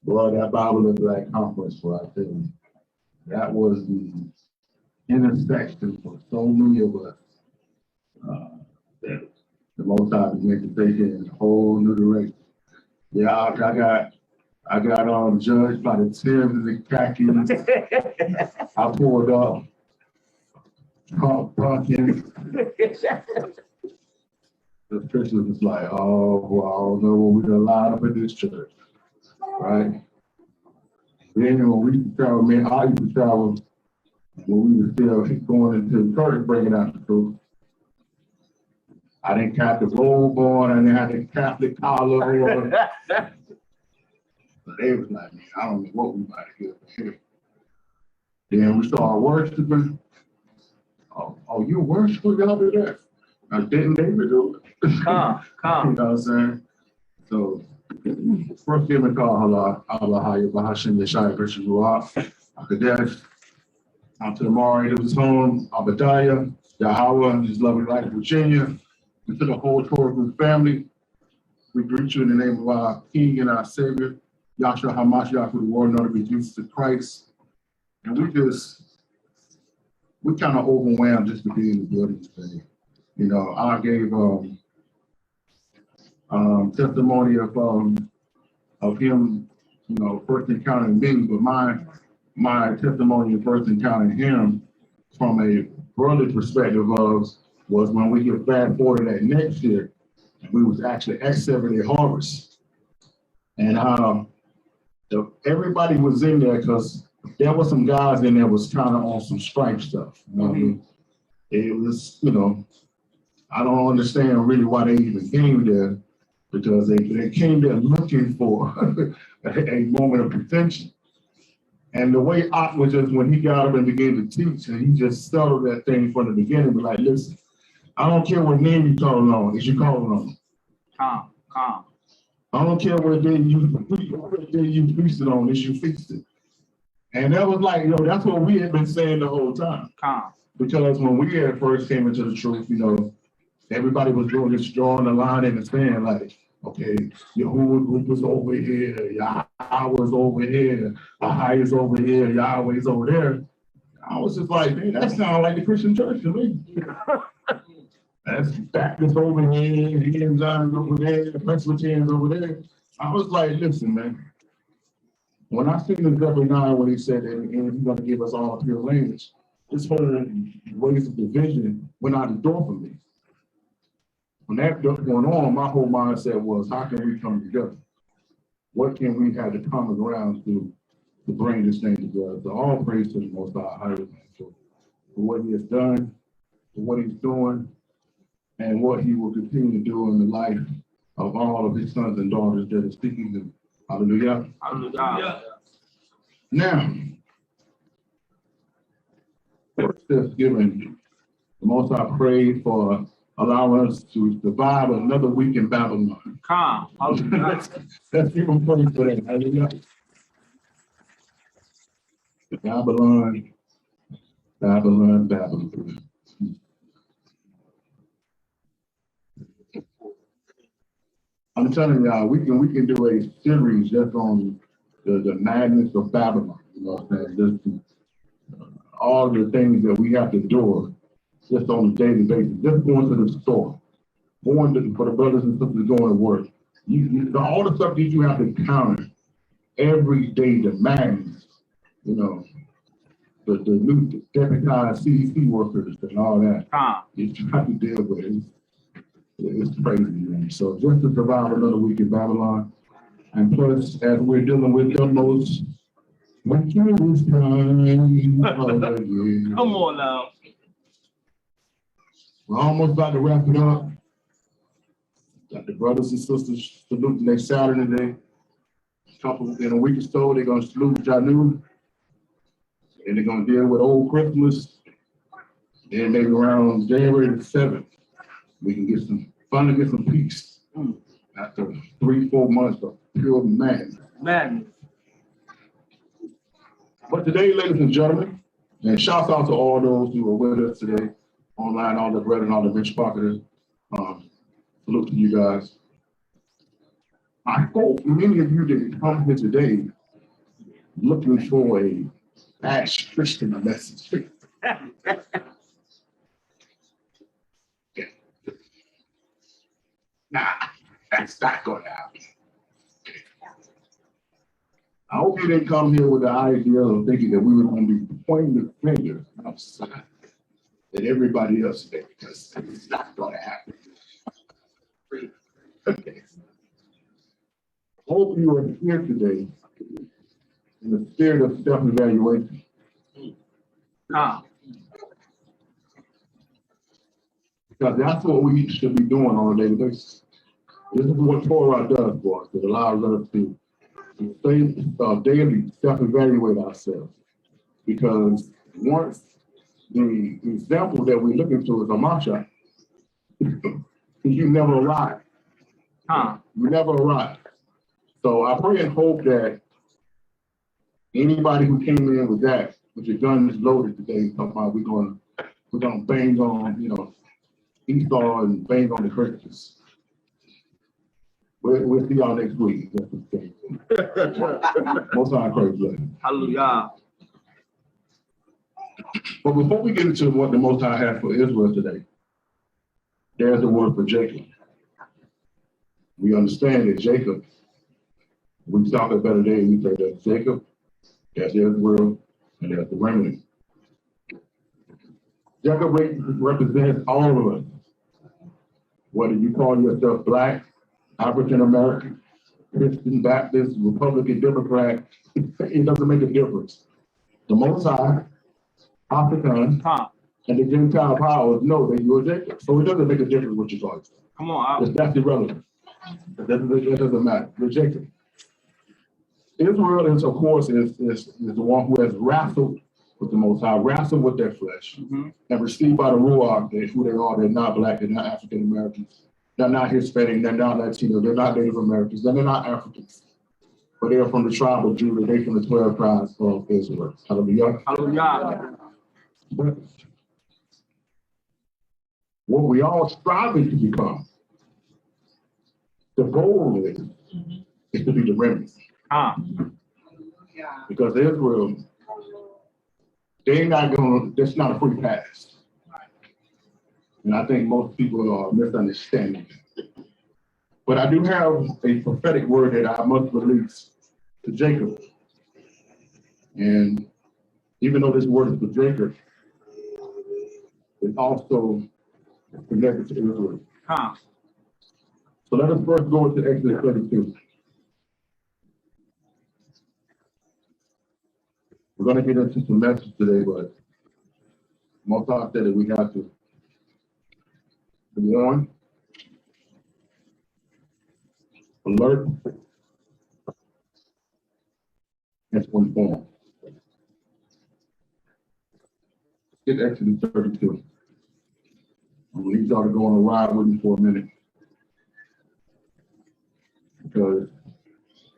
Well, that Bible and Black Conference, for I tell you, that was the intersection for so many of us. That the Most High began to take it in a whole new direction. Yeah, I got judged by the Timbs and the khakis. I pulled up, caught parking. The Christians was like, oh, well, I don't know what we're gonna line up in this church, right? Then when we used to travel, man, I used to travel when we were still going into the church, bringing out the truth. I didn't cap the robe on, I didn't have the Catholic collar on. So they was like, man, I don't know what we about to get here. Then we started worshiping. Oh, you worshiping, y'all do that? Now, didn't David do it? Come. You know what I'm saying? So, first give me call Allah, Bahashim, Yeshaya, Christian Ruach, Akadesh, to the Marah, it was home, Abadiah, Yahweh, his lovely life, Virginia, and to the whole Torah Group family. We greet you in the name of our King and our Savior, Yahshua HaMashiach, who the world known to be Jesus Christ. And we kind of overwhelmed just to be in the building today. You know, I gave testimony of him, you know, first encountering me, but my testimony of first encountering him from a brother perspective was when we get fast forward that next year, and we was actually at 70 Harvest. And everybody was in there because there were some guys in there was kind of on some strike stuff. You know what I mean? It was, you know, I don't understand really why they even came there, because they came there looking for a moment of attention. And the way Ott was just, when he got up and began to teach, and he just settled that thing from the beginning, but like, listen, I don't care what name you calling on, it's you calling on. Calm. I don't care what day you feasted on, it's you feasted. And that was like, you know, that's what we had been saying the whole time. Calm. Because when we had first came into the truth, you know, everybody was doing this, drawing the line in the sand, like, okay, Yahuwah was over here, Yahweh was over here, Ahai is over here, Yahweh is over there. I was just like, man, that sounds like the Christian church to me. That's Baptist over here, Zion over there, Presbyterians over there. I was like, listen, man, when I seen the Zephaniah when he said that he's going to give us all a pure language, this whole ways of division went out the door for me. When that was going on, my whole mindset was, how can we come together? What can we have the common ground to bring this thing together? So all praise to the Most High for what he has done, for what he's doing, and what he will continue to do in the life of all of his sons and daughters that are speaking to him. Hallelujah. Hallelujah. Now, first Thanksgiving, the Most High prayed for allowing us to survive another week in Babylon. Calm. Let's give him praise for that. Hallelujah. Babylon. I'm telling y'all, we can do a series just on the madness of Babylon. You know what I'm saying? Just all the things that we have to do just on a daily basis. Just going to the store, for the brothers and sisters going to work. All the stuff that you have to encounter every day, the madness, you know, the new deputized CDC workers and all that. You try to deal with it. It's crazy, man. So just to survive another week in Babylon, and plus, as we're dealing with the most wondrous time of the year. Come on now. We're almost about to wrap it up. Got the brothers and sisters saluting next Saturday day. Couple in a week or so, they're gonna salute Janu. And they're gonna deal with Old Christmas. Then maybe around January the 7th, we can finally get some peace after 3-4 months of pure madness. But today, ladies and gentlemen, and shouts out to all those who are with us today, online, all the brethren, all the bench pocketers. Salute to you guys. I hope many of you that come here today looking for a Ash Christian message. Nah, that's not going to happen. I hope you didn't come here with the idea of thinking that we were going to be pointing the finger outside at everybody else today, because it's not going to happen. Okay. Hope you are here today in the spirit of self-evaluation. Because that's what we should be doing on a daily basis. This is what Torah does for us. It allows us to daily self-evaluate ourselves. Because once the example that we're looking to is a Marah, you never arrive. You never arrive. So I pray and hope that anybody who came in with that, with your gun is loaded today, talking about we're gonna bang on, Esau and bang on the Christians. We'll see y'all next week. Most high praise. Hallelujah. But before we get into what the Most High has for Israel today, there's the word for Jacob. We understand that Jacob, we talk about better day, we say that Jacob, that's Israel, and that's the remnant. Jacob represents all of us. Whether you call yourself Black, African American, Christian, Baptist, Republican, Democrat, it doesn't make a difference. The Most High, African, and the Gentile powers know that you're Jacob. So it doesn't make a difference what you call yourself. Come on. That's irrelevant. That doesn't matter. You're Jacob. Israel is, of course, is the one who has wrestled with the Most High, wrestled with their flesh, and received by the Ruach who they are. They're not Black, they're not African Americans, they're not Hispanic, they're not Latino, they're not Native Americans, they're not Africans. But they're from the tribe of Judah, they're from the 12 tribes of Israel. Hallelujah. Hallelujah. But what we all striving to become, the goal is to be the remnant. Because Israel, that's not a free pass. And I think most people are misunderstanding. But I do have a prophetic word that I must release to Jacob. And even though this word is for Jacob, it's also connected to Israel. So let us first go into Exodus 32. We're going to get into some messages today, but most times said that we have to warn, alert, and to inform. Get Exodus 32. I'm going to need y'all to go on a ride with me for a minute. Because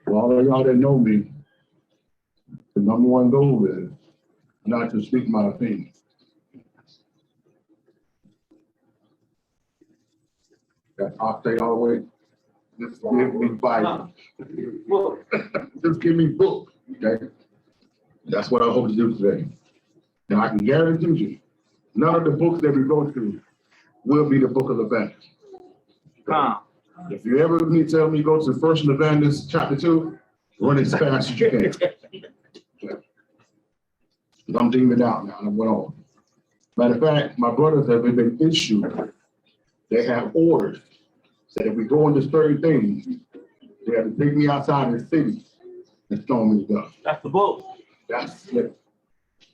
for all of y'all that know me, the number one goal is not to speak my opinion. I'll say all the way, just give me Bible. Just give me book, okay? That's what I hope to do today. And I can guarantee you, none of the books that we go through will be the book of Levander. If you ever tell me go to First Levander chapter 2, run as fast as you can. I'm deeming out now, I went on. Matter of fact, my brothers have been issued, they have orders that if we go into certain things, they have to take me outside the city and stone me to death. That's the book. That's it.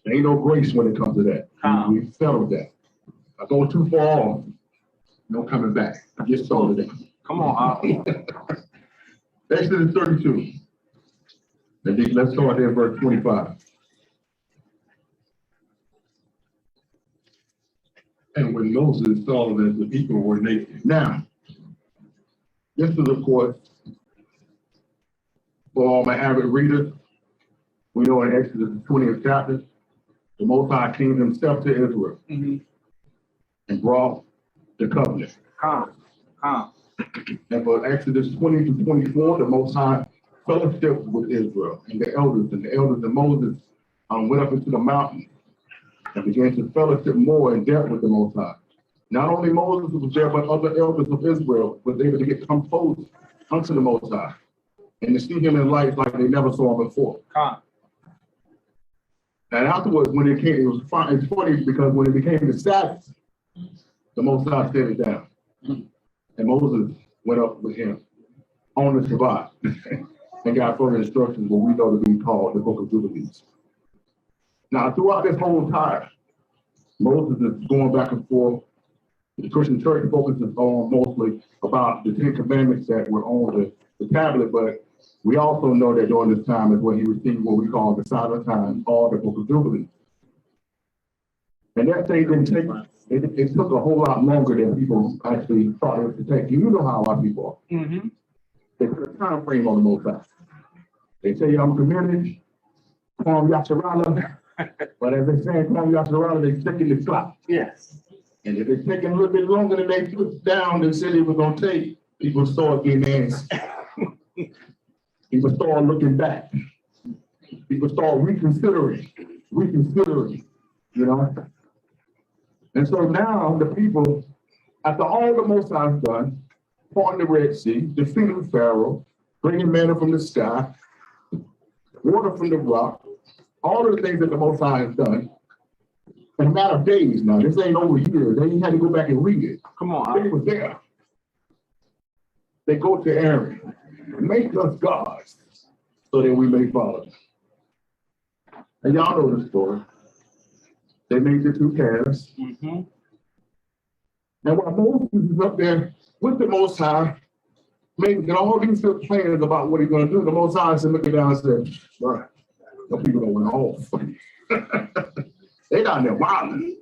There ain't no grace when it comes to that. We settled that. I go too far off, no coming back. I get stoned to death. Come on. Exodus 32. Let's start there, verse 25. And when Moses saw that the people were naked. Now, this is, of course, for all my avid readers, we know in Exodus, the 20th chapter, the Most High came himself to Israel and brought the covenant. And for Exodus 20 to 24, the Most High fellowship with Israel and the elders of Moses went up into the mountain and began to fellowship more in depth with the Most High. Not only Moses was there, but other elders of Israel was able to come close unto the Most High and to see him in light like they never saw him before. And afterwards, when it came, it's funny because when it became the Sabbath, the Most High set it down. And Moses went up with him on the Shabbat and got further instructions, what we know to be called the Book of Jubilees. Now, throughout this whole time, Moses is going back and forth. The Christian church focuses on mostly about the 10 commandments that were on the tablet, but we also know that during this time is when he received what we call the Sabbath time, or the Book of Jubilees. And that thing didn't take, it took a whole lot longer than people actually thought it would take. You know how our people are. They put a time frame on the Most High. They say, I'm committed, Kwam Yasharala, but as they say, Kwam Yasharala, they stick in the clock. Yes. And if it's taking a little bit longer than they put down, they said it was going to take, people start getting antsy. People start looking back. People start reconsidering, you know. And so now the people, after all the Most High has done, parting the Red Sea, defeating Pharaoh, bringing manna from the sky, water from the rock, all of the things that the Most High has done, in a matter of days now. This ain't over years. They had to go back and read it. Come on. They was there. They go to Aaron, make us gods so that we may follow them. And y'all know the story. They made the 2 calves. And while Moses is up there with the Most High, making all these plans about what he's going to do, the Most High said, looking down and said, right, the people don't went off. They down there wilding.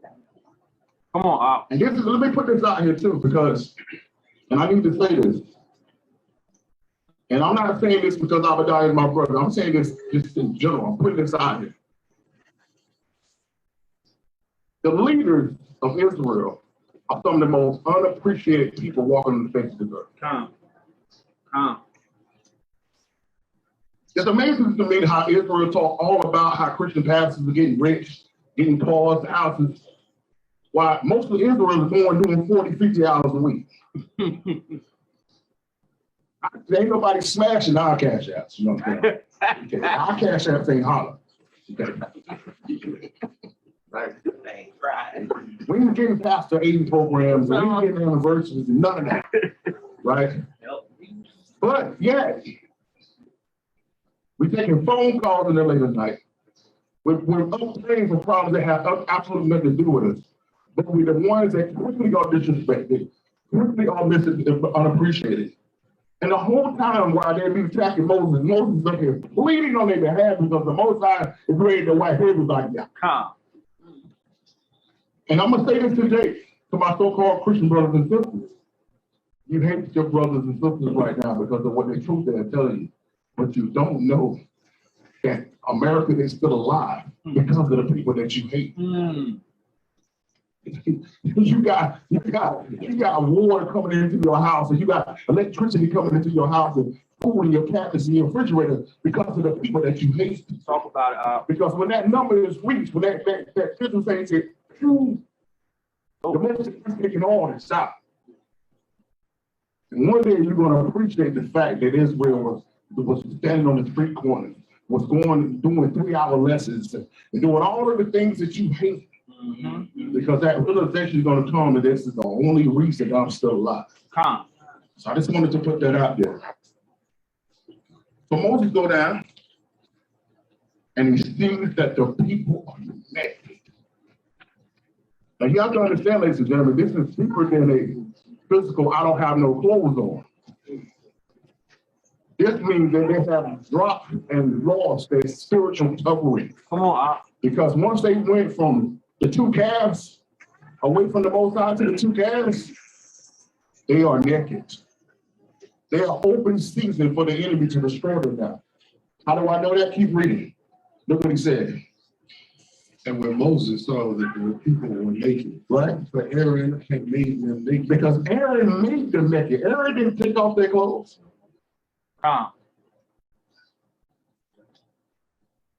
Come on. And let me put this out here too, because, and I need to say this, and I'm not saying this because Abadiah is my brother. I'm saying this just in general. I'm putting this out here. The leaders of Israel are some of the most unappreciated people walking on the face of the earth. It's amazing to me how Israel talk all about how Christian pastors are getting rich, getting cars, houses, while most of Israel is going doing 40, 50 hours a week. There ain't nobody smashing our cash apps, you know what I'm saying? Okay. Our cash apps ain't holler. Okay. Right. We ain't getting past the 80 programs, we ain't getting anniversaries and none of that. Right? But yeah, we're taking phone calls in the late at night. We're paying for problems that have absolutely nothing to do with us. But we're the ones that quickly are disrespected, quickly are unappreciated. And the whole time while they're attacking Moses, Moses is up here pleading on their behalf because the Most High is ready to wipe everybody down. And I'm going to say this today to my so-called Christian brothers and sisters. You hate your brothers and sisters right now because of what the truth they're telling you. But you don't know that America is still alive because of the people that you hate. You got water coming into your house, and you got electricity coming into your house, and food in your cabinets and your refrigerator because of the people that you hate. Talk about it. Because when that number is reached, when that physical thing says, the message is taking all this out. And one day you're going to appreciate the fact that Israel was standing on the street corner, was doing 3-hour lessons and doing all of the things that you hate. Because that realization is going to come, and this is the only reason I'm still alive. So I just wanted to put that out there. So Moses go down, and he sees that the people are naked. Now you have to understand, ladies and gentlemen, this is deeper than a physical, I don't have no clothes on. This means that they have dropped and lost their spiritual covering. Come on. Because once they went from the 2 calves, away from the Most High to the 2 calves, they are naked. They are open season for the enemy to destroy them now. How do I know that? Keep reading. Look what he said. And when Moses saw that the people were naked, right? but Aaron had made them naked. Because Aaron made them naked. Aaron didn't take off their clothes.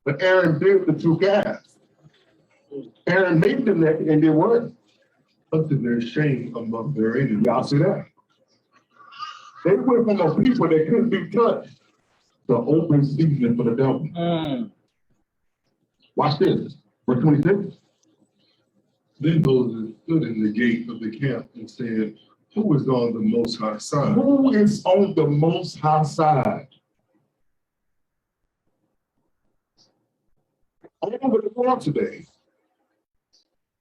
But Aaron did the two calves. Aaron made the neck and did what? Unto their shame among their enemies. Y'all see that? They went from a people that couldn't be touched to open season for the devil. Watch this. Verse 26. Then Moses stood in the gate of the camp and said, who is on the Most High side? Who is on the Most High side? All over the world today,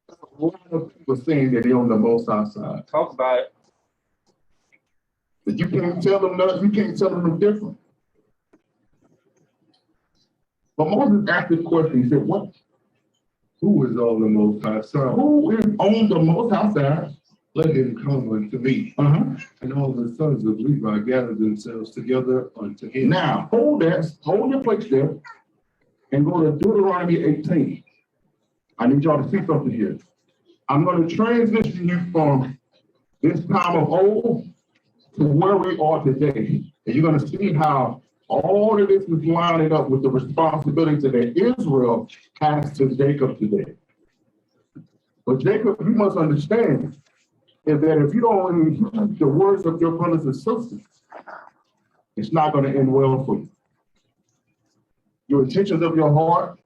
a lot of people saying that they're on the Most High side. Talk about it. But you can't tell them nothing, you can't tell them no different. But Moses asked this question, he said, what? Who is on the Most High side? Who is on the Most High side? Let him come unto me. And all the sons of Levi gathered themselves together unto him. Now, hold your place there, and go to Deuteronomy 18. I need y'all to see something here. I'm going to transition you from this time of old to where we are today. And you're going to see how all of this is lining up with the responsibility that Israel has to Jacob today. But Jacob, you must understand is that if you don't heed the words of your brothers and sisters, it's not going to end well for you. Your intentions of your heart,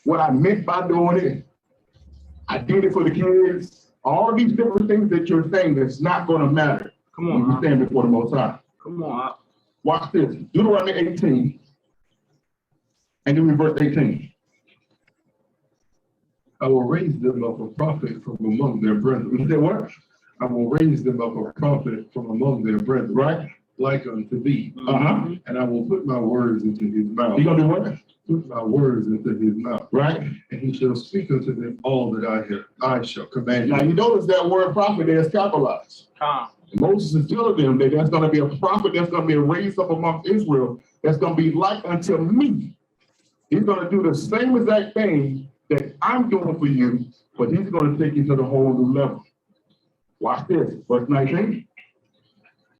what I meant by doing it, I did it for the kids, all of these different things that you're saying that's not going to matter. Come on, when you stand before the Most High. Come on. Watch this, Deuteronomy 18, and then we verse 18. I will raise them up a prophet from among their brethren. You say what? I will raise them up a prophet from among their brethren, Right? like unto thee. Uh-huh. And I will put my words into his mouth. You gonna do what? Put my words into his mouth. Right? And he shall speak unto them all that I shall command Now you. you notice that word prophet there is capitalized. Come. Moses is telling them that there's going to be a prophet that's going to be raised up among Israel that's going to be like unto me. He's going to do the same exact thing that I'm doing for you, but he's going to take you to the whole new level. Watch this, verse 19.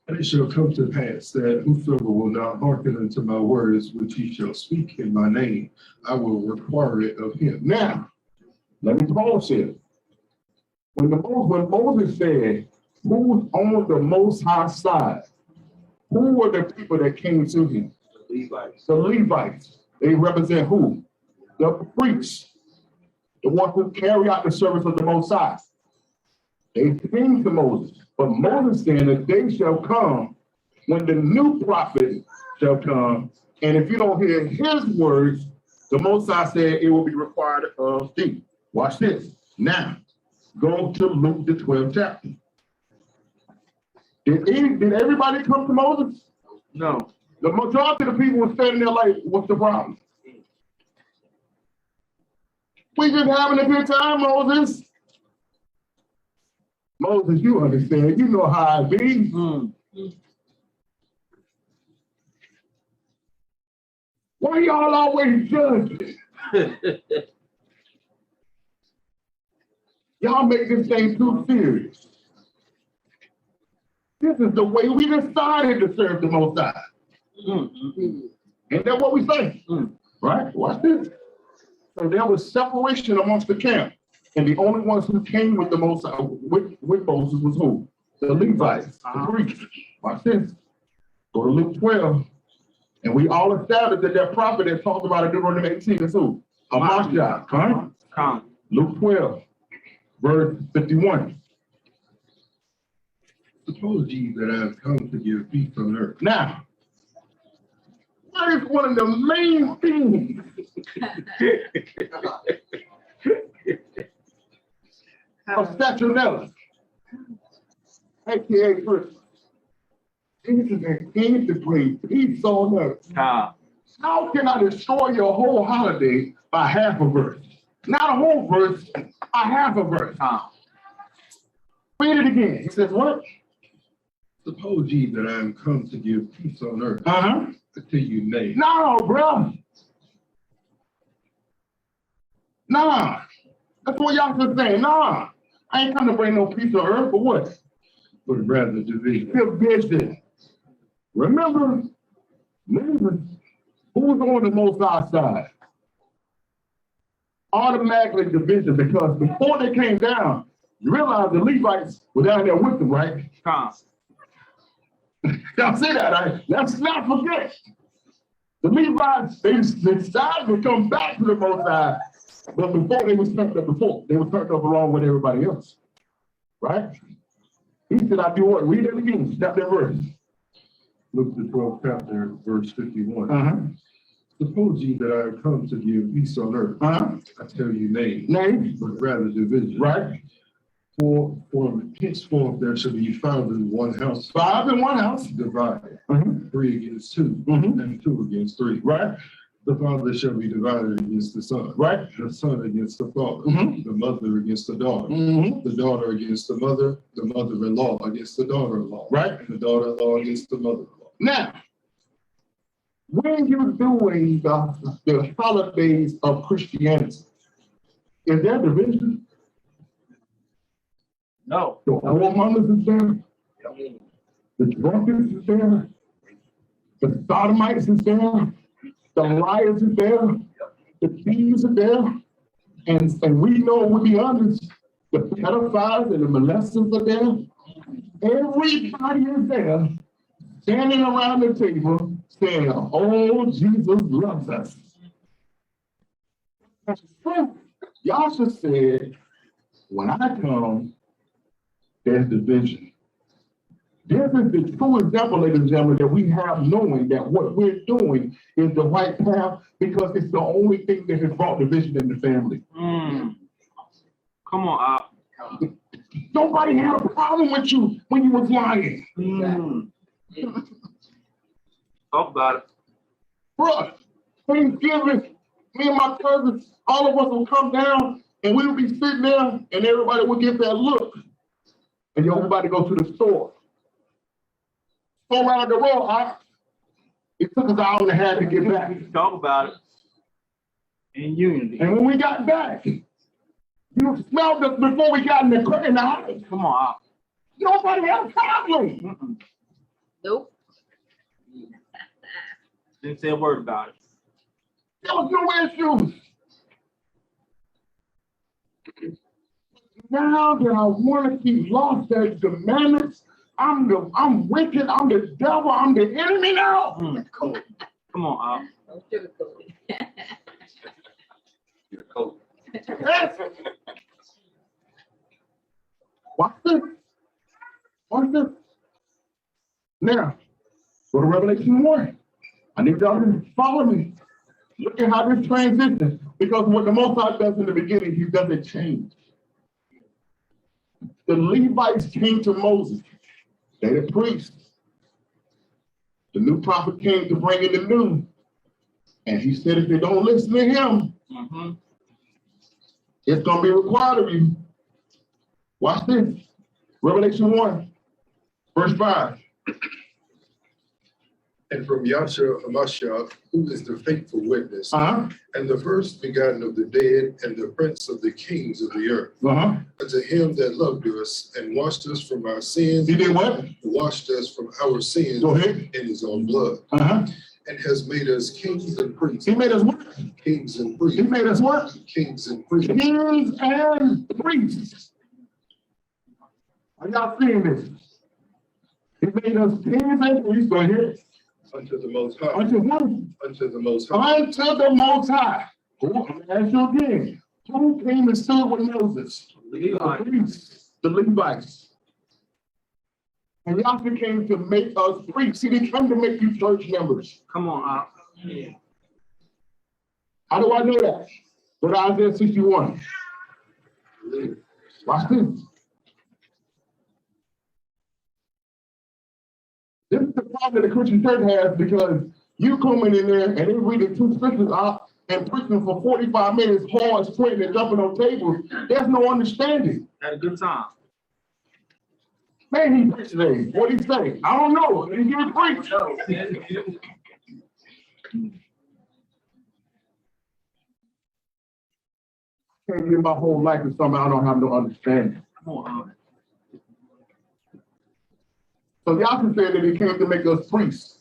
And it shall come to pass that whosoever will not hearken unto my words, which he shall speak in my name, I will require it of him. Now, let me pause here. When Moses said, who's on the Most High side? Who were the people that came to him? The Levites. The Levites. They represent who? The priests. The ones who carry out the service of the Most High. They came to Moses. But Moses said that they shall come when the new prophet shall come. And if you don't hear his words, the Most High said it will be required of thee. Watch this. Now, go to Luke the 12th chapter. Did everybody come to Moses? No. The majority of the people were standing there like, what's the problem? We just having a good time, Moses. Moses, you understand. You know how it be. Why y'all always judging? Y'all make this thing too serious. This is the way we decided to serve the Most High. Ain't that what we say? Right? Watch this. So there was separation amongst the camp. And the only ones who came with the Most High, with Moses was who? The Levites, the priests. Watch this. Go to Luke 12. And we all established that that prophet that talked about in Deuteronomy 18 is who? Hamashiach. Come. Luke 12, verse 51. Suppose ye that I have come to give peace on earth. Now, what is one of the main things of Saturnella, aka Christmas? Jesus came to bring peace on earth. How can I destroy your whole holiday by half a verse? Not a whole verse, a half a verse. Read it again. He says what? Suppose ye that I am come to give peace on earth. Until you nay. No, bro. Nah. That's what y'all just saying. Nah. I ain't come to bring no peace on earth, but what? But rather division. Division. Remember, Moses Who's on the Most High side? Automatically division, because before they came down, you realize the Levites were down there with them, right? Come. Y'all see that, right? Let's not forget. The Levites, they decided to come back to the Most High, but before they was turned up before, they were turned up along with everybody else, right? He said, I do what? Read it again, chapter and verse. Look at the 12th chapter, verse 51. Suppose ye that I have come to give peace on earth. I tell you nay, but rather division. Right. For henceforth there shall be found in one house. 5 in one house. Divided. 3 against 2, and 2 against 3. Right. The father shall be divided against the son. Right. The son against the father. The mother against the daughter. The daughter against the mother-in-law against the daughter-in-law. Right. And the daughter-in-law against the mother-in-law. Now, when you're doing the holidays of Christianity, is there division? No. The whoremongers is there. The drunkards is there. The sodomites is there. The liars is there. The thieves are there. And we know, we'll be honest, the pedophiles and the molesters are there. Everybody is there, standing around the table saying, oh, Jesus loves us. Yasha said, when I come, there's division. This is the true example, ladies and gentlemen, that we have, knowing that what we're doing is the right path, because it's the only thing that has brought division in the family. Come on, Op. Nobody had a problem with you when you was lying. Talk about it. Bro, Thanksgiving, me and my cousins, all of us will come down and we'll be sitting there and everybody will get that look. And everybody go to the store. Go around the road, it took us an hour and a half to get back. Talk about it. In unity. And when we got back, you smelled us before we got in the house. Come on, Op. Nobody had a problem. Nope. Didn't say a word about it. There was no issues. Now that I want to keep lost that commandments, I'm wicked, I'm the devil, I'm the enemy now. Come on, Op. Don't sugarcoat it. Yes. Watch this. Watch this. Now, go to Revelation 1. I need y'all to follow me. Look at how this transitions, because what the Most High does in the beginning, he doesn't change. The Levites came to Moses. They the priests. The new prophet came to bring in the new. And he said, if they don't listen to him, it's going to be required of you. Watch this. Revelation 1, verse 5. And from Yahshua Hamashiach, who is the faithful witness, and the first begotten of the dead, and the prince of the kings of the earth, unto him that loved us and washed us from our sins. He did what? Washed us from our sins in his own blood. And has made us kings and priests. He made us what? Kings and priests. He made us what? Kings and priests. Kings and priests. Are y'all seeing this? He made us kings and priests. Go ahead. Unto the Most High. Unto who? Unto the Most High. Unto the Most High. Who? Ask you again. Who came and stood with Moses? The priests, the Levites. And Yahweh came to make us priests. He didn't come to make you church members. Come on, Op. How do I know that? Go to Isaiah 61. Watch this. This is the problem that the Christian church has, because you coming in there and they reading 2 scriptures out and preaching for 45 minutes, hard, sweating and jumping on tables. There's no understanding. Had a good time. Man, he preached today. What'd he say? I don't know. He didn't preach. Can't give my whole life to something I don't have no understanding. Come on, Op. So Yahweh said that he came to make us priests.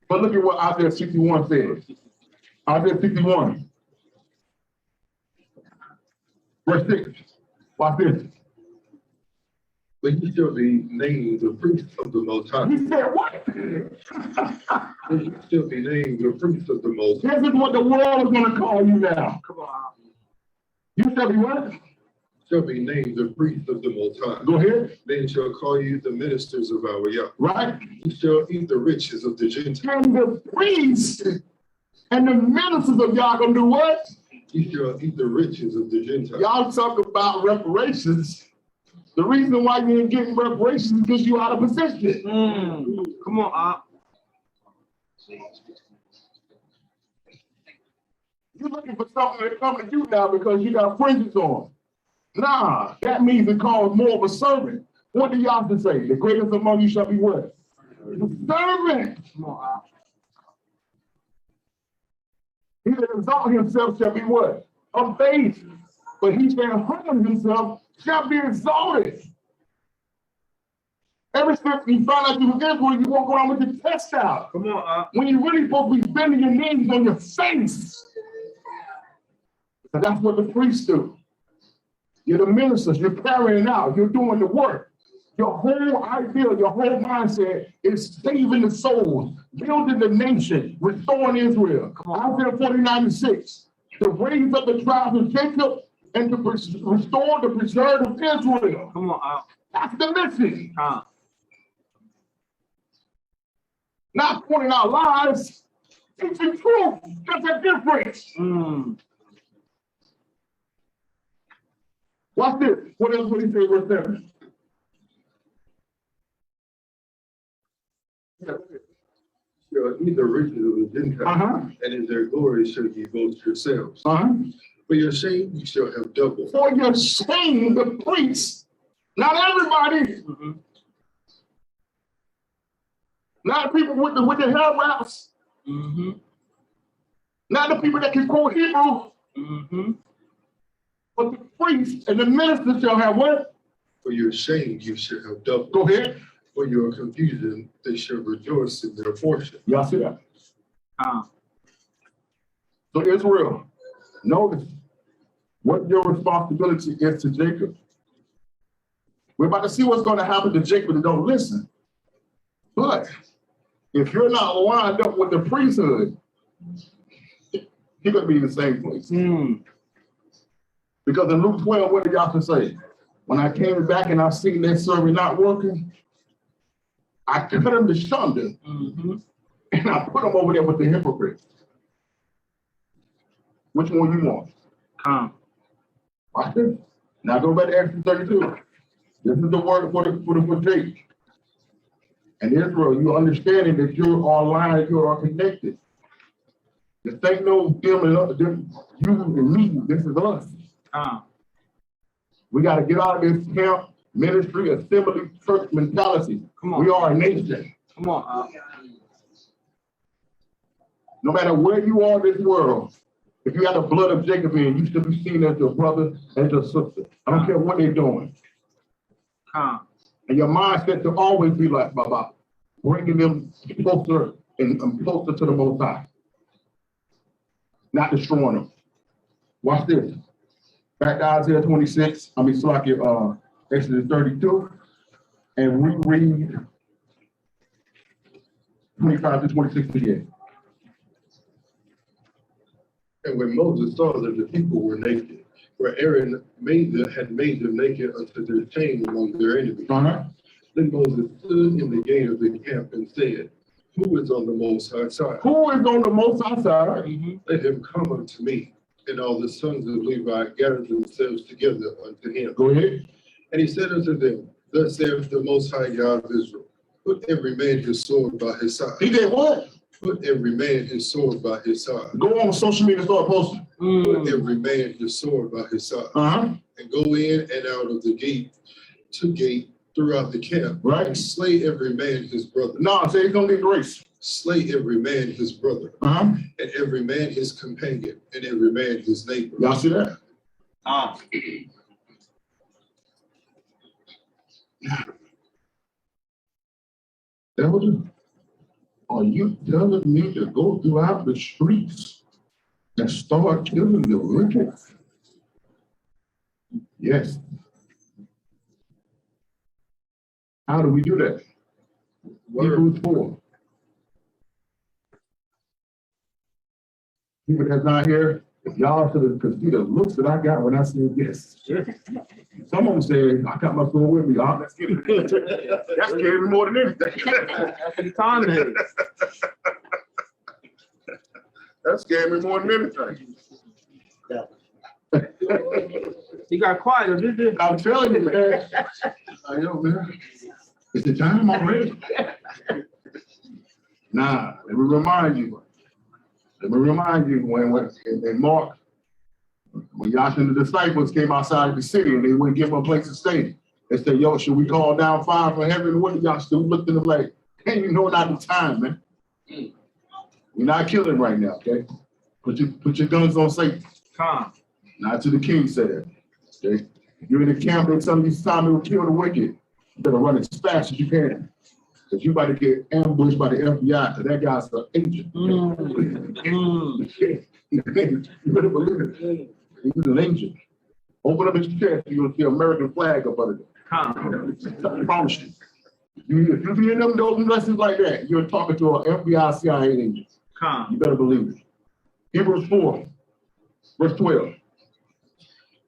But look at what Isaiah 61 says. Isaiah 61. Verse 6. Watch this. But he shall be named the priest of the Most High. He said what? But he shall be named the priest of the Most High. This is what the world is going to call you now. Come on out. You shall be what? Shall be named the priest of the Most High. Go ahead. They shall call you the ministers of our Yah. Right? You shall eat the riches of the Gentiles. And the priests and the ministers of y'all going to do what? You shall eat the riches of the Gentiles. Y'all talk about reparations. The reason why you ain't getting reparations is because you out of position. Come on out. You're looking for something to come to you now because you got fringes on. Nah, that means it calls more of a servant. What do y'all to say? The greatest among you shall be what? The servant. Come on out. He that exalt himself shall be what? Abased. But he that humble himself shall be exalted. Ever since you found out you was Israel, you walk around with your chest out. Come on out. When you're really supposed to be bending your knees on your face. So that's what the priests do. You're the ministers, you're carrying out, you're doing the work. Your whole idea, your whole mindset is saving the souls, building the nation, restoring Israel. Isaiah 49:6, to raise up the tribes of Jacob and to restore the preserve of Israel. Come on out. That's the mission. Not pointing out lies, teaching truth. That's a difference. Watch this. What else would he say, verse 7? Shall eat the riches of the Gentiles, and in their glory shall ye boast yourselves. For your shame you shall have double. For your shame, the priests, not everybody, not the people with the hair wraps, not the people that can quote Hebrew, but the priests and the ministers shall have what? For your shame you shall have double. Go ahead. For your confusion they shall rejoice in their portion. Y'all see that? So Israel, notice what your responsibility is to Jacob. We're about to see what's going to happen to Jacob and don't listen. But if you're not lined up with the priesthood, you're going to be in the same place. Because in Luke 12, what did y'all say? When I came back and I seen that servant not working, I cut him to sunder, and I put him over there with the hypocrite. Which one you want? Watch this. Now go back to Exodus 32. This is the word for Jacob. And Israel, you understanding that you are aligned, you are connected. This ain't no them and you and me. This is us. We got to get out of this camp, ministry, assembly, church mentality. We are a nation. Come on. No matter where you are in this world, if you got the blood of Jacob in, you should be seen as your brother and your sister. I don't care what they're doing. And your mindset to always be like, Baba, bringing them closer and closer to the Most High. Not destroying them. Watch this. Back to Isaiah 26, Exodus 32, and we read 25 to 26 again. And when Moses saw that the people were naked, for Aaron had made them naked unto their shame among their enemies. Then Moses stood in the gate of the camp and said, Who is on the Most High side? Who is on the Most High side? Let him come unto me. And all the sons of Levi gathered themselves together unto him. Go ahead. And he said unto them, Thus saith the Most High God of Israel, put every man his sword by his side. He did what? Put every man his sword by his side. Go on social media and start posting. Put every man his sword by his side. And go in and out of the gate to gate throughout the camp. Right. And slay every man his brother. No, say he's gonna get grace. Slay every man his brother. And every man his companion. And every man his neighbor. Y'all see that? Are you telling me to go throughout the streets and start killing the wicked? Yes. How do we do that? Hebrews 4. People that's not here, if y'all could see the looks that I got when I said yes. Some of them say, I got my soul with me. Let's get it. That scared me more than anything. That's the time it is. That scared me more than anything. You got quiet, did you? I'm telling you, man. I know, man. It's the time already. Nah, let me remind you. When in Mark, when Yahshua and the disciples came outside of the city and they wouldn't give them a place to stay, they said, yo, should we call down fire from heaven? What did Yahshua do? We looked at them like, hey, you know, not the time, man. We're not killing right now, okay? Put your guns on Satan. Calm. Not to the king said. Okay? If you're in the camp and some of these times it will kill the wicked, you better run as fast as you can. Because you about to get ambushed by the FBI, because that guy's an agent. You better believe it. He's an agent. Open up his chest, you're going to see an American flag up under it. I promise you. If you be in them those lessons like that, you're talking to an FBI, CIA agent. You better believe it. Hebrews 4, verse 12.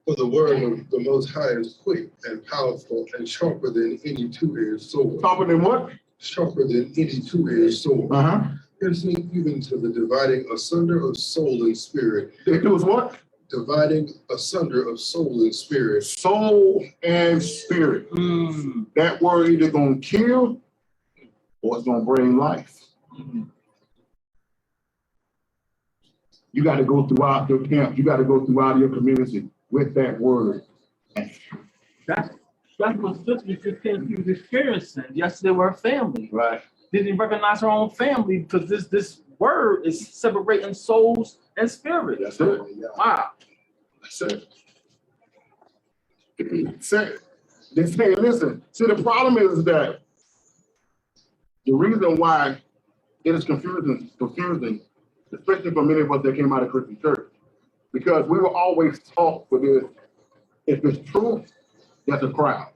For the word of the Most High is quick and powerful and sharper than any two-edged sword. Sharper than what? Sharper than any two-edged sword. Piercing even to the dividing asunder of soul and spirit. It was what? Dividing asunder of soul and spirit. Soul and spirit. That word either going to kill or it's going to bring life. You got to go throughout your camp. You got to go throughout your community with that word. That's what Sister she was experiencing. Yesterday, we're a family. Right. Didn't recognize her own family because this word is separating souls and spirit. That's it. Wow. That's it. They say, listen, see, the problem is that the reason why it is confusing, especially for many of us that came out of Christian church, because we were always taught with this, if it's true, that's a crowd.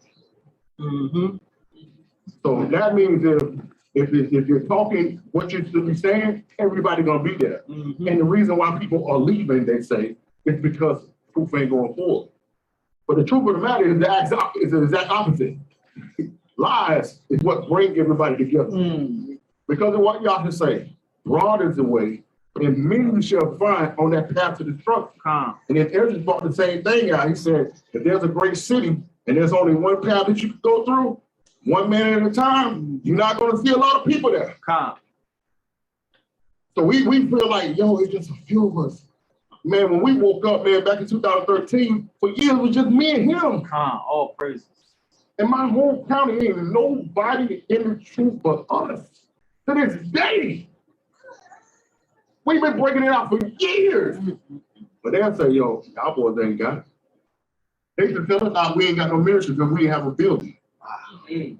So that means if you're talking what you should be saying, everybody's gonna be there. And the reason why people are leaving, they say, is because proof ain't going forward. But the truth of the matter is the exact opposite. Lies is what bring everybody together. Because of what y'all can say, broad is the way, and many shall find on that path to destruction. And then Ezra brought the same thing out. He said, if there's a great city and there's only one path that you can go through, one man at a time, you're not going to see a lot of people there. So we feel like, yo, it's just a few of us. Man, when we woke up, man, back in 2013, for years it was just me and him. All praises. And my whole county ain't nobody in the truth but us. To this day. We've been breaking it out for years. But they'll say, yo, our boys ain't got it. They should tell us now we ain't got no ministry because we ain't have a building. They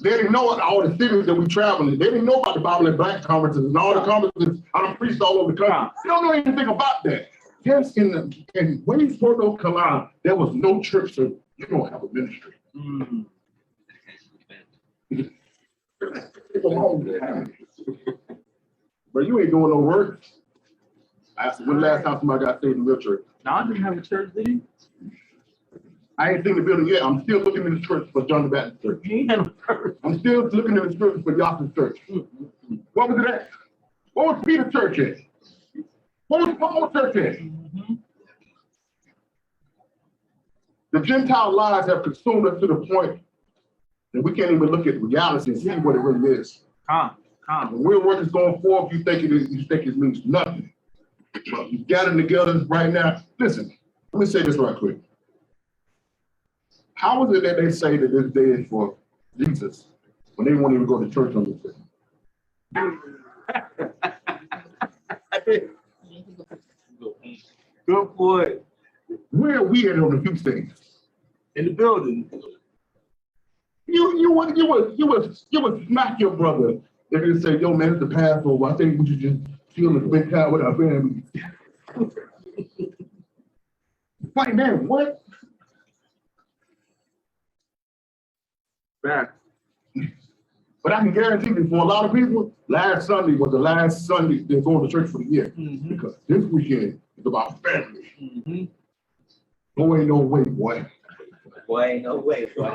didn't know all the cities that we traveled in. They didn't know about the Bible and Black conferences and all the conferences I done preached all over the country. They don't know anything about that. Yes, in Waynesboro, North Carolina, there was no church, so you don't have a ministry. But you ain't doing no work. I asked when last time somebody got saved in the church. No, I didn't have a church, did you? I ain't seen the building yet. I'm still looking in the church for John the Baptist Church. I'm still looking in the church for Yahshua Church. What was it at? What was Peter's church at? What was Paul's church at? The Gentile lies have consumed us to the point that we can't even look at reality and see what it really is. When real work is going forth, you think it means nothing. But you gathered together right now. Listen, let me say this right quick. How is it that they say that this day is for Jesus when they won't even go to church on this day? Good boy. Where are we at on the feast days? In the building. You would smack your brother They just say, yo, man, it's the Passover. I think we should just chill and spend time with our family. Like, man, what? Back. But I can guarantee you, for a lot of people, last Sunday was the last Sunday they're going to church for the year. Because this weekend is about family. No way, no way, boy. Boy, no way, boy.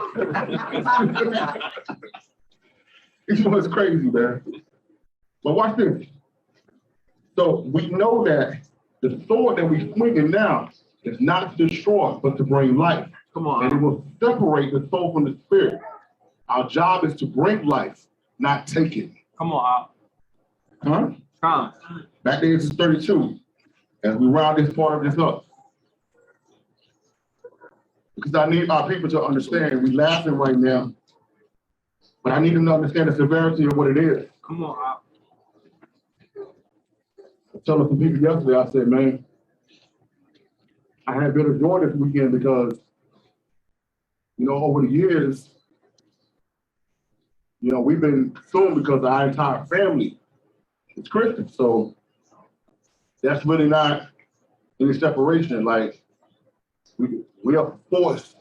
It's what's crazy, man. But watch this. So we know that the sword that we're swinging now is not to destroy, but to bring life. Come on. And it will separate the soul from the spirit. Our job is to bring life, not take it. Come on, Huh? Al. Come. Back to Exodus 32, as we round this part of this up. Because I need our people to understand, we're laughing right now, but I need them to understand the severity of what it is. Come on, Al. I was telling some people yesterday, I said, man, I had better joy this weekend because, you know, over the years, you know, we've been consumed because our entire family is Christian. So that's really not any separation. Like, we are forced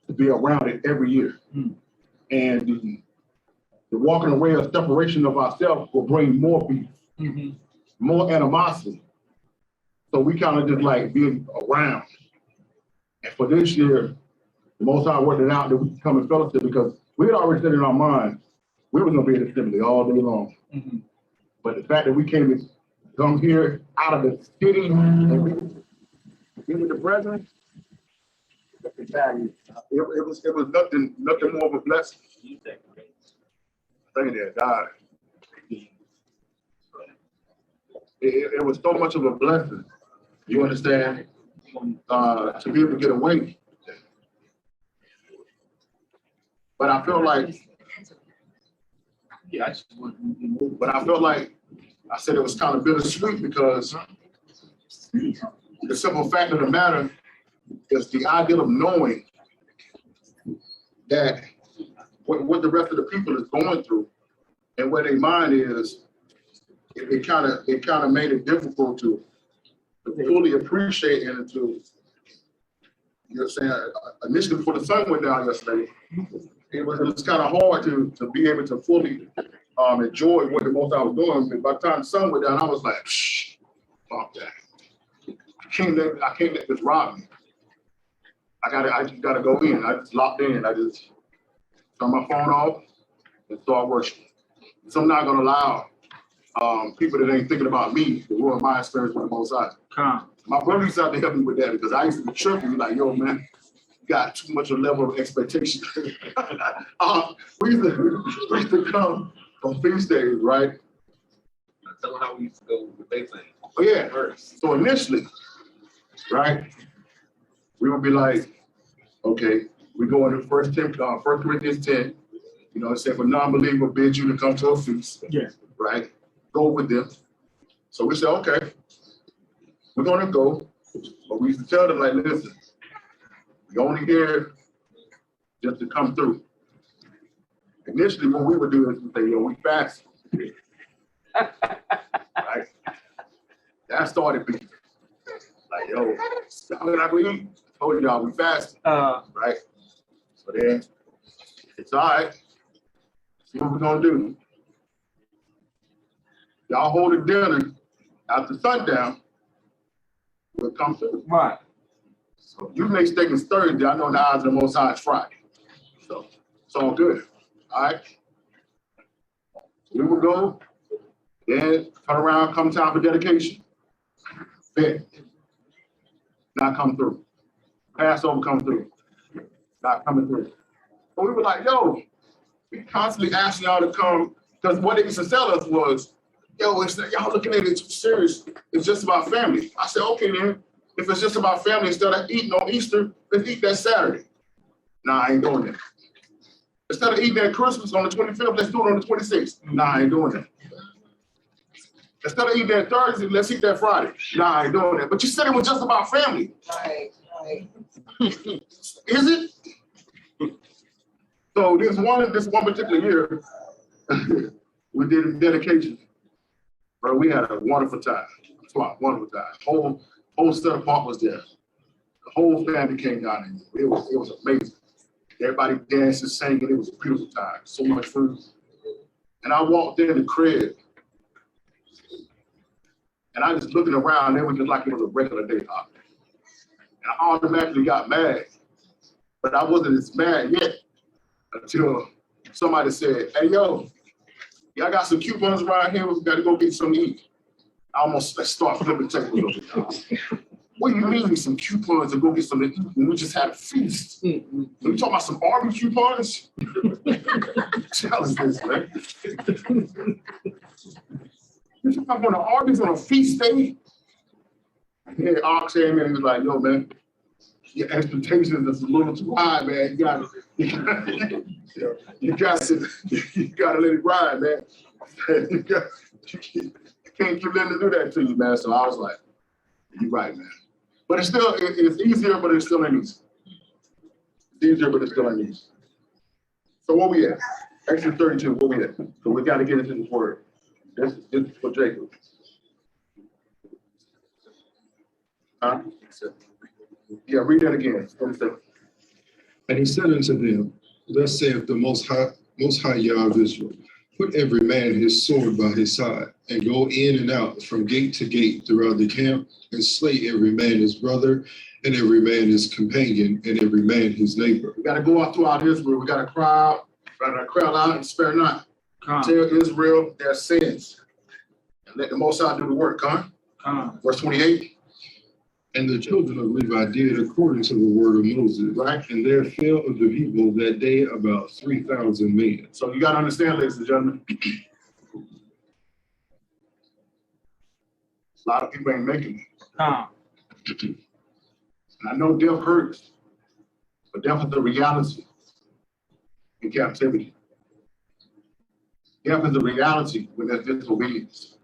to be around it every year. And the walking away of separation of ourselves will bring more beef, more animosity. So we kind of just like being around. And for this year, the Most High worked it out that we can come in fellowship because we had already said in our mind, we were going to be at assembly all day long. But the fact that we came to come here out of the city and be with the brethren, it was nothing more of a blessing. Thank you, God. It was so much of a blessing. You understand? To be able to get away. But I feel like, I said it was kind of bittersweet because the simple fact of the matter is the idea of knowing that what the rest of the people is going through and where their mind is, it kind of made it difficult to fully appreciate and to, you know what I'm saying, initially before the sun went down yesterday, it was kind of hard to be able to fully enjoy what the most I was doing. And by the time the sun went down, I was like, shh, fuck that. I can't let this rob me. I just gotta go in. I just locked in. I just turn my phone off and start worshiping. So I'm not gonna allow people that ain't thinking about me to ruin my experience with the Most High. My brother used to have to help me with that because I used to be tripping, like, yo, man, you got too much of a level of expectation. we used to come on feast days, right? Tell them how we used to go with they thing. Oh yeah. So initially, right, we would be like, okay, we go into 1 Corinthians 10. You know, it said, for non-believer bid you to come to a feast. Yeah. Right? Go with them. So we said, okay, we're gonna go. But we used to tell them, like, listen, we only here just to come through. Initially, what we would do is we say, yo, we fast. Right? That started being like, yo, y'all not gonna eat. I told y'all we fast. Right? So then it's all right. See what we're gonna do. Y'all hold a dinner after sundown, we'll come through. Right. So you make steak and Thursday, I know in the eyes of the Most High it's Friday. So it's all good. All right. We will go, then turn around, come time for dedication. Bet. Not come through. Passover come through. Not coming through. But we were like, yo, we constantly asking y'all to come, because what they used to tell us was, yo, y'all looking at it too serious. It's just about family. I said, okay, then. If it's just about family, instead of eating on Easter, let's eat that Saturday. Nah, I ain't doing that. Instead of eating at Christmas on the 25th, let's do it on the 26th. Nah, I ain't doing that. Instead of eating that Thursday, let's eat that Friday. Nah, I ain't doing that. But you said it was just about family. Right. Is it? So this one particular year, We did a dedication. Bro, we had a wonderful time. Wonderful time. Whole set apart was there. The whole family came down there. It was amazing. Everybody dancing, singing. It was a beautiful time. So much food. And I walked in the crib. And I just looking around, it was just like it was a regular day. And I automatically got mad. But I wasn't as mad yet until somebody said, hey, yo, y'all got some coupons around here? We got to go get something to eat. I almost start flipping tables over. What do you mean some coupons to go get something to eat when we just had a feast? We talking about some Arby's coupons? Tell us this, man. You're talking about going to Arby's on a feast day? Yeah, Ox came in and was like, yo, man, your expectations is a little too high, man. You gotta let it ride, man. You can't keep letting it do that to you, man. So I was like, you're right, man. But it's easier, but it's still ain't easy. It's easier, but it's still ain't easy. So where we at? Exodus 32, where we at? So we got to get into this word. This is for Jacob. Huh? Yeah, read that again. And he said unto them, thus saith the Most High Yah of Israel, put every man his sword by his side, and go in and out from gate to gate throughout the camp, and slay every man his brother, and every man his companion, and every man his neighbor. We got to go out throughout Israel. We got to cry out and spare not. Tell Israel their sins. And let the Most High do the work, Verse 28. And the children of Levi did according to the word of Moses. Right. And there fell of the people that day about 3,000 men. So you got to understand, ladies and gentlemen, a lot of people ain't making it. And I know death hurts, but death is the reality in captivity. Death is the reality when there's disobedience.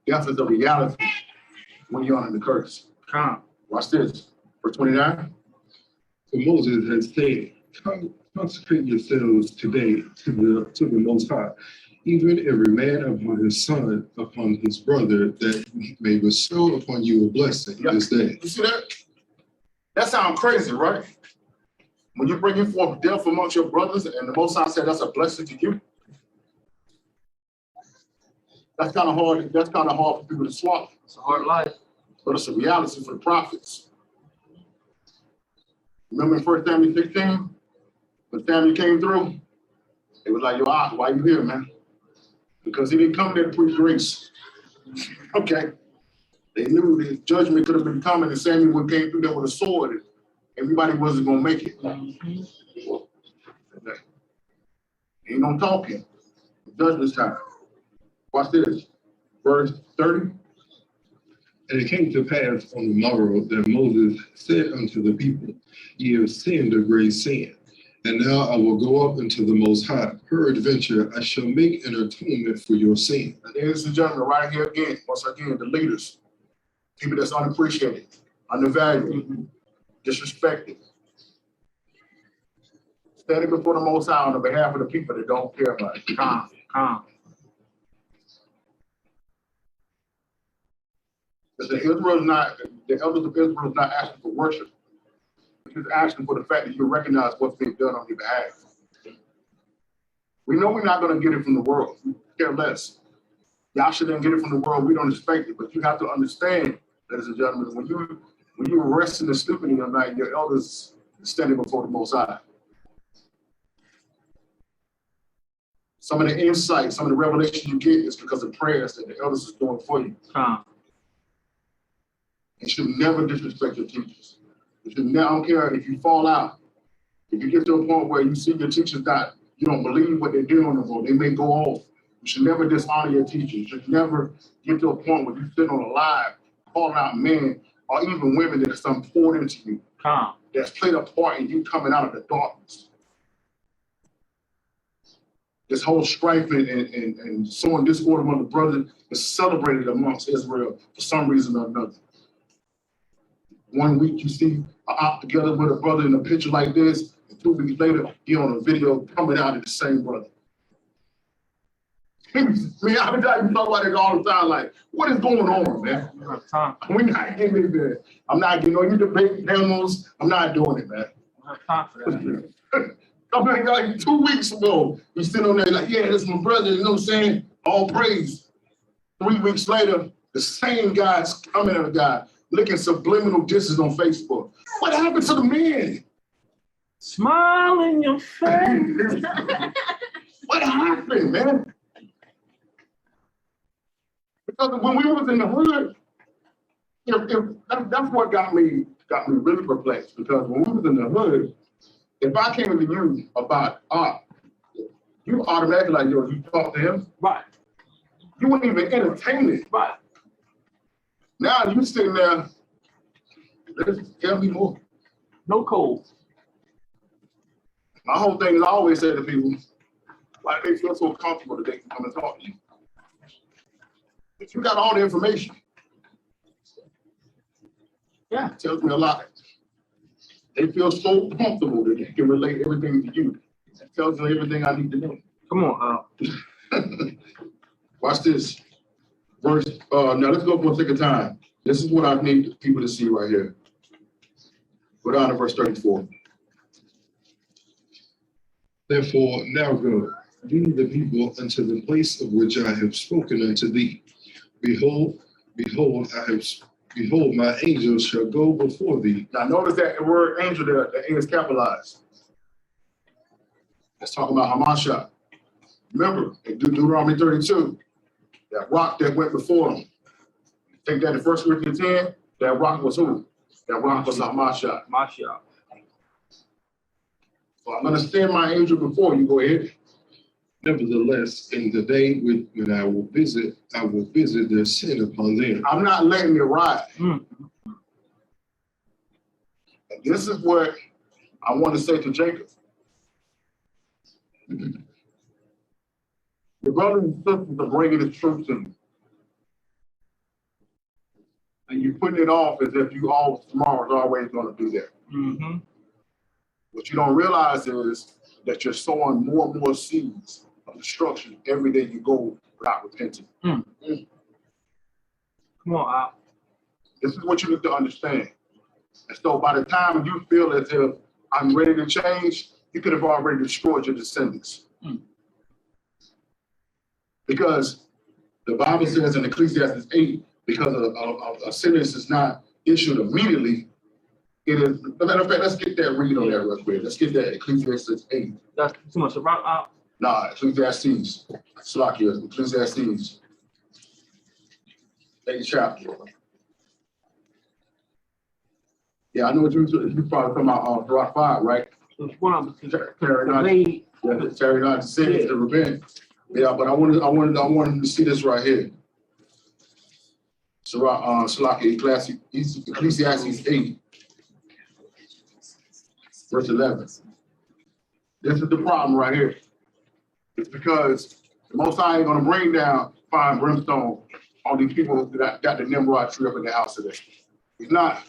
Death is the reality when you're under the curse. Watch this. Verse 29. For Moses has said, consecrate yourselves today to the Most High, even every man upon his son, upon his brother, that he may bestow upon you a blessing this day. You see that? That sounds crazy, right? When you're bringing forth death amongst your brothers, and the Most High said that's a blessing to you. That's kind of hard. That's kind of hard for people to swallow. It's a hard life. But it's a reality for the prophets. Remember in 1 Samuel 16? When Samuel came through, they was like, yo, why you here, man? Because he didn't come there to preach grace. Okay. They knew the judgment could have been coming, and Samuel came through there with a sword, and everybody wasn't going to make it. Ain't no talking. Judgment time. Watch this. Verse 30. And it came to pass on the morrow that Moses said unto the people, ye have sinned a great sin. And now I will go up unto the Most High. Peradventure, I shall make an atonement for your sin. Ladies and gentlemen, right here again, once again, the leaders, people that's unappreciated, undervalued, disrespected, standing before the Most High on the behalf of the people that don't care about it. Because the elders of Israel is not asking for worship. He's asking for the fact that you recognize what's being done on your behalf. We know we're not going to get it from the world. We care less. Y'all shouldn't get it from the world. We don't expect it. But you have to understand, ladies and gentlemen, when you are resting and sleeping in your night, your elders are standing before the Most High. Some of the insight, some of the revelation you get is because of prayers that the elders is doing for you. You should never disrespect your teachers. You should never, I don't care if you fall out. If you get to a point where you see your teachers you don't believe what they're doing anymore, they may go off. You should never dishonor your teachers. You should never get to a point where you sit on a live calling out men or even women that are some poured into you. That's played a part in you coming out of the darkness. This whole strife and sowing discord among the brothers is celebrated amongst Israel for some reason or another. 1 week you see out together with a brother in a picture like this, and 2 weeks later, you're on a video coming out of the same brother. Me, I'm talking about it all the time. Like, what is going on, man? We don't have time. We're not getting it there. I'm not getting on you debate panels. I'm not doing it, man. We don't have time for that. I mean, like 2 weeks ago, he's sitting on there like, yeah, that's my brother, you know what I'm saying? All praise. 3 weeks later, the same guy's coming at a guy, licking subliminal disses on Facebook. What happened to the men? Smile in your face. What happened, man? Because when we was in the hood, that's what got me really perplexed. Because when we was in the hood, if I came to you about art, you automatically like, yo, you talk to him. Right. You wouldn't even entertain it. Right. Now you sitting there, tell me more. No code. My whole thing is I always say to people, why they feel so comfortable that they can come and talk to you. If you got all the information, Yeah. it tells me a lot. They feel so comfortable that they can relate everything to you. It tells me everything I need to know. Come on, Watch this. Verse, now let's go for a second time. This is what I need people to see right here. Go down to verse 34. Therefore, now go, lead the people unto the place of which I have spoken unto thee. Behold, my angels shall go before thee. Now notice that the word angel there, the A is capitalized. Let's talk about Hamashiach. Remember, in Deuteronomy 32, that rock that went before him. Take that in 1 Corinthians 10, that rock was who? That rock was Hamashiach. Mashiach. So I'm going to send my angel before you. Go ahead. Nevertheless, in the day when I will visit their sin upon them. I'm not letting it ride. And this is what I want to say to Jacob. Your brothers and sisters are bringing the truth to you. And you're putting it off as if tomorrow's always going to do that. Mm-hmm. What you don't realize is that you're sowing more and more seeds of destruction every day you go without repenting. Come on, Al. This is what you need to understand. And so by the time you feel as if I'm ready to change, you could have already destroyed your descendants. Because the Bible says in Ecclesiastes 8, because a sentence is not issued immediately, it is, as a matter of fact, let's get that read on that real quick. Let's get that Ecclesiastes 8. That's too much about Al. Nah, Ecclesiastes. SELAH, Ecclesiastes. 8th chapter. Yeah, I know what you probably talking about Torah 5, right? Carry not to sin, to repent. Yeah, but I wanted to see this right here. SELAH, Ecclesiastes 8, verse 11. This is the problem right here. It's because the Most High ain't going to bring down fire and brimstone on these people that got the Nimrod tree up in the house today. He's not.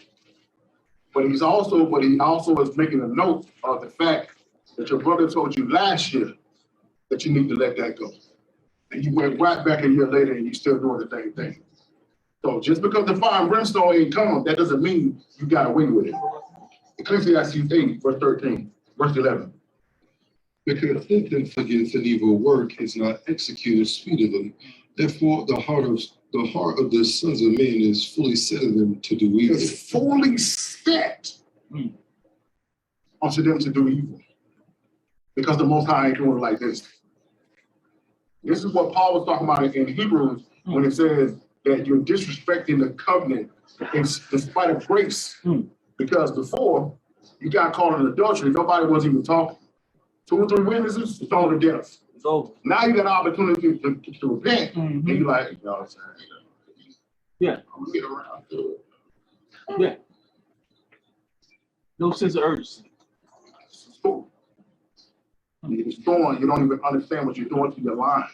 But he also is making a note of the fact that your brother told you last year that you need to let that go. And you went right back a year later and you're still doing the same thing. So just because the fire and brimstone ain't coming, that doesn't mean you got away with it. Ecclesiastes 8, verse 13, verse 11. Because sentence against an evil work is not executed speedily. Therefore, the heart of the sons of men is fully set in them to do evil. It's fully set onto them to do evil. Because the Most High ain't doing it like this. This is what Paul was talking about in Hebrews when it says that you're disrespecting the covenant in spite of grace. Because before, you got caught in adultery, nobody was even talking. 2 or 3 witnesses, it's all to death. It's over. Now you got an opportunity to repent, and you're like, you know what I'm saying? Yeah. I'm gonna get around to it. Yeah. No sense of urgency. You're destroying, you don't even understand what you're doing to your line.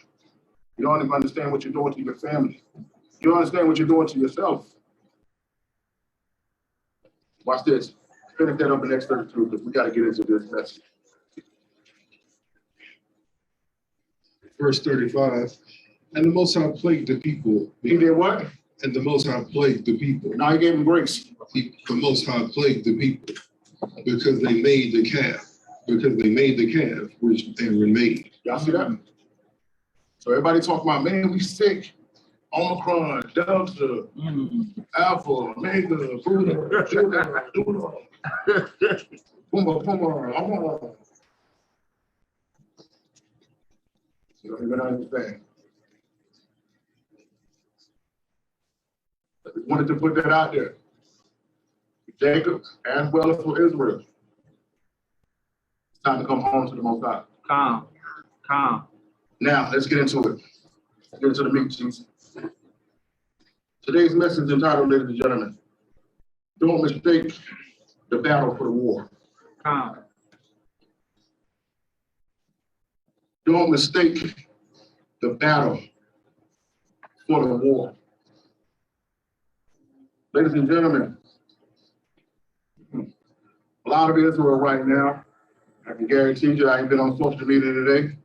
You don't even understand what you're doing to your family. You don't understand what you're doing to yourself. Watch this. Finish that up in next 32 because we got to get into this message. Verse 35, And the Most High plagued the people. He did what? And the Most High plagued the people. Now he gave him grace. The Most High plagued the people because they made the calf. Because they made the calf, which they remained. Y'all see that? So everybody talking about, man, we sick. Omicron, Delta, Alpha, Omega, Buddha, Judah, Puma. You don't even understand. I just wanted to put that out there. Jacob, as well as for Israel. It's time to come home to the Most High. Calm. Now, let's get into it. Let's get into the meat, chiefs. Today's message is entitled, ladies and gentlemen, don't mistake the battle for the war. Calm. Don't mistake the battle for the war. Ladies and gentlemen, a lot of Israel right now, I can guarantee you, I ain't been on social media today,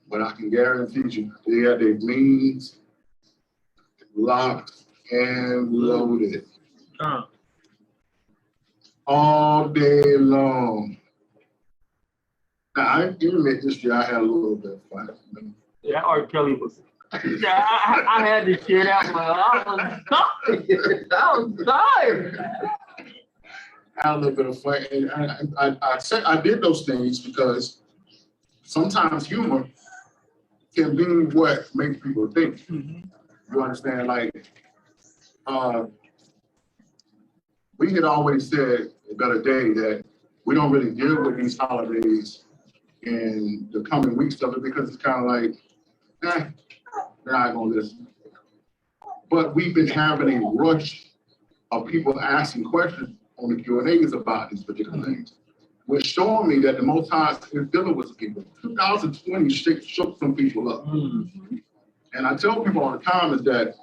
but I can guarantee you, they had their means locked and loaded all day long. Now, I admit this year I had a little bit of fun. Yeah, R. Kelly was. Yeah, I had to share that one. I was tired. I had a little bit of fun. And I did those things because sometimes humor can be what makes people think. You understand? Like, we had always said a better day that we don't really deal with these holidays in the coming weeks of it because it's kind of like, they're not going to listen. But we've been having a rush of people asking questions on the Q&As about these particular things, which showing me that the Most High is dealing with people. 2020 shook some people up. And I tell people all the time is that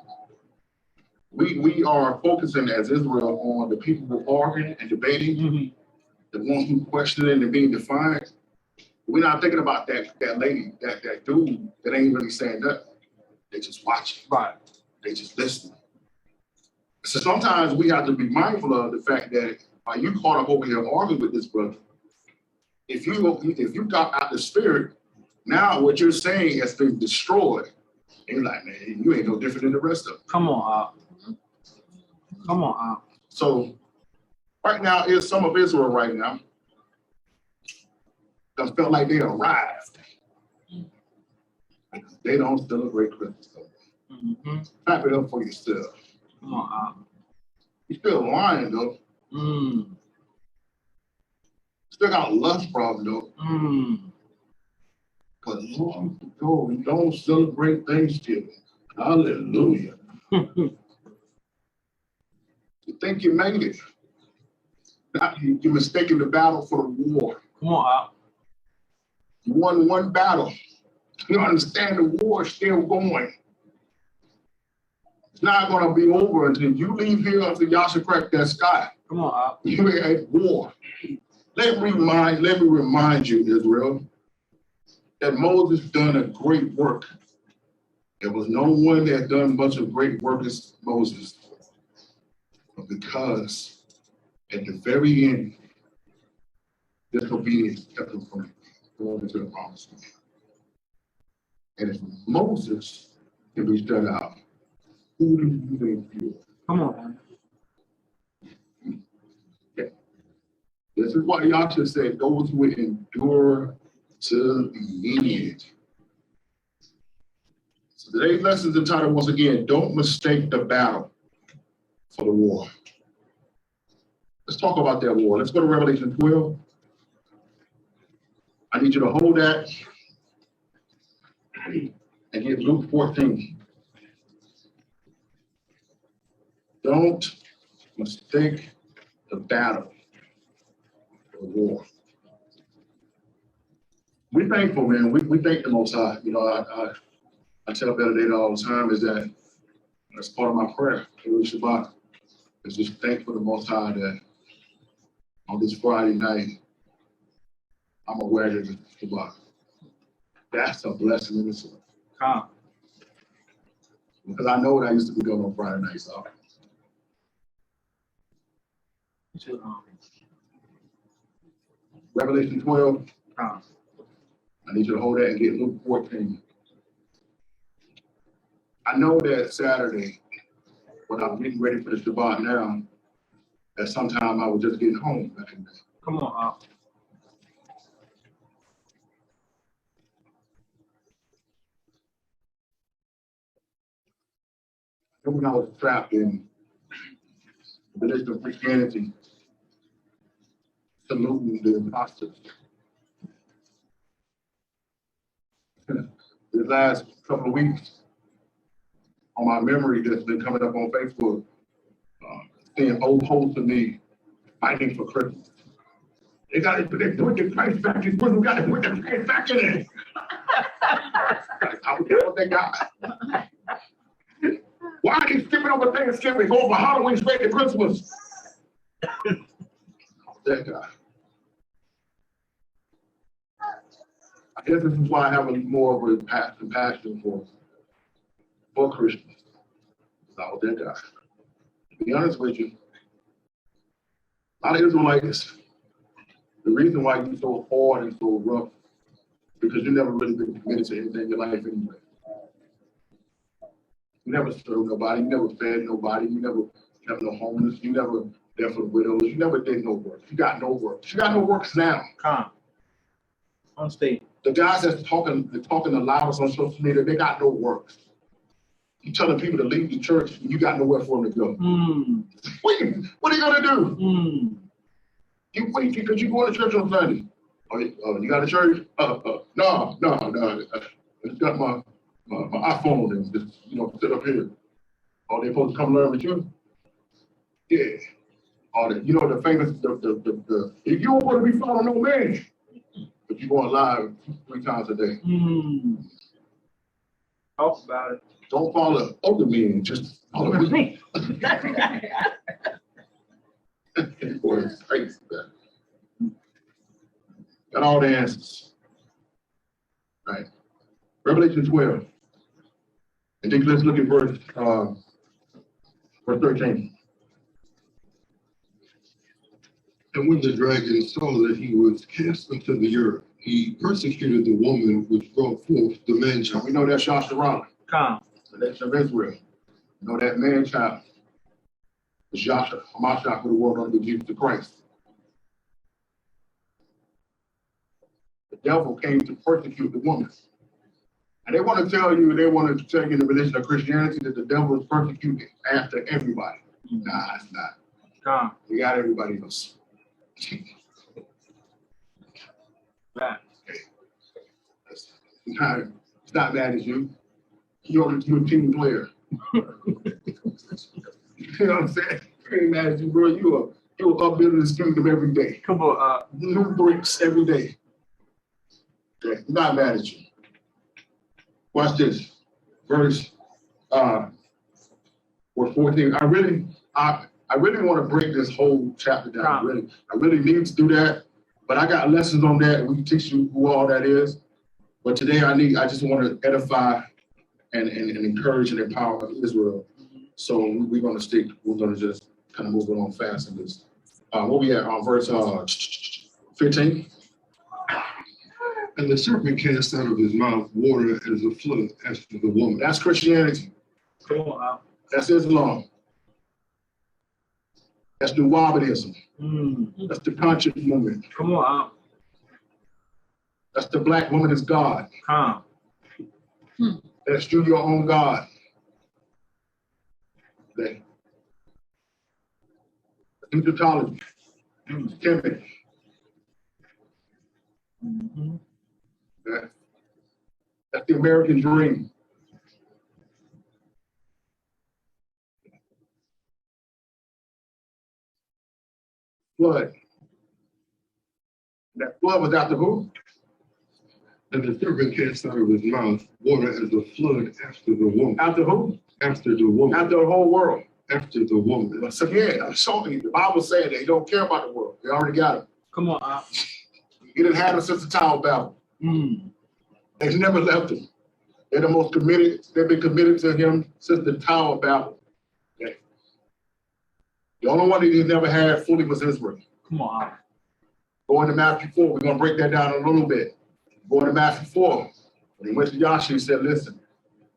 we are focusing as Israel on the people who are arguing and debating, the ones who questioning and being defiant. We're not thinking about that lady, that dude that ain't really saying nothing. They just watching. Right. They just listening. So sometimes we have to be mindful of the fact that are you caught up over here arguing with this brother? If you got out the spirit, now what you're saying has been destroyed. And you're like, man, you ain't no different than the rest of them. Come on, Al. So right now is some of Israel right now that felt like they arrived. They don't celebrate Christmas. Clap it up for yourself. Come on, Al. You're still lying though. Still got a lust problem though. But long ago, we don't celebrate Thanksgiving. Hallelujah. You think you made it. Now you're mistaking the battle for the war. Come on, Al. You won one battle. You understand the war is still going. It's not going to be over until you leave here until Yasha crack that sky. Come on, Al. You ain't at war. Let me remind you, Israel, that Moses done a great work. There was no one that done a bunch of great work as Moses. But because at the very end, disobedience kept him from going into the promised land. And if Moses can be shut out, who do you think you are? Come on, Al. Yeah. This is what Yasha said, those who endure to the end. So today's lesson is entitled once again, don't mistake the battle for the war. Let's talk about that war. Let's go to Revelation 12. I need you to hold that and get Luke 14. Don't mistake the battle for the war. We're thankful, man. We thank the Most High. You know, I tell Better Day all the time is that that's part of my prayer every Shabbat. Is just thankful to the Most High that on this Friday night, I'm aware that it's Shabbat. That's a blessing in itself. Because I know what I used to be doing on Friday nights. So. Revelation 12. I need you to hold that and get Luke 14. I know that Saturday, when I'm getting ready for the Shabbat now, that sometime I was just getting home back in the day. Come on, When I was trapped in the religion of Christianity, saluting the imposters. The last couple of weeks, on my memory that's been coming up on Facebook, seeing old posts of me fighting for Christmas. They got to put the Christ back in prison. We got to put the Christ back in it. I was what they got. Why are they skipping over Thanksgiving, go over Halloween straight to Christmas? That guy. I guess this is why I have more of a passion for Christmas. I was that guy. To be honest with you, a lot of Israelites, the reason why you're so hard and so rough is because you never really been committed to anything in your life anyway. You never served nobody, you never fed nobody, you never no homeless, you never there for widows, you never did no work. You got no work. You got no works now. On stage. The guys that's talking the loudest on social media, they got no works. You telling people to leave the church and you got nowhere for them to go. What are you gonna do? You wait because you go to church on Sunday. Oh, you got a church? No. I just got my iPhone and just sit up here. Oh, they supposed to come learn with you? Yeah. All that, the famous if you don't want to be following no man, but you going live 3 times a day. Talk about it. Don't follow other men, just follow me. Boy, it's crazy, man. Got all the answers. Right. Revelation 12. And then let's look at verse 13. And when the dragon saw that he was cast into the earth, he persecuted the woman which brought forth the man-child. We know that's Yasharah, the nation of Israel. We know that man-child is Yasha, Hamashiach, who the world under Jesus Christ. The devil came to persecute the woman. And they want to tell you in the religion of Christianity that the devil is persecuting after everybody. Nah, it's not. We got everybody else. Right. It's not mad at you. You're a team player. You know what I'm saying? I ain't mad at you, bro. You're up building this kingdom every day. Come on, New bricks every day. Yeah, not mad at you. Watch this. Verse 14. I really want to break this whole chapter down. I really need to do that. But I got lessons on that, and we can teach you who all that is. But today I just want to edify and encourage and empower Israel. So we're going to just kind of move it on fast in this. What we at on verse 15? And the serpent cast out of his mouth water as a flood after the woman. That's Christianity. Come on, That's Islam. That's the Wahhabism. That's the conscious movement. Come on, That's the black woman is God. That's you, your own God. Egyptology. Kemet. That's the American dream. Flood. That flood was after who? And the serpent cast out of his mouth water as a flood after the woman. After who? After the woman. After the whole world. After the woman. So yeah, I'm showing you. The Bible's saying that he don't care about the world. He already got it. Come on, He didn't have him since the Tower of Babel. They've never left him. They're the most committed. They've been committed to him since the Tower of Babel. Okay. The only one that he's never had fully was Israel. Come on. Going to Matthew 4, we're going to break that down a little bit. Going to Matthew 4, when he went to Yahshua, he said, listen,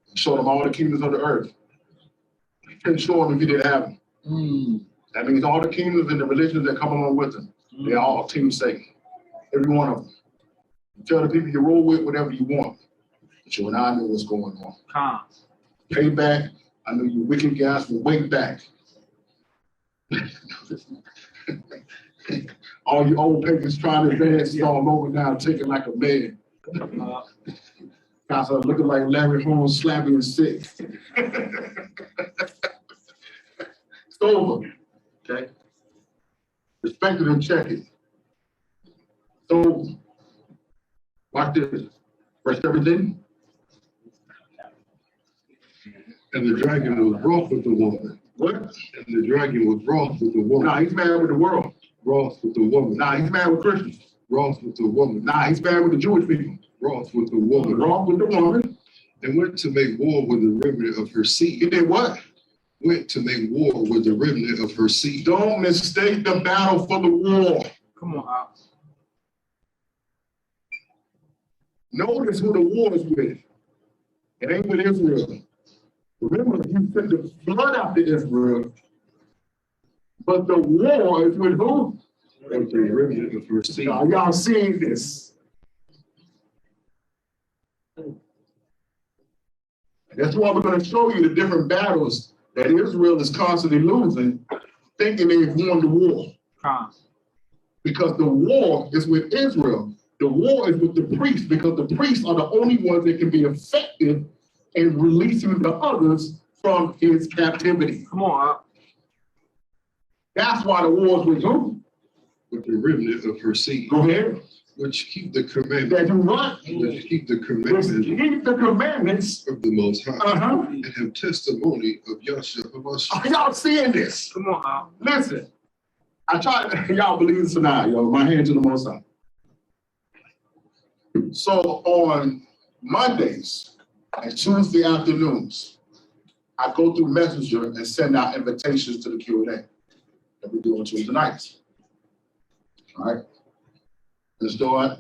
he showed him all the kingdoms of the earth. He couldn't show him if he didn't have them. That means all the kingdoms and the religions that come along with them, they're all team sake. Every one of them. You tell the people you roll with whatever you want. But you and I know what's going on. Pay back. I know you wicked guys will wake back. All you old pagans trying to advance all over now, taking like a man. Guys are looking like Larry Holmes, slapping and sick. It's over. Okay? Respect it and check it. So, watch this. Verse 17. And the dragon was wroth with the woman. What? And the dragon was wroth with the woman. Nah, he's mad with the world. Wroth with the woman. Nah, he's mad with Christians. Wroth with the woman. Nah, he's mad with the Jewish people. Wroth with the woman. Wroth with the woman. And went to make war with the remnant of her seed. He did what? Went to make war with the remnant of her seed. Don't mistake the battle for the war. Come on. Notice who the war is with. It ain't with Israel. Remember, he sent the blood after Israel. But the war is with who? With the remnant of her seed. Are y'all seeing this? That's why we're going to show you the different battles that Israel is constantly losing, thinking they've won the war. Because the war is with Israel. The war is with the priests, because the priests are the only ones that can be effective in releasing the others from his captivity. Come on. That's why the war is with who? With the remnant of her seed. Go ahead. Which keep the commandments. That do what? Which keep the Which commandments keep the commandments of the Most High. And have testimony of Yahshua HaMashiach. Are y'all seeing this? Come on. Listen, I try to, y'all believe this or not, yo, my hand to the Most High. So on Mondays and Tuesday afternoons, I go through Messenger and send out invitations to the Q&A that we do on Tuesday nights. All right? And so, I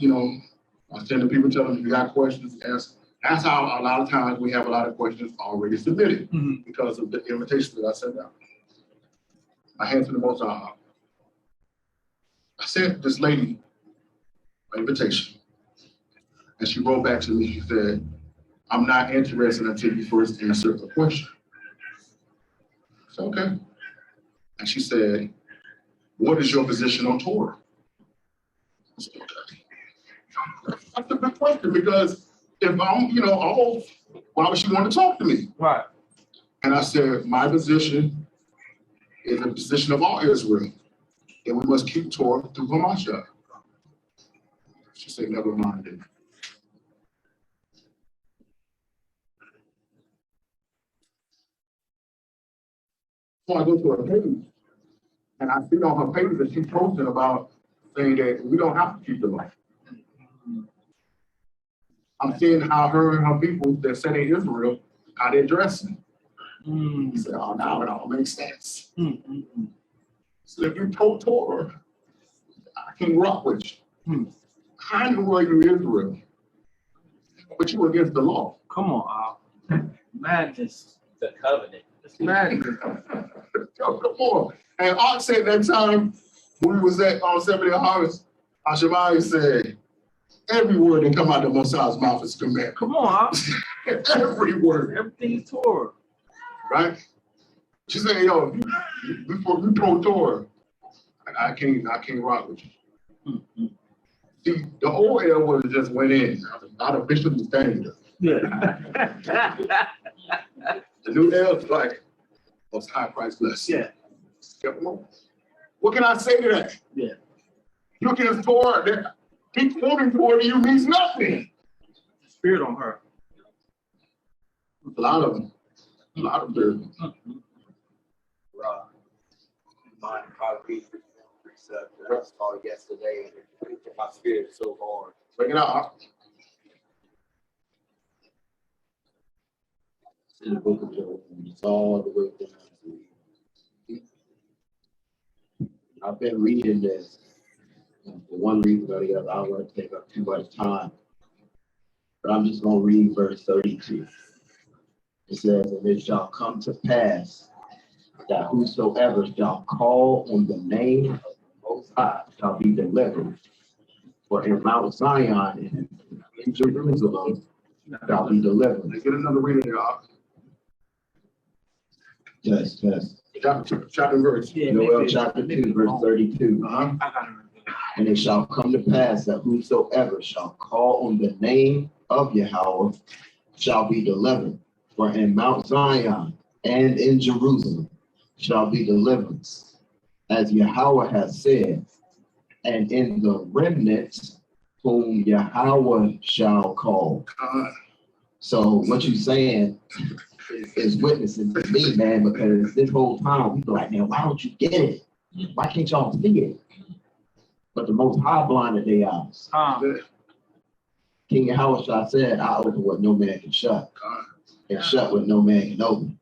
send the people, tell them if you got questions, ask. That's how a lot of times we have a lot of questions already submitted because of the invitation that I sent out. My hand to the Most High. I sent this lady an invitation. And she wrote back to me, she said, I'm not interested until you first answer a question. I said, okay. And she said, what is your position on Torah? I said, okay. That's a good question, because if I'm, why would she want to talk to me? Right. And I said, my position is the position of all Israel, and we must keep Torah through Hamashiach. She said, never mind it. So I go to her page, and I see on her page that she's posting about saying that we don't have to keep the law. I'm seeing how her and her people that say in Israel, how they're dressing. He said, oh, now it all makes sense. So if you told Torah, I can't rock with you. I know you Israel, but you against the law. Come on. Madness. The covenant. It's madness. Yo, come on. And Art said that time when we was at on 70 Harvest, Hashemayah said, every word that come out of the Most High's mouth is command. Come on. Every word. Everything's Torah. Right? She said, yo, before you pro Torah, I can't rock with you. See, the old L would have just went in. Not a bishop was standing there. Yeah. The new L is like, Most High Christ bless. Yeah. What can I say to that? Yeah. Look at his Torah. He quoting Torah to you means nothing. Spirit on her. A lot of them. A lot of them. Mine probably precept that I saw yesterday. My spirit is so hard. Bring it out. in the book of Job, and it's all the way down to. I've been reading this for one reason or the other. I don't want to take up too much time, but I'm just going to read verse 32. It says, "And it shall come to pass that whosoever shall call on the name of the Most High shall be delivered. For in Mount Zion and in Jerusalem shall be delivered." Let's get another reading, y'all. Yes, yes. Chapter and verse. Joel chapter 2, verse 32. Uh-huh. I got it. "And it shall come to pass that whosoever shall call on the name of Yahweh shall be delivered. For in Mount Zion and in Jerusalem shall be deliverance, as Yahweh has said, and in the remnant whom Yahweh shall call." So what you're saying is witnessing to me, man, because this whole time we be like, man, why don't you get it? Why can't y'all see it? But the Most High blinded their eyes. King Yahweh said, "I open what no man can shut, and shut what no man can open."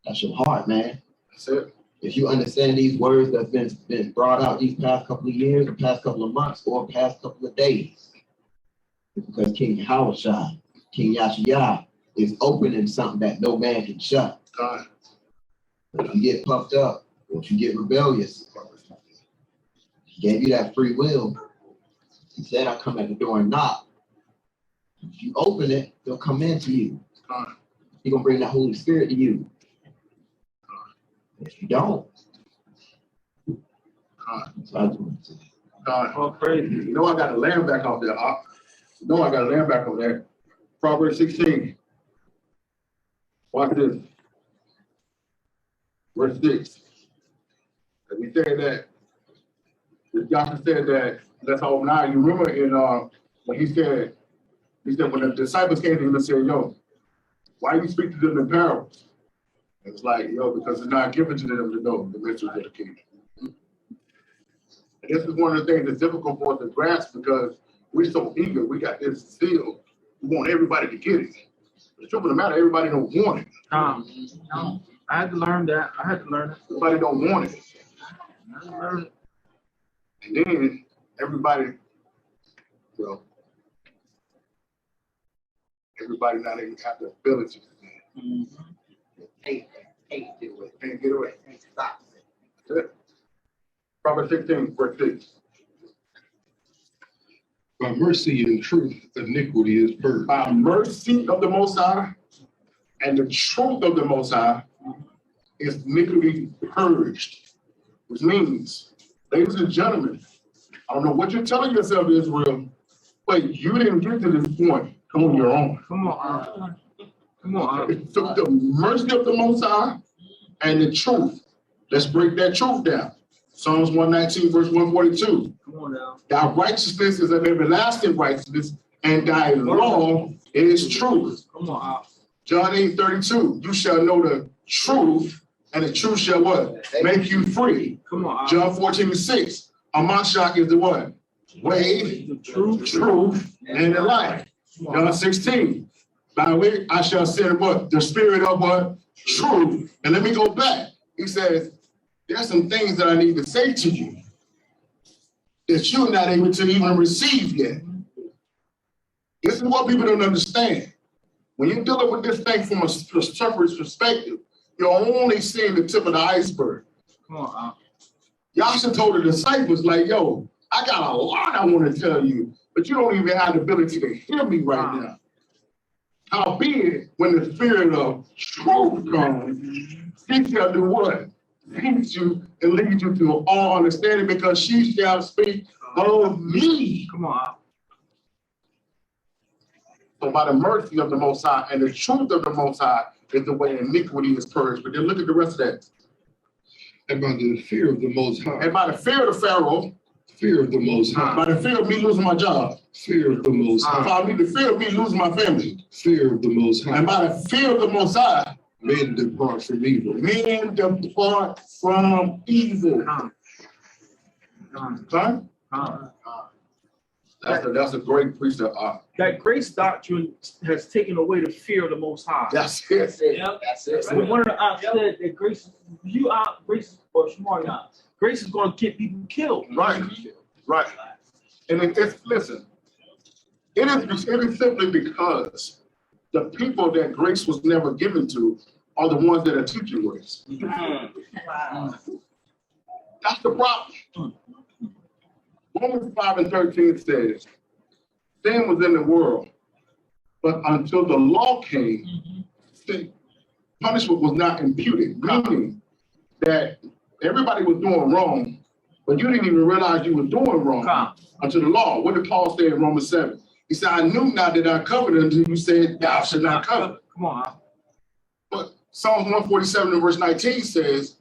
That's your heart, man. That's it. If you understand these words that's been brought out these past couple of years, or past couple of months, or past couple of days, it's because King Yahweh, King Yahshua, is opening something that no man can shut. If you get puffed up, or if you get rebellious, he gave you that free will. He said, "I come at the door and knock." If you open it, they'll come into you. He's gonna bring the Holy Spirit to you. If you don't, so I just want to say, Oh, crazy. You know I got to land back off there. You know I got to land back on there. Proverbs 16. Watch this. Verse 6. And we said that, Joshua said that, that's all now. You remember in when he said when the disciples came to him and said, "Yo, why you speak to them in parables?" It was like, yo, because it's not given to them to know the mysteries of the kingdom. And this is one of the things that's difficult for us to grasp because we're so eager. We got this zeal. We want everybody to get it. But the truth of the matter, everybody don't want it. No, I had to learn that. I had to learn it. Everybody don't want it. I had to learn it. And then everybody, well, everybody not even have the ability to do it. can't do it. Can't get away. Can't stop it. That's it. Proverbs 16, verse 6. By mercy and truth, iniquity is purged. By mercy of the Most High and the truth of the Most High is iniquity purged, which means, ladies and gentlemen, I don't know what you're telling yourself, Israel, but you didn't get to this point on your own. Come on, come on. It took the mercy of the Most High and the truth. Let's break that truth down. Psalms 119, verse 142. Come on now. Thy righteousness is an everlasting righteousness, and thy law is truth. Come on. John 8:32. You shall know the truth, and the truth shall what? Make you free. Come on. John 14:6. Amashak is the what? Way, The truth. truth, and the life. John 16. By which I shall send what? The spirit of what? Truth. And let me go back. He says, there's some things that I need to say to you that you're not able to even receive yet. This is what people don't understand. When you're dealing with this thing from a surface perspective, you're only seeing the tip of the iceberg. Come on. Yahshua told the disciples, like, yo, I got a lot I want to tell you, but you don't even have the ability to hear me right now. Howbeit, when the spirit of truth comes, she shall do what? Teach you and lead you to all understanding, because she shall speak of me. Come on. So by the mercy of the Most High and the truth of the Most High is the way iniquity is purged. But then look at the rest of that. And by the fear of the Most High. And by the fear of the Pharaoh. Fear of the Most High. By the fear of me losing my job. Fear of the Most High. By the fear of me losing my family. Fear of the Most High. And by the fear of the Most High, men depart from evil. Men depart from evil. Huh? That's a great precept. That grace doctrine has taken away the fear of the Most High. That's it. Yep. That's it. When one of the ops said that grace, or Shemar, grace is going to get people killed. Right. Right. And listen, it is simply because the people that grace was never given to are the ones that are teaching grace. Wow. That's the problem. Romans 5:13 says, sin was in the world, but until the law came, punishment was not imputed, meaning that everybody was doing wrong, but you didn't even realize you were doing wrong until the law. What did Paul say in Romans 7? He said, I knew not that I covered until you said, thou should not cover. Come on. But Psalms 147 and verse 19 says,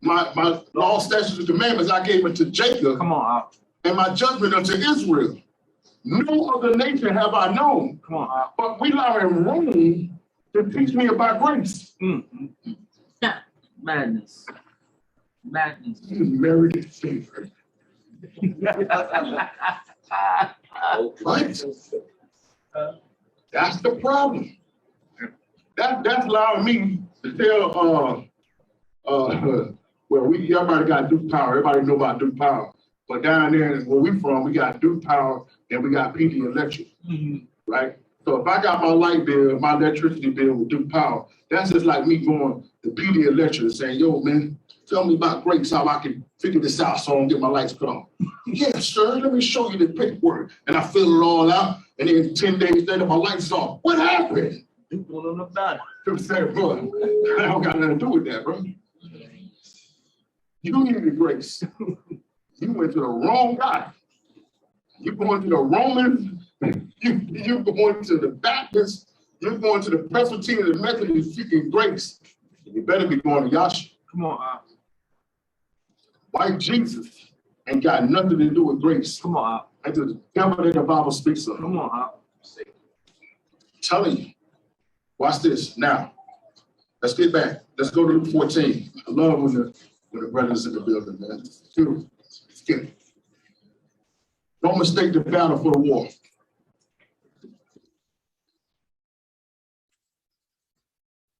my law, statutes, and commandments I gave unto Jacob, Come on. and my judgment unto Israel. No other nation have I known. Come on. But we are in Rome to teach me about grace. Madness. Madness. Married and favored. Right? That's the problem. That's allowing me to tell well, everybody got Duke Power. Everybody know about Duke Power. But down there where we from, we got Duke Power and we got PD Electric, right? So if I got my light bill, my electricity bill with Duke Power, that's just like me going to PD Electric and saying, yo, man, tell me about grace, how I can figure this out so I don't get my lights cut off. Yeah, sir, let me show you the paperwork. And I fill it all out, and then 10 days later, my lights off. What happened? You don't know about it. You say, bro, I don't got nothing to do with that, bro. You needed grace. You went to the wrong guy. You're going to the Romans, you're going to the Baptists, you're going to the Presbyterian and Methodist seeking grace. You better be going to Yahshua. Come on. White Jesus ain't got nothing to do with grace. Come on. That's the devil that the Bible speaks of. Come on. I'm telling you. Watch this. Now, let's get back. Let's go to Luke 14. I love when the brothers in the building, man. Beautiful. Let's get it. Don't mistake the battle for the war.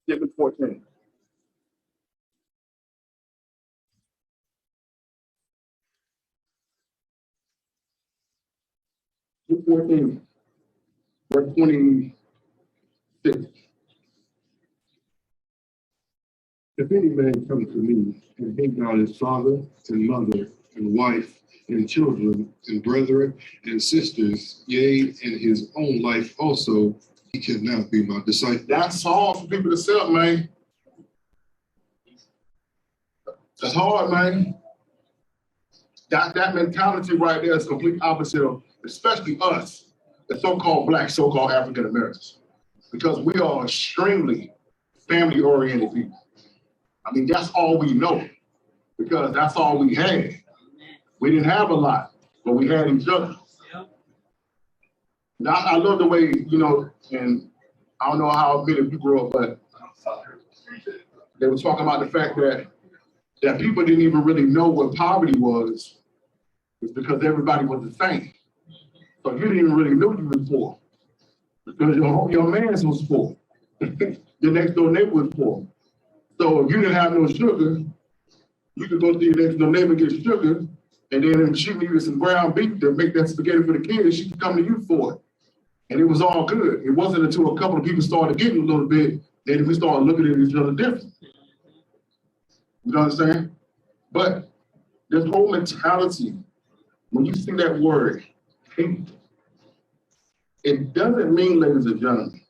Luke 14. Luke 14, verse 26. If any man come to me and hate not his father and mother and wife and children and brethren and sisters, yea, and his own life also, he cannot be my disciple. That's hard for people to accept, man. That's hard, man. That mentality right there is complete opposite of, especially us, the so-called Black, so-called African Americans, because we are extremely family-oriented people. I mean, that's all we know, because that's all we had. We didn't have a lot, but we had each other. Now, I love the way, you know, and I don't know how many of you grew up, but they were talking about the fact that people didn't even really know what poverty was. It's because everybody was the same. So you didn't even really know you was poor, because your man was poor. Your next door neighbor was poor. So if you didn't have no sugar, you could go to your next door neighbor and get sugar, and then if she needed some ground beef to make that spaghetti for the kids, she could come to you for it. And it was all good. It wasn't until a couple of people started getting a little bit, then we started looking at each other different. You know what I'm saying? But this whole mentality, when you see that word, hate, it doesn't mean, ladies and gentlemen,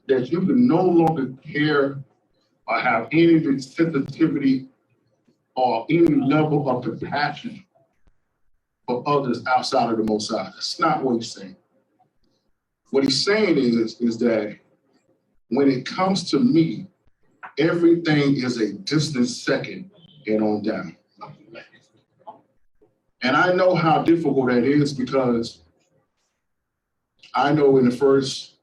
that you can no longer care or have any sensitivity or any level of compassion for others outside of the Most High. That's not what he's saying. What he's saying is that when it comes to me, everything is a distant second and on down. And I know how difficult that is, because I know in the first,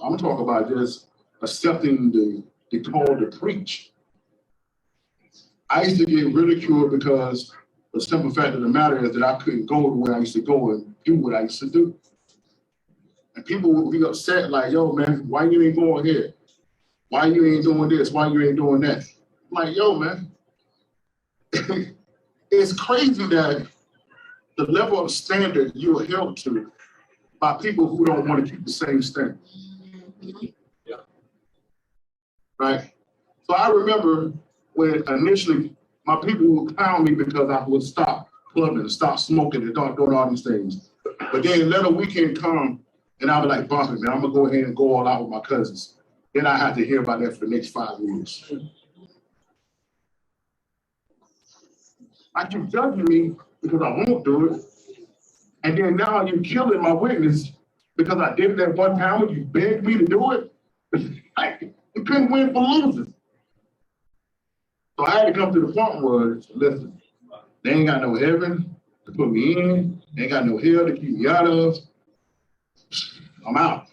I'm talking about just accepting the call to preach. I used to get ridiculed because The simple fact of the matter is that I couldn't go to where I used to go and do what I used to do. And people would be upset like, yo, man, why you ain't going here? Why you ain't doing this? Why you ain't doing that? I'm like, yo, man, it's crazy that the level of standard you're held to by people who don't want to keep the same standard. Yeah. Right? So I remember when initially my people would clown me because I would stop clubbing and stop smoking and doing all these things. But then let a weekend come and I was like, bumping, man, I'm gonna go ahead and go all out with my cousins. Then I had to hear about that for the next 5 years. Like you judging me because I won't do it. And then now you're killing my witness because I did it that one time when you begged me to do it. Like, you couldn't win for losing. So I had to come to the point where, listen, they ain't got no heaven to put me in. They ain't got no hell to keep me out of. I'm out.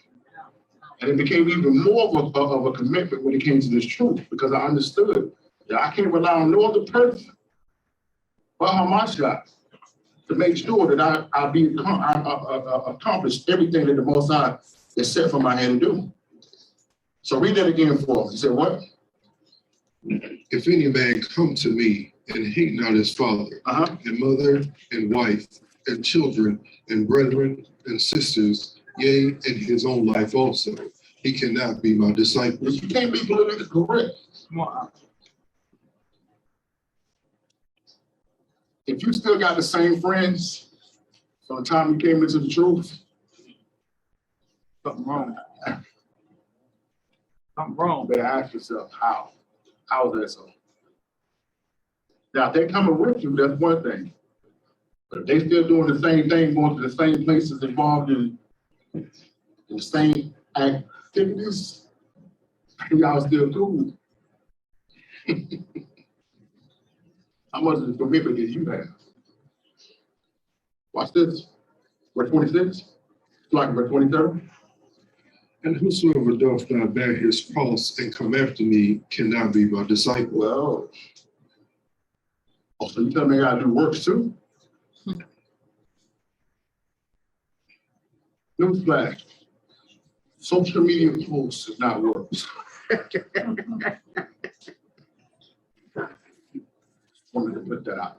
And it became even more of a commitment when it came to this truth because I understood that I can't rely on no other person but Hamashiach to make sure that I accomplish everything that the Most High is set for my hand to do. So read that again for me. He said what? If any man come to me and hate not his father and mother and wife and children and brethren and sisters, yea, and his own life also, he cannot be my disciple. You can't be politically correct. If you still got the same friends from the time you came into the truth, something wrong. I'm wrong. You better ask yourself, how? How is that so? Now, if they're coming with you, that's one thing. But if they still doing the same thing, going to the same places, involved in the same activities, y'all still cool. How much of the commitment did you have? Watch this. Verse 26. Like verse 27. And whosoever doth not bear his cross and come after me cannot be my disciple. Well, so you tell me I gotta do works too? Newsflash. Social media posts is not works. Wanted to put that out.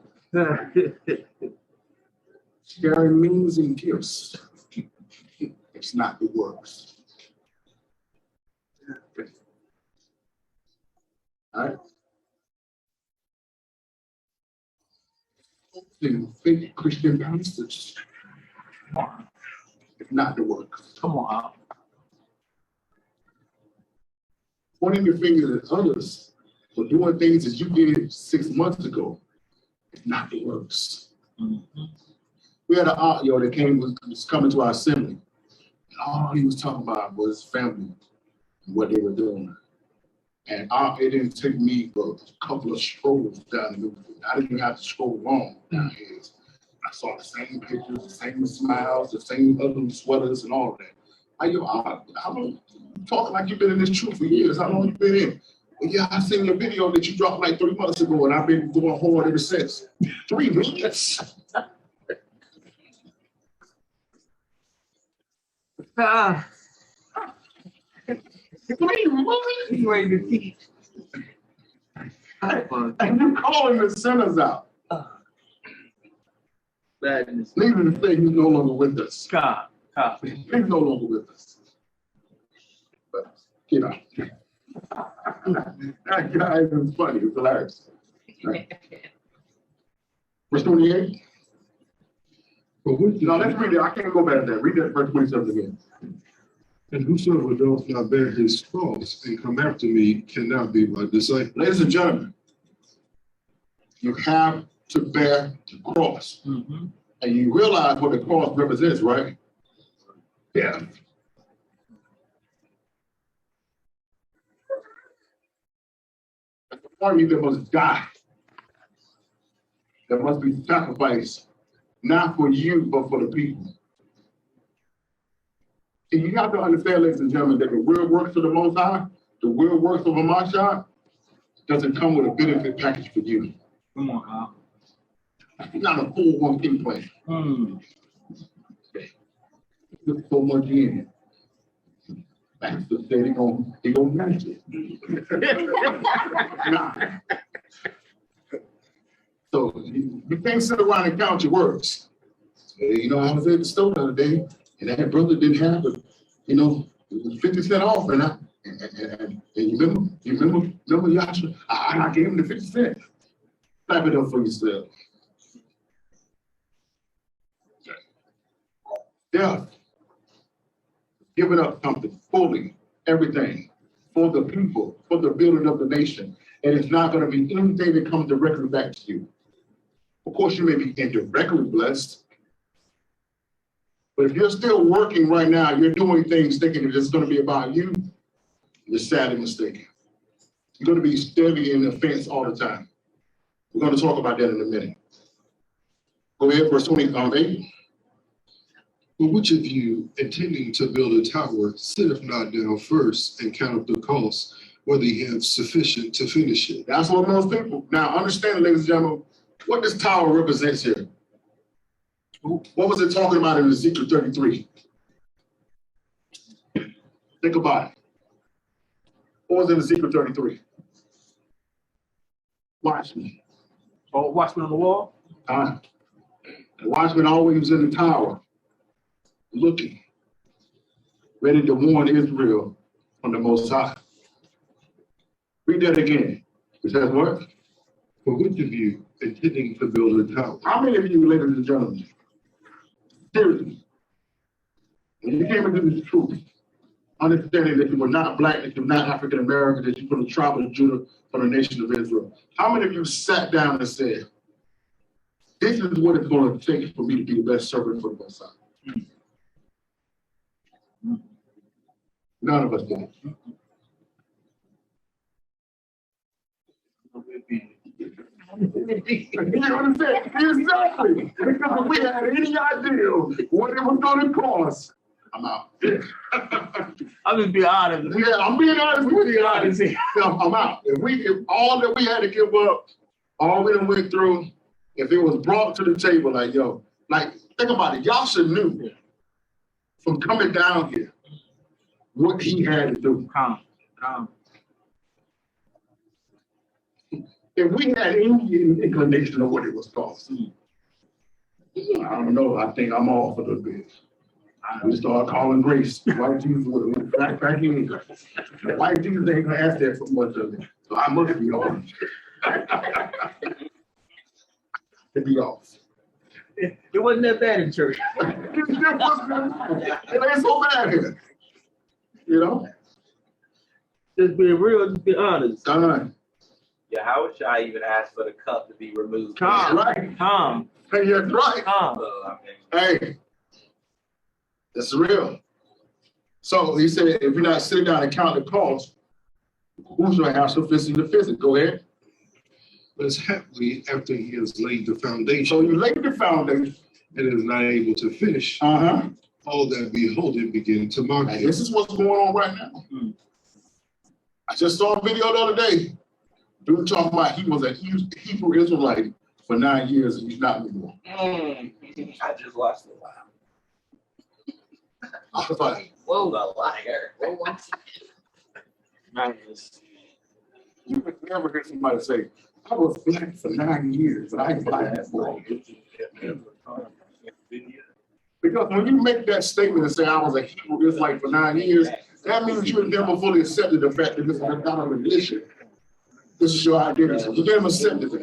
Sharing means and gifts. It's not the works. All right. Fake Christian pastors. It's not the works. Come on. Pointing your finger at others for doing things that you did 6 months ago. It's not the works. Mm-hmm. We had an audio that was coming to our assembly. And all he was talking about was family and what they were doing. And it didn't take me but a couple of strolls down the middle. I didn't even have to scroll long down here. I saw the same pictures, the same smiles, the same ugly sweaters and all of that. How long you talking like you've been in this truth for years? How long you been in? Well, yeah, I seen your video that you dropped like 3 months ago, and I've been going hard ever since. 3 minutes? He's ready to teach. And you calling the sinners out. Badness. Needless to say, he's no longer with us. Copy. He's no longer with us. But, you know, that guy is funny. It's hilarious. Right. Verse 28. No, let's read it. I can't go back to that. Read that verse 27 again. And whosoever doth not bear his cross and come after me cannot be my disciple. Ladies and gentlemen, you have to bear the cross. Mm-hmm. And you realize what the cross represents, right? Yeah. That's the army that must die. There must be sacrifice, not for you, but for the people. And you have to understand, ladies and gentlemen, that the real works of the Most High, the real works of Hamashiach, doesn't come with a benefit package for you. Come on, Not a full 1P plan. There's so much in it. Pastor said he gonna match it. Nah. So you can't sit around and count your words. You know, I was at the store the other day, and that brother didn't have it. You know, it was 50 cents off, and you remember, Yasha? I gave him the 50 cents. Clap it up for yourself. Yeah. Giving up something fully, everything, for the people, for the building of the nation. And it's not going to be anything that comes directly back to you. Of course, you may be indirectly blessed. But if you're still working right now, you're doing things thinking that it's going to be about you, you're sadly mistaken. You're going to be steady in the fence all the time. We're going to talk about that in a minute. Go ahead, verse 28. But which of you, intending to build a tower, sitteth not down first and count up the cost, whether he have sufficient to finish it? That's what most people. Now, understand, ladies and gentlemen, what this tower represents here. What was it talking about in Ezekiel 33? Think about it. What was in Ezekiel 33? Watchmen. Oh, watchman on the wall? The watchman always was in the tower, looking, ready to warn Israel from the Most High. Read that again. It says what? For which of you, intending to build a tower? How many of you, ladies and gentlemen, seriously, when you came into this truth, understanding that you were not black, that you were not African American, that you were from the tribe of Judah, from the nation of Israel, how many of you sat down and said, this is what it's going to take for me to be the best servant for the Most High? None of us did. You understand? Exactly. Because if we had any idea what it was going to cost, I'm out. I'm just being honest. Yeah, I'm being honest with you. I'm out. If all that we had to give up, all we done went through, if it was brought to the table, like, yo, like, think about it. Y'all should knew from coming down here what he had to do. Calm. If we had any inclination of what it was costing, I don't know. I think I'm off a little bit. We start calling grace. White Jesus would back in. White Jesus ain't gonna ask that for much of it. So I must be off. To be off. It wasn't that bad in church. It ain't so bad here. You know? Just being real, just be honest. Done. Yeah, how would I even ask for the cup to be removed? Calm. Right. Calm. Hey, you're right. Calm. So, I mean, Hey, that's real. So he said, if you're not sitting down and count the cost, who's going to have sufficient to visit? Go ahead. But haply after he has laid the foundation, So you laid the foundation. and is not able to finish, Uh-huh. all that behold it begin to mock And him. this is what's going on right now. I just saw a video the other day. Dude talking about he was a Hebrew Israelite for 9 years and he's not anymore. I just watched it. I was like, Whoa, the liar. you would never hear somebody say, I was black for 9 years and I ain't black anymore. Because when you make that statement and say I was a Hebrew Israelite for 9 years, that means you never fully accepted the fact that this is not a religion. This is your identity. You never accepted it.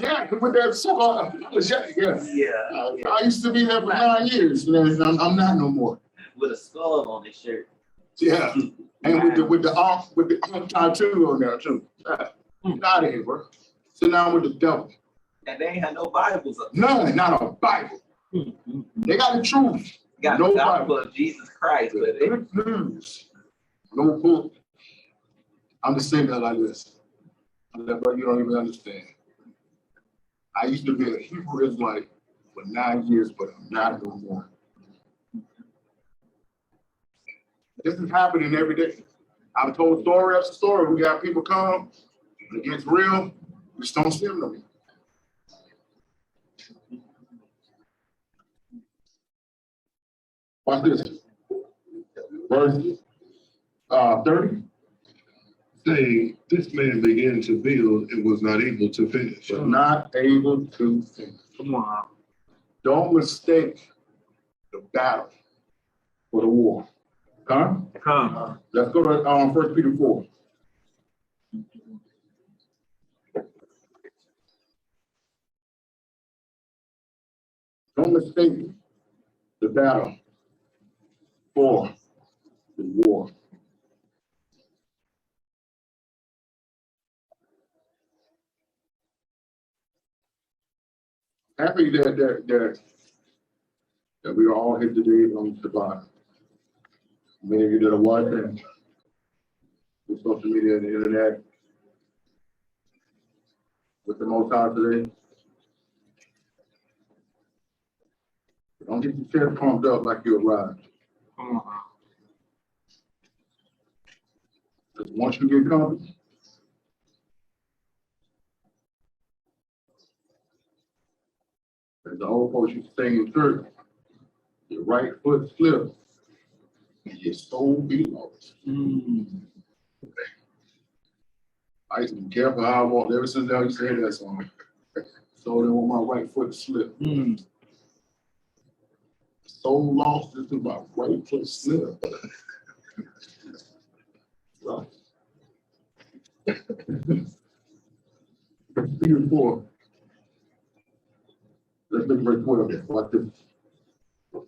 Yeah, with that so-called I used to be there for 9 years, and I'm not no more. With a skull on his shirt. Yeah, and with the arm tattoo on there too. Get out of here, bro. Sit down with the devil. And they ain't had no Bibles up. None, not a Bible. They got the truth. Got No the gospel Bible. of Jesus Christ, but they Good news. No book. I'm just saying that like this. Bro, you don't even understand. I used to be a Hebrew Israelite for 9 years, but I'm not no more. This is happening every day. I've told story after story. We got people come, it gets real, You just don't see them no more. Watch this. Verse 30. Saying, this man began to build and was not able to finish. Was not able to finish. Come on. Don't mistake the battle for the war. Come. Let's go to 1 Peter 4. Don't mistake the battle for the war. Happy that we are all here today on Shabbat. Many of you that are watching with social media and the internet with the Most High today. Don't get your chest pumped up like you arrived. Come on. Because once you get comfortable, as the old folks used to sing in church, your right foot slips and your soul be lost. I used to be careful how I walked ever since I used to hear that song. So I didn't want my right foot to slip. Soul lost into my right foot slip. Right. Peter 4. Let's look at verse 12. Watch this.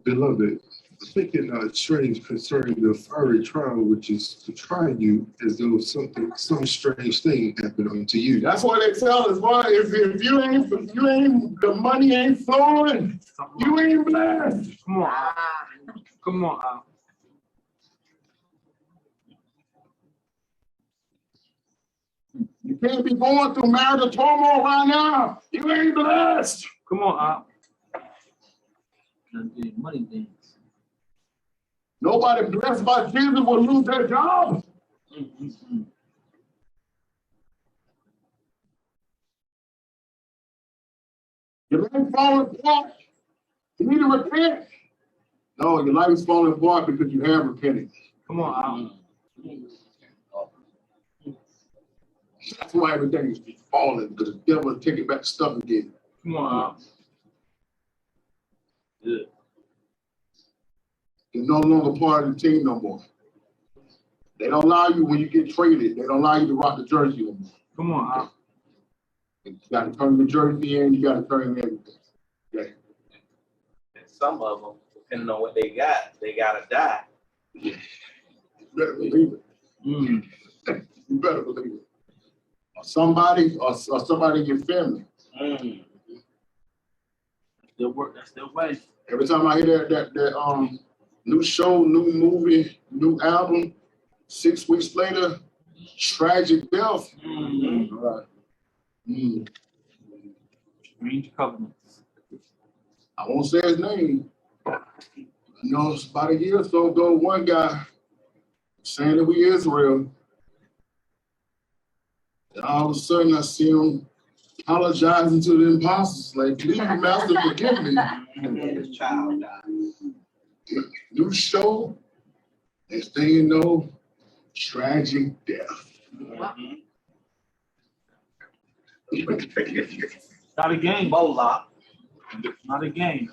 Beloved, think it not strange concerning the fiery trial which is to try you, as though some strange thing happened unto you. That's what they tell us. Boy, if you ain't, the money ain't flowing, you ain't blessed. Come on. Come on. You can't be going through marital turmoil right now. You ain't blessed. Come on. Money things. Nobody blessed by Jesus will lose their job. Your life falling apart. You need to repent. No, your life is falling apart because you have repented. Come on. That's why everything is falling, because the devil is taking back the stuff again. Come on. You're no longer part of the team no more. They don't allow you when you get traded. They don't allow you to rock the jersey no more. Come on. You got to turn the jersey in. You got to turn in everything. Okay. And some of them, depending on what they gotta die. You better believe it. You better believe it. Or somebody in your family. Still work. That's their way. Every time I hear that new show, new movie, new album, 6 weeks later, tragic death. Right. Strange covenants. I won't say his name. You know, it's about a year or so ago, one guy saying that we Israel. And all of a sudden I see him apologizing to the apostles, like, please, Master, forgive me. And his child died. New show, next thing you know, tragic death. Not a game. Moloch. Not a game.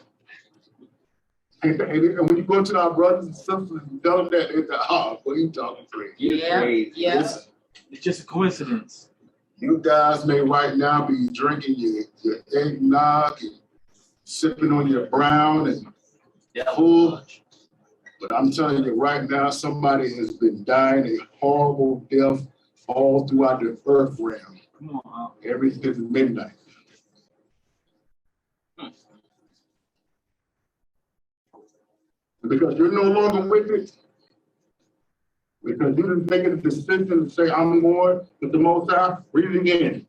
And when you go to our brothers and sisters and tell them that, they're like, what are you talking crazy? Yeah. Listen, It's just a coincidence. you guys may right now be drinking your eggnog and sipping on your brown and full. But I'm telling you right now, somebody has been dying a horrible death all throughout the earth realm. Come on. Ever since midnight. Because you're no longer with it. Because you didn't make a decision to say, I'm going with the Most High. Read it again.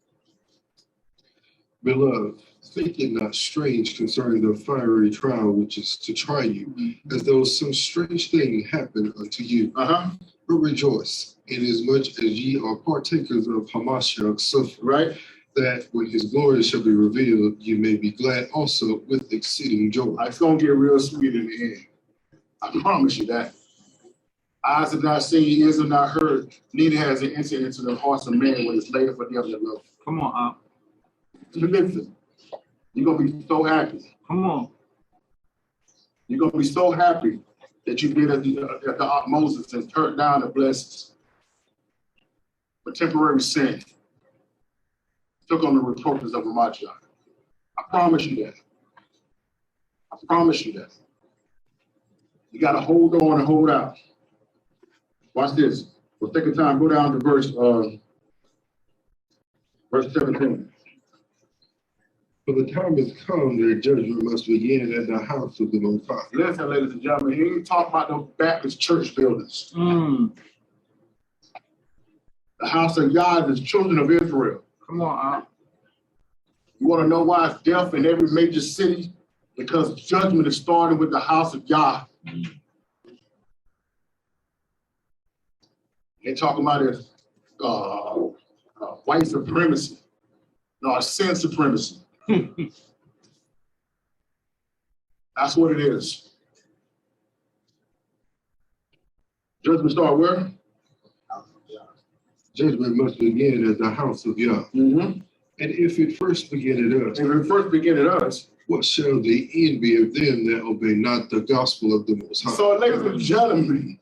Beloved, think it not strange concerning the fiery trial which is to try you, as though some strange thing happened unto you. But rejoice, inasmuch as ye are partakers of Hamashiach's suffering, right? that when his glory shall be revealed, you may be glad also with exceeding joy. It's going to get real sweet in the end. I promise you that. Eyes have not seen, ears have not heard, neither has it entered into the hearts of man when it's laid for them that love. Come on, Listen, you're going to be so happy. come on. You're going to be so happy that you did at the Moses and turned down the blessings for temporary sin. Took on the reproaches of Ramajah. I promise you that. I promise you that. You got to hold on and hold out. Watch this. We'll take a time, go down to verse 17. For the time has come that judgment must begin at the house of the Most High. Listen, ladies and gentlemen, he ain't talking about no Baptist church buildings. Mm. The house of Yah is the children of Israel. Come on, You want to know why it's death in every major city? Because judgment is starting with the house of Yah. They're talking about it white supremacy. No, it's sin supremacy. That's what it is. Judgment start where? Judgment must begin at the house of Yah. Mm-hmm. And if it first begin at us, And when it first begin at us, what shall the end be of them that obey not the gospel of the Most High? so ladies and gentlemen,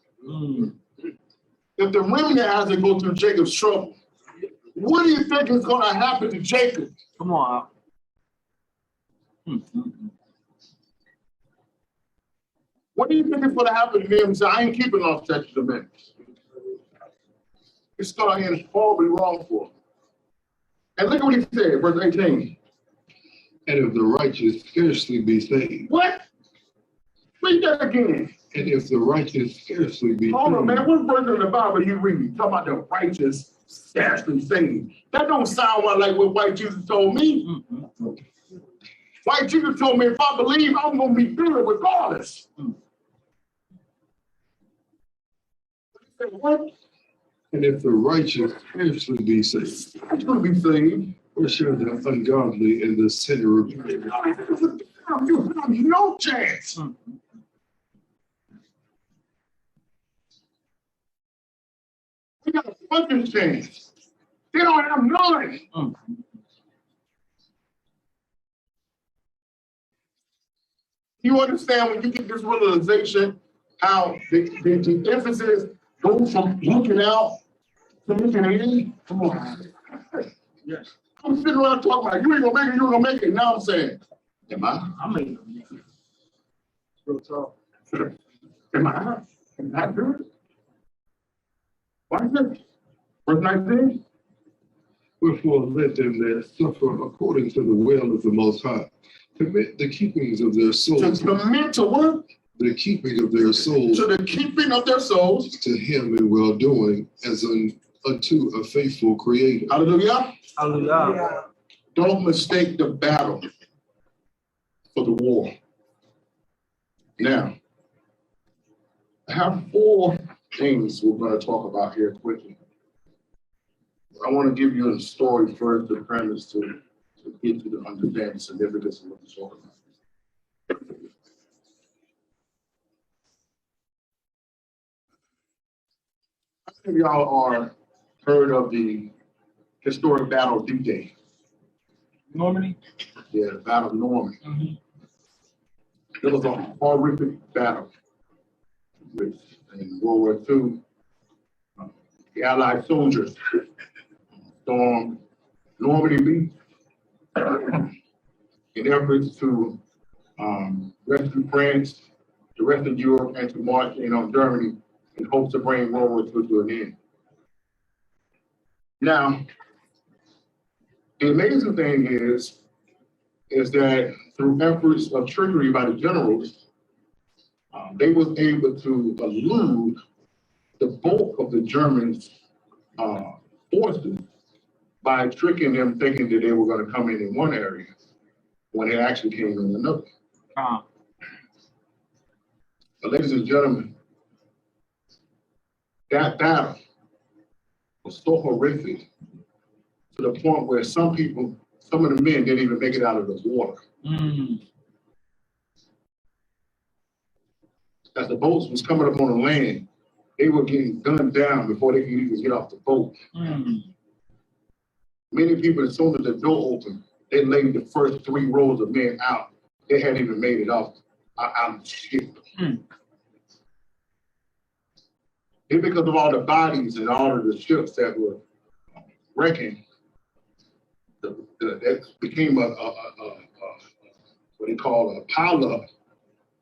if the remnant has to go through Jacob's trouble, what do you think is going to happen to Jacob? come on. What do you think is going to happen to him? Say, I ain't keeping off statutes of amendments. It's going to end horribly wrong for him. And look at what he said, verse 18. And if the righteous scarcely be saved. What? Read that again. And if the righteous scarcely be Hold on, saved. man. What verse in the Bible you reading? Talking about the righteous scarcely saved. That don't sound like what white Jesus told me. White Jesus told me if I believe, I'm going to be good regardless. What? And if the righteous scarcely be saved. I'm going to be saved. What shall the ungodly and the sinner repent? You have no chance. We got a fucking chance. They don't have none. You understand when you get this realization how the emphasis goes from looking out to looking in? Come on. Yes. I'm sitting around talking about you ain't gonna make it, you ain't gonna make it. Now I'm saying, am I? I'm in. Real talk. Am I? Am I good? Why is it? Verse 19? Wherefore let them that suffer according to the will of the Most High commit the keepings of their souls. To commit to what? The keeping of their souls. To the keeping of their souls. To him in well doing as unto a faithful creator. Hallelujah. Hallelujah. Don't mistake the battle for the war. Now, I have 4 things we're going to talk about here quickly. I want to give you a story first, the premise to get you to understand the significance of what we're talking about. How many of y'all are heard of the historic Battle of D-Day? Normandy? Yeah, the Battle of Normandy. It was a horrific battle in World War II. The Allied soldiers stormed Normandy Beach in efforts to rescue France, the rest of Europe, and to march in on Germany in hopes of bringing World War II to an end. Now, the amazing thing is that through efforts of trickery by the generals, they was able to elude the bulk of the Germans' forces by tricking them, thinking that they were going to come in one area when they actually came in another. But ladies and gentlemen, That battle was so horrific to the point where some of the men didn't even make it out of the water. As the boats was coming up on the land, they were getting gunned down before they could even get off the boat. Many people, as soon as the door opened, they laid the first 3 rows of men out. They hadn't even made it off out of the ship. It's because of all the bodies and all of the ships that were wrecking. That became a what they call a pileup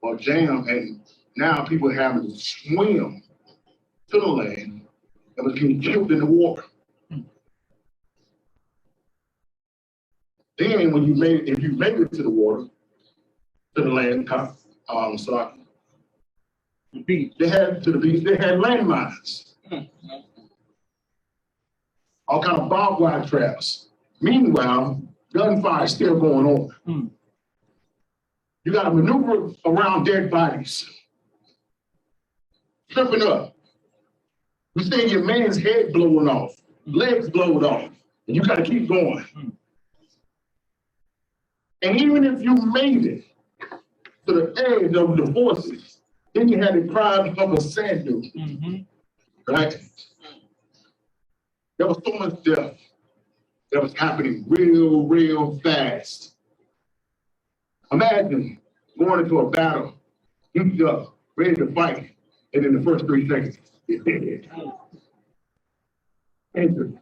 or jam, and now people having to swim to the land and was getting killed in the water. Then if you made it to the water, to the land, the beach, they had landmines. All kind of barbed wire traps. Meanwhile, gunfire is still going on. You got to maneuver around dead bodies. Tripping up. You see your man's head blowing off, legs blowed off, and you got to keep going. And even if you made it to the edge of the forces, then you had the crime of a sand dune, right? There was so much death that was happening real fast. Imagine going into a battle, heated up, ready to fight, and in the first 3 seconds, you're dead. Injured.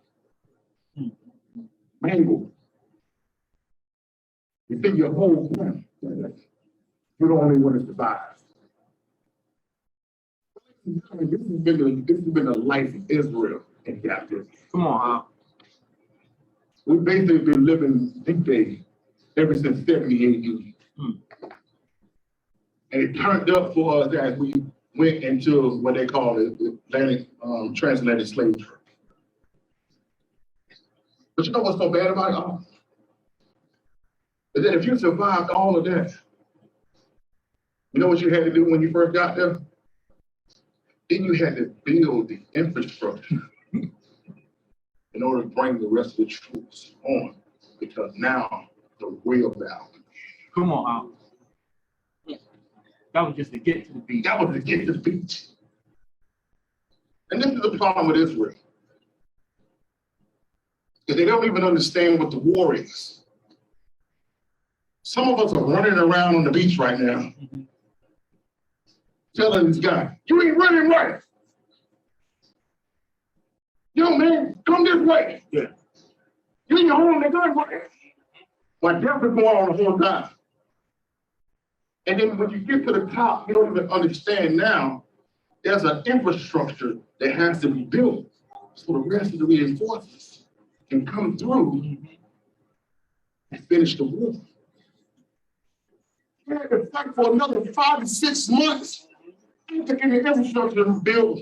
Mangled. You think your whole time, you're the only one that survives. This has been the life of Israel in captivity. Come on, Al. We've basically been living this day ever since 70 AD. And it turned up for us as we went into what they call the Atlantic transatlantic slave trade. But you know what's so bad about it all? Is that if you survived all of that, you know what you had to do when you first got there? Then you had to build the infrastructure in order to bring the rest of the troops on, because now the real battle. Come on, Al. That was just to get to the beach. That was to get to the beach. And this is the problem with Israel. Because they don't even understand what the war is. Some of us are running around on the beach right now, telling this guy, you ain't running right. Yo, man, come this way. Yeah. You ain't holding the gun right. Like death is going on the whole time. And then when you get to the top, you don't even understand now, there's an infrastructure that has to be built so the rest of the reinforcements can come through and finish the war. We had to fight for another 5 to 6 months to get the infrastructure built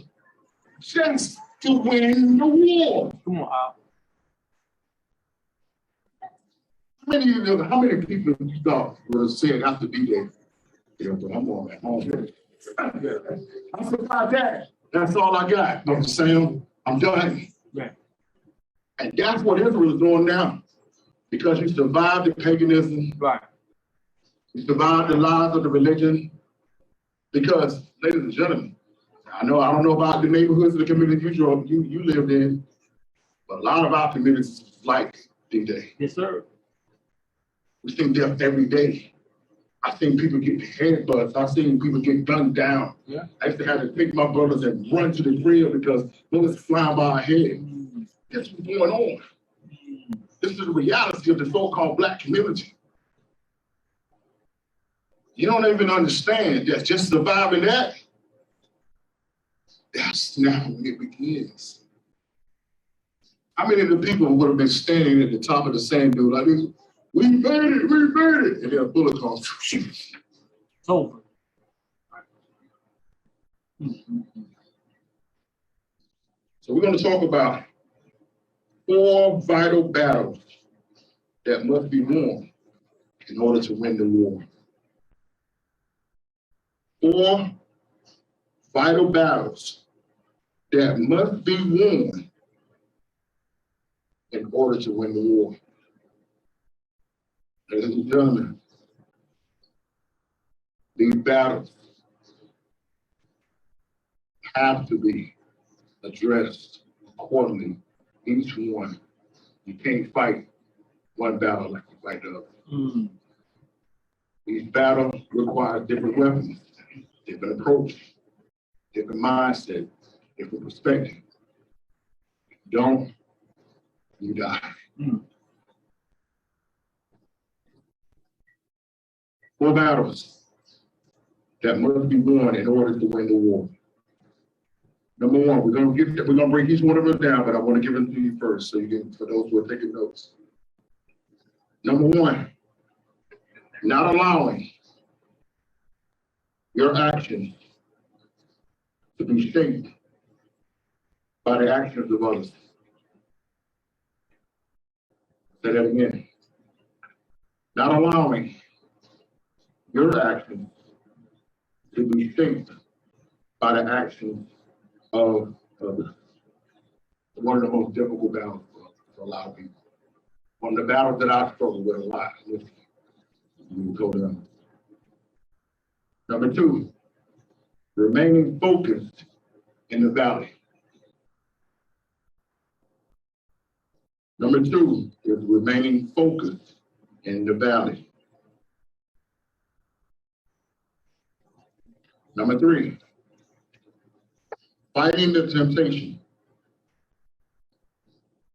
just to win the war. Come on, Al. How many people you thought would have said after D-Day, yeah, but I'm on at home. I survived that. That's all I got. I'm saying I'm done. Yeah. And that's what Israel is doing now. Because you survived the paganism. Right. You survived the lies of the religion. Because, ladies and gentlemen, I don't know about the neighborhoods of the community you lived in, but a lot of our communities is like D-Day. Yes, sir. We see death every day. I've seen people get headbutts. I've seen people get gunned down. Yeah. I used to have to pick my brothers and run to the crib because bullets flying by our head. This is what's going on. This is the reality of the so-called black community. You don't even understand that just surviving that, that's now when it begins. How many of the people would have been standing at the top of the sand dune like this? We made it, we made it. And then a bullet comes. It's over. So we're going to talk about 4 vital battles that must be won in order to win the war. 4 vital battles that must be won in order to win the war. Ladies and gentlemen, these battles have to be addressed accordingly, each one. You can't fight one battle like you fight the other. These battles require different weapons, different approach, different mindset, different perspective. Don't, you die. 4 battles that must be won in order to win the war. Number 1, we're gonna break each one of them down, but I want to give them to you first, so you can, for those who are taking notes. Number 1, not allowing your actions to be shaped by the actions of others. Say that again. Not allowing your actions to be shaped by the actions of others. One of the most difficult battles for a lot of people. One of the battles that I struggle with a lot. You go down. Number 2, remaining focused in the valley. Number 2 is remaining focused in the valley. Number 3, fighting the temptation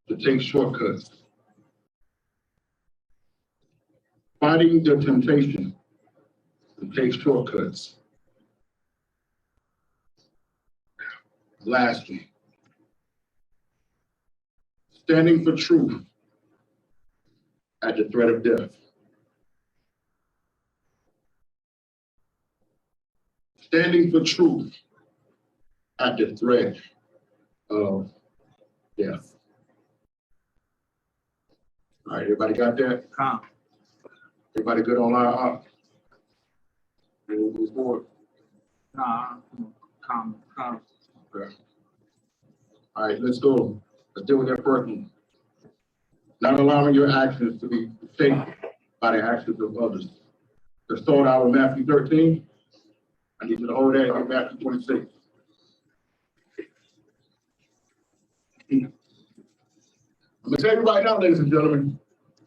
to take shortcuts. Fighting the temptation to take shortcuts. Lastly, standing for truth at the threat of death. Standing for truth at the threat of death. All right, everybody got that? Calm. Everybody good on our we'll move forward. Calm. Okay. All right, let's go. Let's deal with that first one. Not allowing your actions to be shaped by the actions of others. Let's start out with Matthew 13. I need you to hold that in Matthew 26. I'm going to tell you right now, ladies and gentlemen,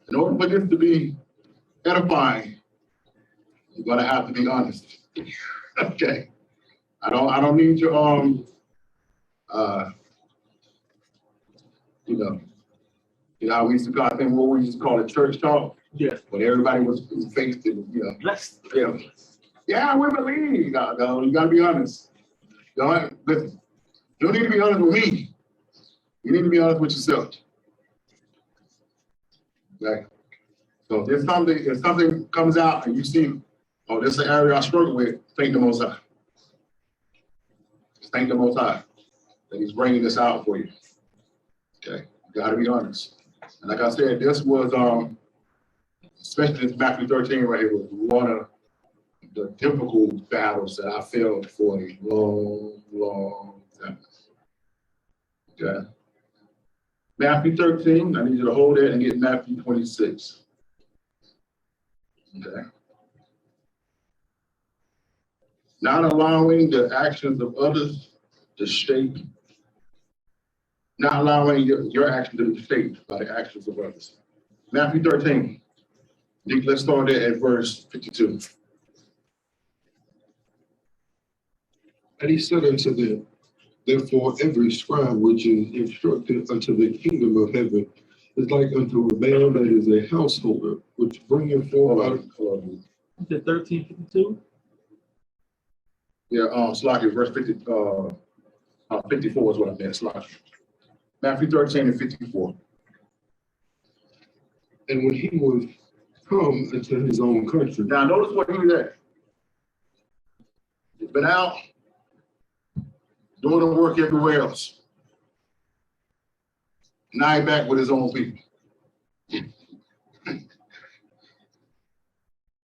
in order for this to be edifying, you're going to have to be honest. Okay. I don't need your you know how we used to call it, what we used to call it, church talk. Yes. When everybody was faced in, yeah, we believe. No, you got to be honest. Listen, you don't need to be honest with me. You need to be honest with yourself. Okay. So if something comes out and you see, oh, this is an area I struggle with, thank the Most High. Just thank the Most High that He's bringing this out for you. Okay, you got to be honest. And like I said, this was, especially this Matthew 13 right here, was one of the difficult battles that I felt for a long time. Okay. Matthew 13, I need you to hold it and get Matthew 26. Okay. Not allowing the actions of others to shape, not allowing your actions to be shaped by the actions of others. Matthew 13, let's start there at verse 52. And he said unto them, therefore every scribe which is instructed unto the kingdom of heaven is like unto a man that is a householder, which bringeth forth out. You said 1352? Yeah, Slacky, verse 54 is what I meant, Slacky. Matthew 13 and 54. And when he was come into his own country. Now notice what he was at. He's been out doing the work everywhere else. Now he's back with his own people.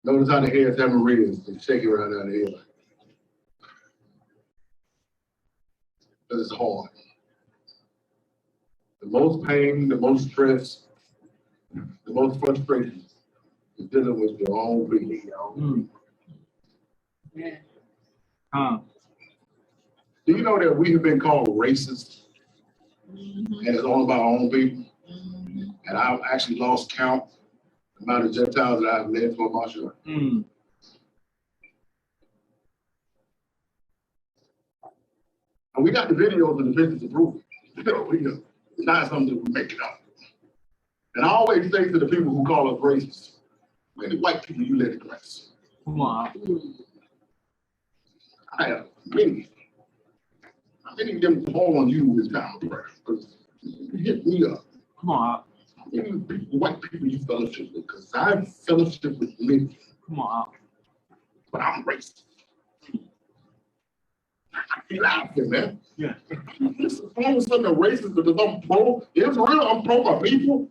Notice how the heads haven't raised. They're shaking around down the head. Because it's hard. The most pain, the most stress, the most frustration is dealing with your own people. Do you know that we have been called racist? And it's all about our own people? And I've actually lost count the amount of Gentiles that I've led for Marshall. And we got the videos and the pictures to prove it. It's not something that we make it up. And I always say to the people who call us racist, how many white people you let it grass? Come on. I have many. How many of them call on you is down the grass? Because you hit me up. Come on. How many people, white people you fellowship with? Because I fellowship with many. Come on. But I'm racist. I be laughing, man. Yeah. This is all of a sudden a racist because I'm pro Israel, I'm pro my people.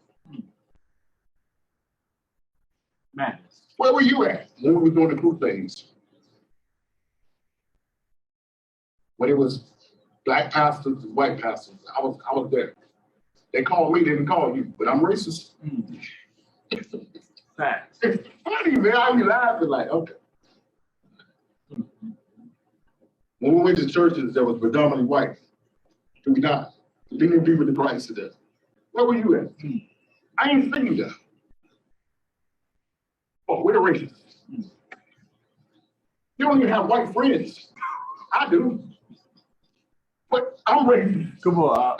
Man. Where were you at when we were doing the crusades? When it was black pastors and white pastors, I was there. They called me, they didn't call you, but I'm racist. Facts. It's funny, man. I be laughing like, okay. When we went to churches that was predominantly white, do we not? We didn't agree with the Christ today. Where were you at? I ain't seen that. Oh, we're racist. You don't even have white friends. I do. But I'm racist. Come on.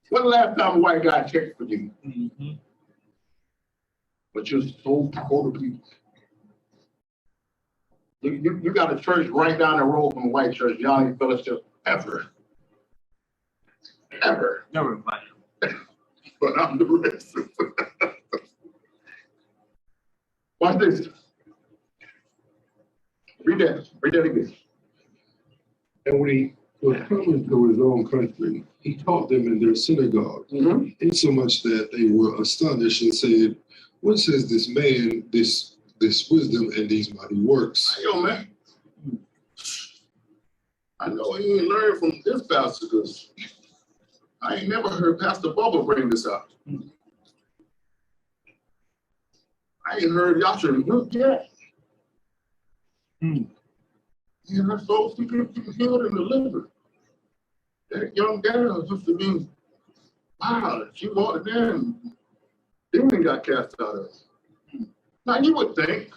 When the last time a white guy checked for you? But you're so pro to people. You got a church right down the road from a white church. Y'all ain't fellowship ever. Ever. Never mind. But I'm the racist. Watch this. Read that again. And when he was coming to his own country, he taught them in their synagogue, insomuch that they were astonished and said, "What says this man, this wisdom and these mighty works?" Yo, man. I know he ain't learned from this pastor because I ain't never heard Pastor Bubba bring this up. I ain't heard Yasha look yet. Yeah, her soul secret healed and delivered. That young girl used to be wow. She walked in and demon got cast out of her. Now you would think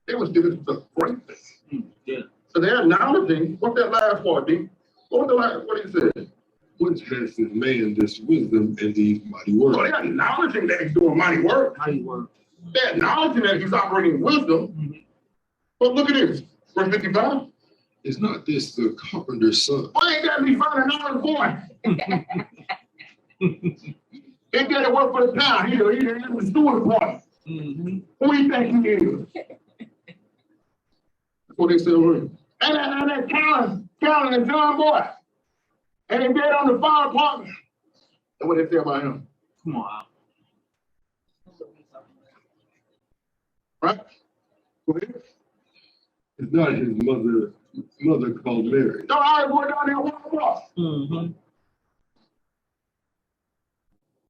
they was doing the great thing. Yeah. So they're acknowledging what's that last part, D? What was the last what he said? What has this man this wisdom and these mighty works? So they're acknowledging that he's doing mighty work. Mighty work. They're acknowledging that he's operating in wisdom. But look at this, verse 55. Is not this the carpenter's son? Why ain't that me finding out boy? He did it work for the town. He was steward boy. Who do you think he is? That's what they said. And that Calvin and John boy. And they did on the fire department. That's what they say about him. Come on. Right? Go ahead. Is not his mother called Mary? No, I go down there and walk.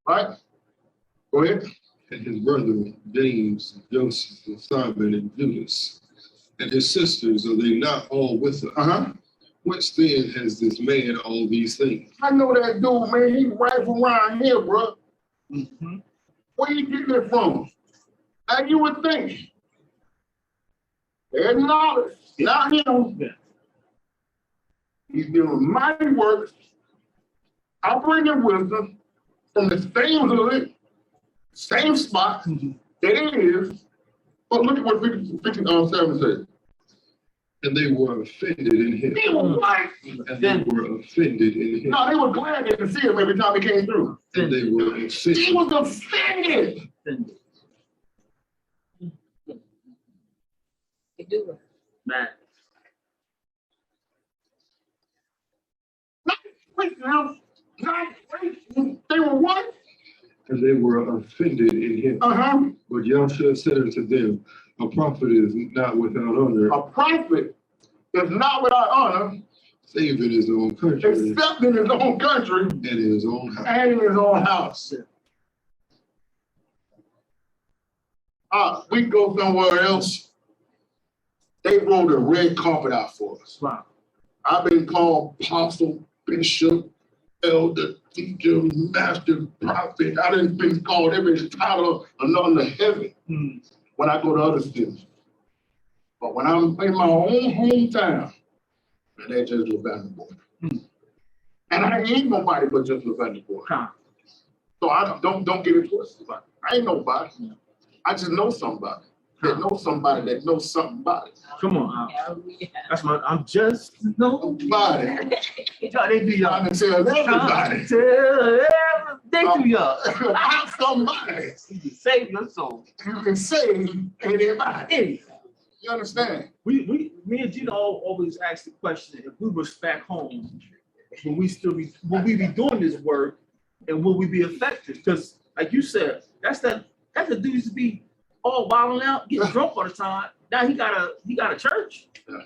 Right? Go ahead. And his brethren, James, Joseph, and Simon, and Judas, and his sisters, are they not all with us? Whence then has this man all these things? I know that dude, man. He right from around here, bro. Where you getting it from? And you would think. There's knowledge, not him. He's doing mighty works, operating wisdom from the same hood, same spot that it is. But look at what 57 says. And they were offended in him. They were what? And they were offended in him. No, they were glad they could see him every time he came through. And they were offended. He was offended. Man. Not Christians, not Christians. They were what? and they were offended in him. But Yahshua said unto them, a prophet is not without honor. A prophet is not without honor, save in his own country, except in his own country and in his own house. and in his own house. We go somewhere else. They roll the red carpet out for us. Wow. I've been called apostle, bishop, elder, teacher, master, prophet. I done been called every title under heaven when I go to other cities. But when I'm in my own hometown, they're just Levander boy. And I ain't nobody but just Levander boy. So I don't get it twisted. I ain't nobody. I just know somebody. That knows somebody that knows something about it. Come on. That's my, I'm just Nobody. They do y'all. Trying to tell everybody. They do y'all. About somebody. Save your soul. You can save anybody. You understand? Me and Gina always ask the question: if we was back home, will we be doing this work, and will we be effective? Because, like you said, that's the dude used to be all wilding out, getting drunk all the time. Now he got a church. Yeah.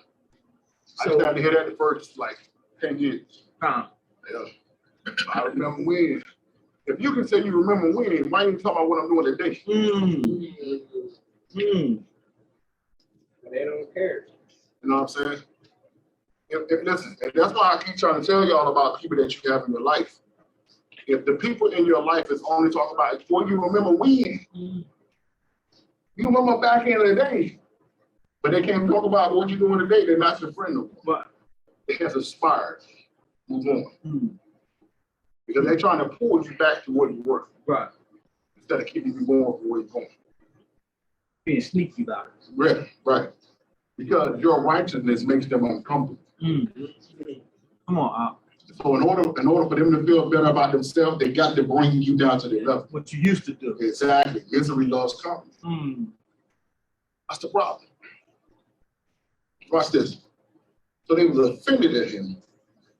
I just had to hear that the first 10 years. Yeah. I remember when. If you can say you remember when, why ain't you talking about what I'm doing today? They don't care. You know what I'm saying? Listen, and that's why I keep trying to tell y'all about people that you have in your life. If the people in your life is only talking about what you remember when, you remember back in the day, but they can't talk about what you're doing today, they're not your friend no more. But it has expired. Move on. Because they're trying to pull you back to where you were. Right. Instead of keeping you going from where you're going. Being sneaky about it. Right, right. Because your righteousness makes them uncomfortable. Come on, So in order for them to feel better about themselves, they got to bring you down to their level. what you used to do. Exactly. Misery loves company. That's the problem. Watch this. So they was offended at him.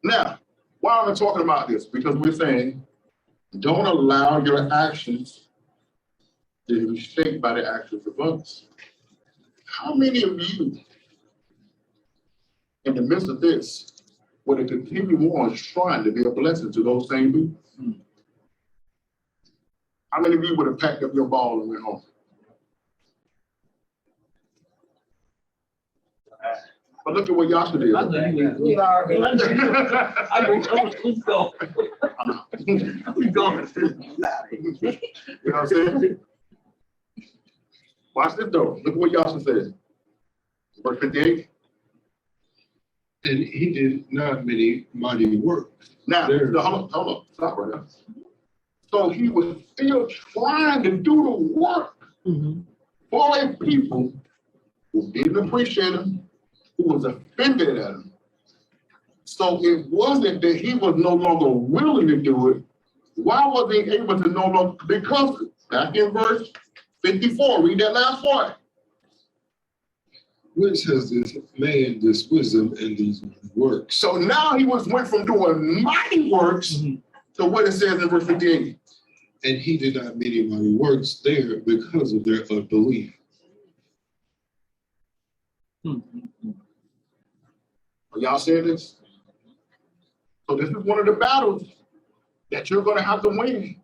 Now, why am I talking about this? Because we're saying, don't allow your actions to be shaped by the actions of others. How many of you, in the midst of this, would continue on trying to be a blessing to those same people? How many of you would have packed up your ball and went home? But look at what Yahshua did. We are. Let's go. We go. You know what I'm saying? Watch this though. Look at what Yahshua says. Verse 58. And he did not many mighty works. Now, hold on. Stop right now. So he was still trying to do the work for a people who didn't appreciate him, who was offended at him. So it wasn't that he was no longer willing to do it. Why was he able to no longer? Because back in verse 54, read that last part. Whence has this man this wisdom and these works? So now he went from doing mighty works to what it says in verse 58. And he did not many mighty works there because of their unbelief. Are y'all seeing this? So this is one of the battles that you're going to have to win,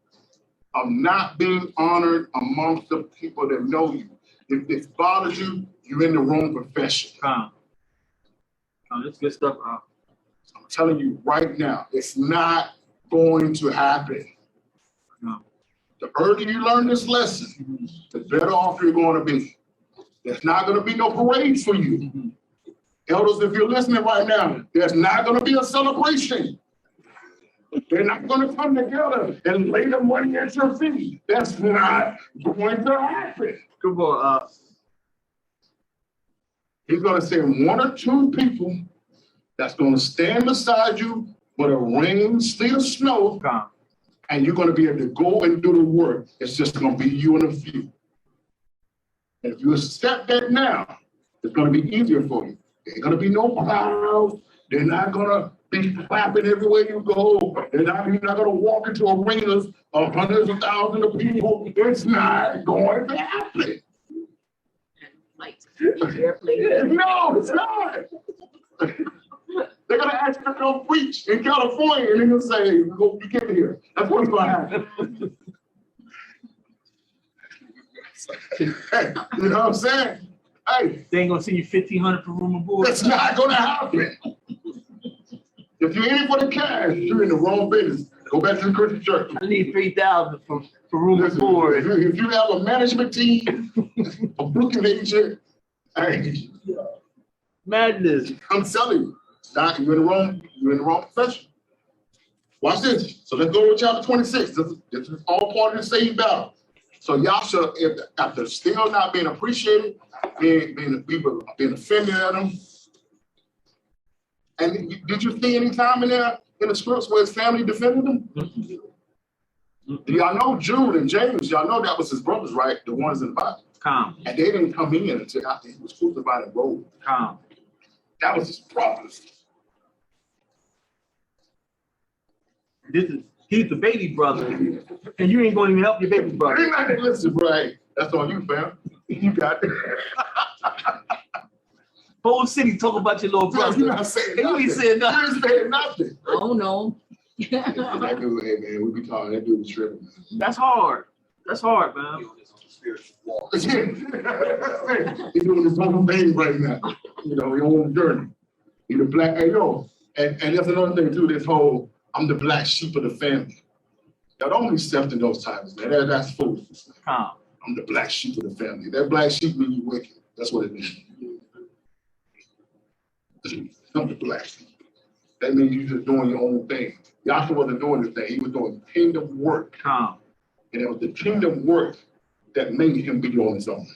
of not being honored amongst the people that know you. If this bothers you, you're in the wrong profession. That's good stuff. I'm telling you right now, it's not going to happen. No. The earlier you learn this lesson, the better off you're going to be. There's not going to be no parades for you. Elders, if you're listening right now, there's not going to be a celebration. They're not going to come together and lay the money at your feet. That's not going to happen. Come on. He's going to send one or two people that's going to stand beside you with a rain, sleet, or snow, and you're going to be able to go and do the work. It's just going to be you and a few. And if you accept that now, it's going to be easier for you. There ain't gonna be no crowds. They're not gonna be clapping everywhere you go. You're not gonna walk into arenas of hundreds of thousands of people. It's not going to happen. No, it's not. They're gonna ask you to go preach in California, and they're gonna say, "Go, you get here." That's what's gonna happen. Hey, you know what I'm saying? Hey, They ain't gonna send you 1,500 per room and board. that's not gonna happen. If you're in it for the cash, you're in the wrong business. Go back to the Christian church. I need 3,000 for room and Listen, board. if you have a management team, a booking agent, hey, Madness. I'm telling you, Doc, you're in the wrong profession. Watch this. So let's go to chapter 26. This is all part of the same battle. So Yasha, after still not being appreciated, being offended at him. And did you see any time in there in the scripts where his family defended him? Y'all know Jude and James, y'all know that was his brothers, right? The ones in the Bible. Calm. And they didn't come in until after he was crucified and rose. Calm. That was his brothers. He's the baby brother, and you ain't going to even help your baby brother. Listen, right? That's on you, fam. You got it. Whole city talk about your little brother. You're not saying You nothing. ain't saying nothing. You ain't saying nothing. Oh no. That dude, hey man, we be talking. That dude was tripping. That's hard. That's hard, man. He's doing his own thing right now. You know, his own journey. He's the black. Hey, yo, and that's another thing too. This whole I'm the black sheep of the family. Y'all don't be accepting those titles, man. That's foolishness. Calm. I'm the black sheep of the family. That black sheep means you wicked. That's what it means. I'm the black sheep. That means you just doing your own thing. Yahshua wasn't doing this thing. He was doing kingdom work. Calm. And it was the kingdom work that made him be on his own.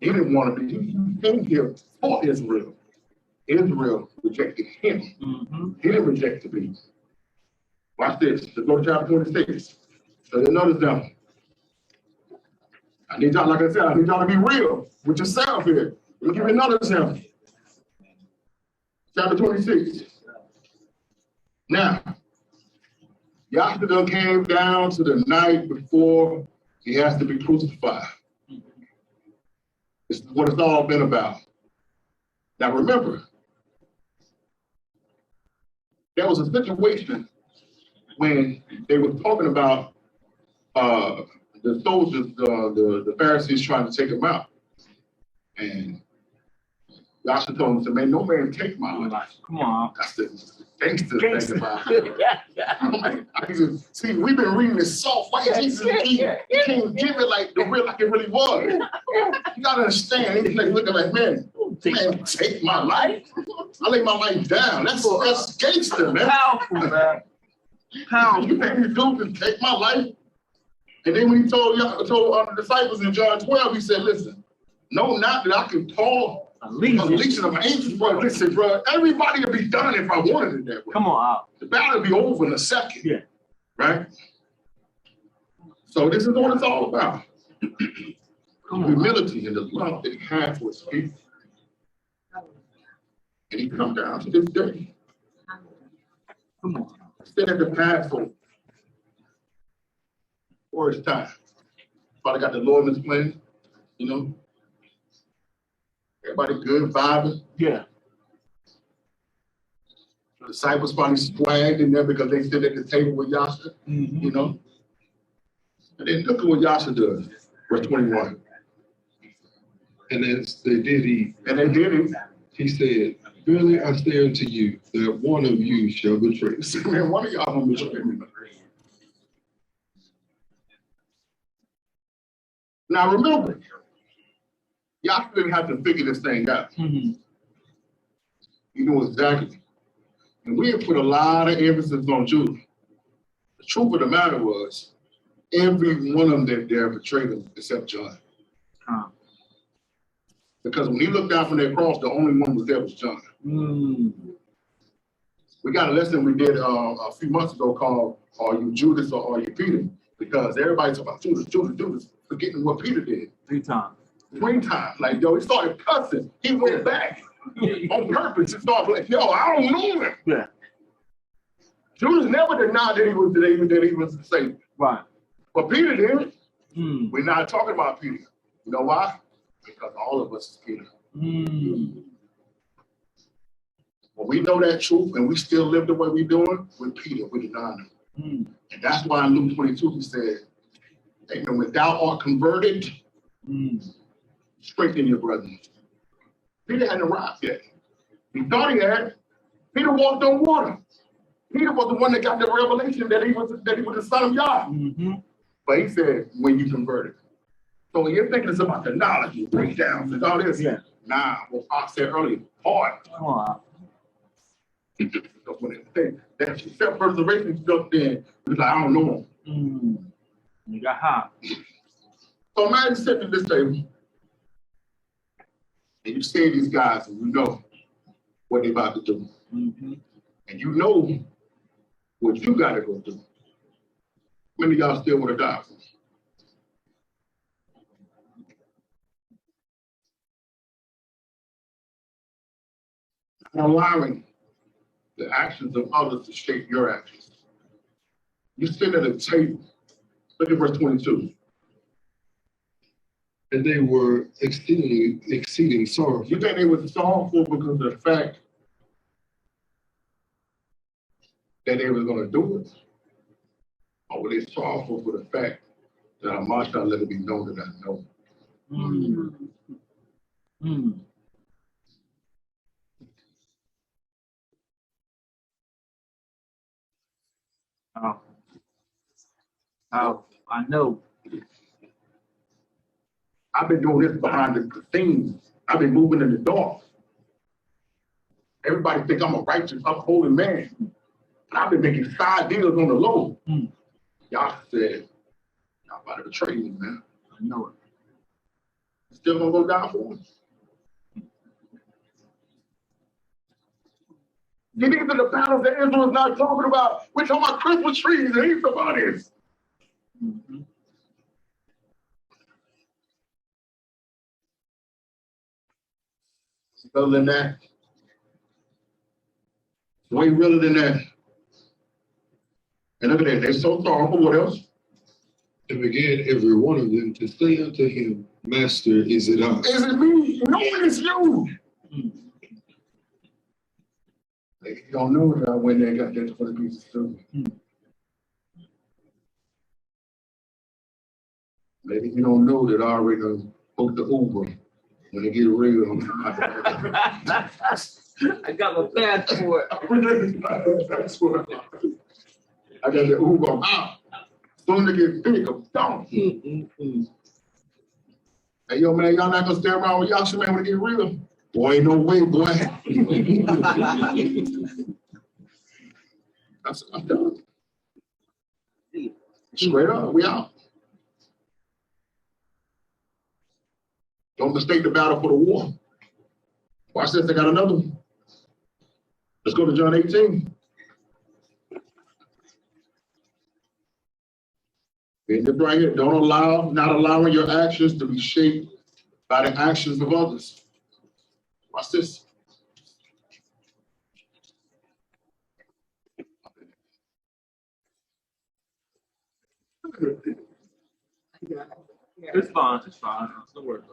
He didn't want to be. He came here for Israel. Israel rejected him. He didn't reject the people. Watch this. Let's go to chapter 26. So you notice them. I need y'all, like I said, I need y'all to be real with yourself here. We'll give you another example. Chapter 26. Now, Yahshua came down to the night before he has to be crucified. This is what it's all been about. Now remember, there was a situation when they were talking about the soldiers, the Pharisees trying to take him out. And Yahshua told them, man, no man take my life. Come on. That's the gangster thing about it. See, we've been reading this soft. Why Jesus can't give it like the real, like it really was. You gotta understand. He's like looking like, man, take my life. I lay my life down. That's gangster, man. Powerful, man. Powerful. You made me do to take my life. And then when he told the disciples in John 12, he said, listen, no, not that I can call a legion of angels, bro. Listen, bro, everybody would be done if I wanted it that way. Come on out. The battle would be over in a second. Yeah. Right? So this is what it's all about. Humility and the love that he had for his people. And he come down to this day. Come on. Instead of the Passover. Or it's time. Probably got the Lord's plan, you know. Everybody good, vibing. Yeah. The disciples probably swagged in there because they sit at the table with Yahshua, you know. And then look at what Yahshua does. Verse 21. And as they did eat, And they did it. he said, verily I say unto you, that one of you shall betray me. See, man, one of y'all gonna betray me. Now remember, Yahshua didn't have to figure this thing out. You know exactly. And we have put a lot of emphasis on Judah. The truth of the matter was, every one of them there betrayed him except John. Because when he looked down from that cross, the only one was there was John. We got a lesson we did a few months ago called Are You Judas or Are You Peter? Because everybody's talking about Judas, forgetting what Peter did. 3 times. springtime. Like, yo, he started cussing. He went back on purpose. He started like, yo, I don't know him. Yeah. Judas never denied that he was the Savior. Right. But Peter did. Mm. We're not talking about Peter. You know why? Because all of us is Peter. Mm. When we know that truth and we still live the way we're doing, we're Peter, we're denying him. Mm. And that's why in Luke 22, he said, amen, when thou art converted, strengthen your brethren. Peter hadn't arrived yet. He thought he had. Peter walked on water. Peter was the one that got the revelation that he was the son of God. Mm-hmm. But he said, when you converted. So when you're thinking it's about the knowledge and breakdowns and all this, nah, what Pop said earlier, hard. So when that self-preservation stuff then, it's like, I don't know him. You got hot. So imagine sitting at this table, and you see these guys, and you know what they're about to do. Mm-hmm. And you know what you got to go through. Many of y'all still want to die. Allowing the actions of others to shape your actions. You sit at a table. Look at verse 22. And they were exceeding sorrowful. You think they were sorrowful because of the fact that they were going to do it? Or were they sorrowful for the fact that I must not let it be known that I know? Oh, I know. I've been doing this behind the scenes. I've been moving in the dark. Everybody think I'm a righteous, upholding man. And I've been making side deals on the low. Y'all said, y'all about to betray me, man. I know it. Still gonna go down for us. These are the battles that Israel's not talking about. We're talking about Christmas trees and Easter bunnies. Other than that, way realer than that. And look at that, they're so sorrowful. What else? And began every one of them to say unto him, Master, is it I? Is it me? No, it's you. Maybe you don't know that I went there and got that 20 pieces too. Maybe you don't know that I already booked the Uber when they get real. I got my passport. I got the Uber out. Soon to get big, I'm gone. Hey, yo, man, y'all not gonna stay around with y'all, man, when it get real. Boy, ain't no way, boy. I'm done. Straight up, we out. Don't mistake the battle for the war. Watch this, I got another one. Let's go to John 18. Right here, not allowing your actions to be shaped by the actions of others. Watch this. It's fine. It's fine. It's no worries.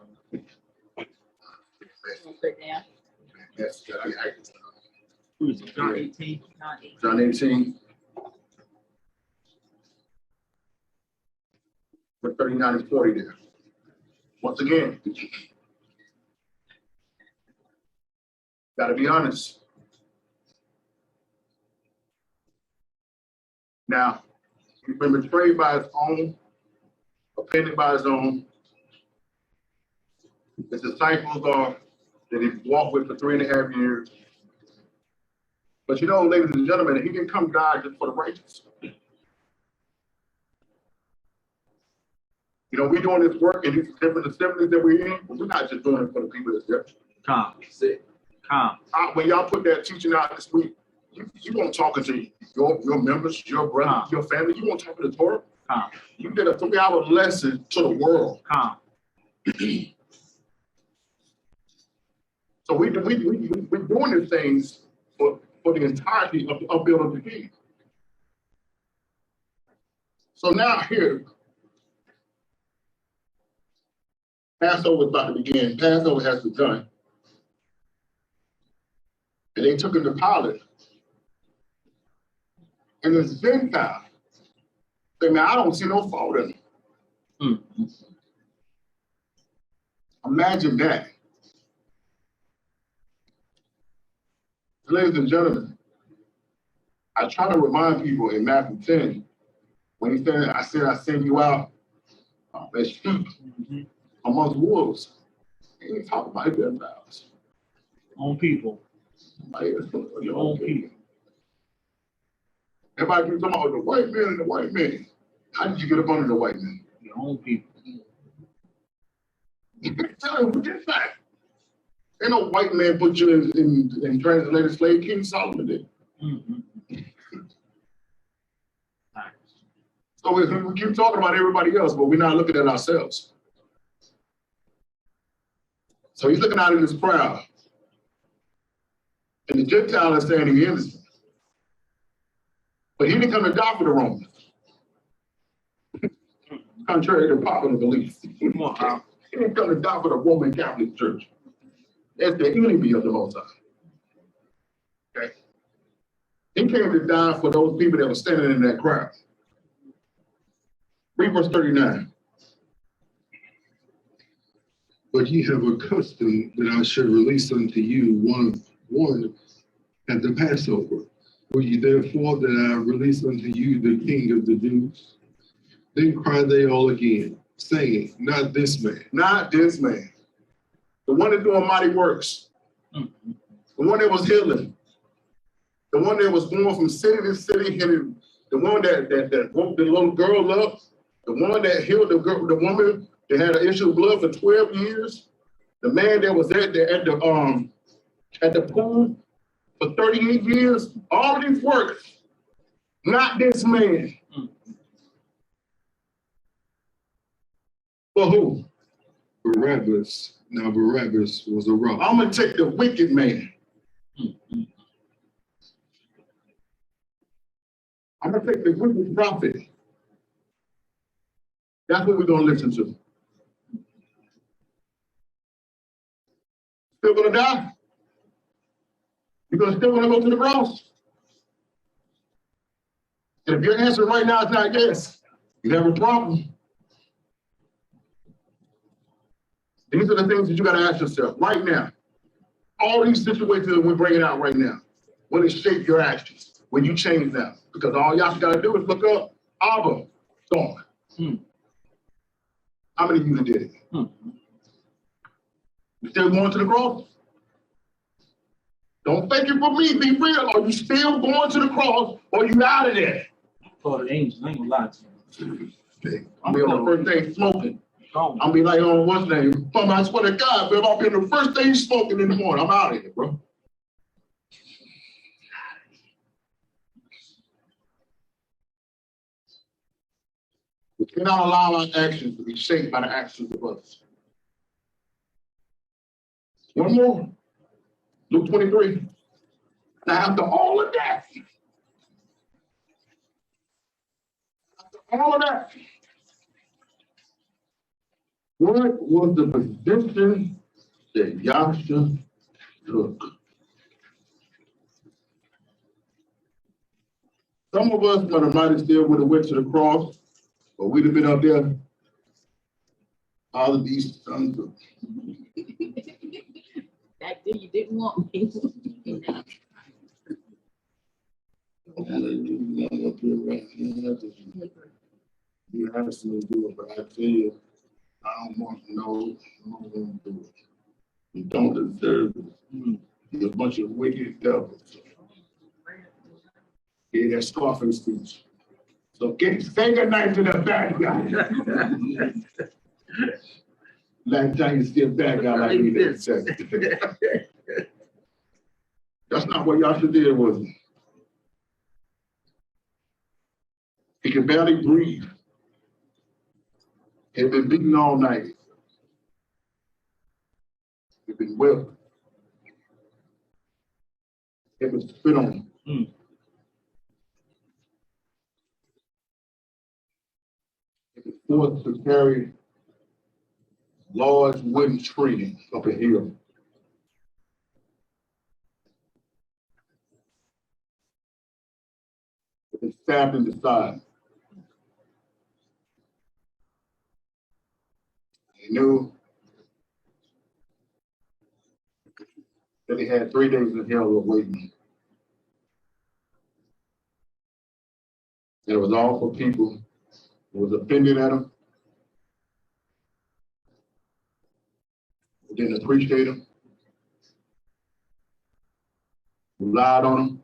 Yes, Who is it? John 18. John 18. For 39 and 40 there. Once again, gotta be honest. Now, he's been betrayed by his own, offended by his own. His disciples are that he walked with for 3.5 years. But you know, ladies and gentlemen, he didn't come die just for the righteous. You know, we're doing this work in these different assemblies that we're in, but we're not just doing it for the people that's there. Calm. When y'all put that teaching out this week, you won't talk to your members, your brothers, your family. You won't talk to the Torah. You did a 3-hour lesson to the world. So we're doing these things for the entirety of building the kingdom. So now here, Passover is about to begin. Passover has begun. And they took him to Pilate. And this Gentile said, man, I don't see no fault in him. Imagine that. Ladies and gentlemen, I try to remind people in Matthew 10, when he said, I send you out as sheep amongst wolves. He ain't talking about Gentiles. Own people. Your own people. Everybody keeps talking about the white man and the white man. How did you get up under the white man? Your own people. Tell him, forget that. Ain't no white man put you in translated slave. King Solomon did. So we keep talking about everybody else, but we're not looking at ourselves. So he's looking out in this crowd. And the Gentile is saying he's innocent. But he didn't come to die for the Romans. Contrary to popular belief. He didn't come to die for the Roman Catholic Church. That's the enemy of the Most High. Okay? He came to die for those people that were standing in that crowd. Read verse 39. But ye have a custom that I should release unto you one at the Passover. Will ye therefore that I release unto you the King of the Jews? Then cried they all again, saying, not this man. Not this man. The one that's doing mighty works. The one that was healing. The one that was going from city to city, and the one that woke the little girl up. The one that healed the woman that had an issue of blood for 12 years. The man that was at the pool for 38 years. All of these works. Not this man. For who? Barabbas. Now Barabbas was a robber. I'm going to take the wicked man. I'm going to take the wicked prophet. That's what we're going to listen to. Still going to die? You're still going to go to the cross? And if your answer right now is not yes, you have a problem. These are the things that you got to ask yourself right now. All these situations that we're bringing out right now, will it shape your actions when you change now? Because all y'all got to do is look up Abba, gone. How many of you did it? You still going to the cross? Don't fake it for me. Be real. Are you still going to the cross or you out of there? For the angels, I ain't gonna lie to you. I'll be on the first day smoking. I'll be like, oh, what's the name? I swear to God, man, I'll be on the first day smoking in the morning. I'm out of here, bro. We cannot allow our actions to be shaped by the actions of others. One more. Luke 23. Now, after all of that, what was the position that Yahshua took? Some of us might have still would have went to the cross, but we'd have been up there. All of these sons of Back then you didn't want me. You asked me to do it, but I tell you, I don't want to know. I don't want to do it. You don't deserve it. You're a bunch of wicked devils. Yeah, that scoffing speech. So say good night to the bad guy. Last time you see a bad guy like me, that's not what Yahshua did, was it? He could barely breathe. He had been beaten all night. He'd been whipped. It was spit on. Mm. It was forced to carry large wooden tree up a hill. It was stabbed in the side. He knew that he had 3 days in hell awaiting. And it was all for people who was offended at him, who didn't appreciate him, who lied on him.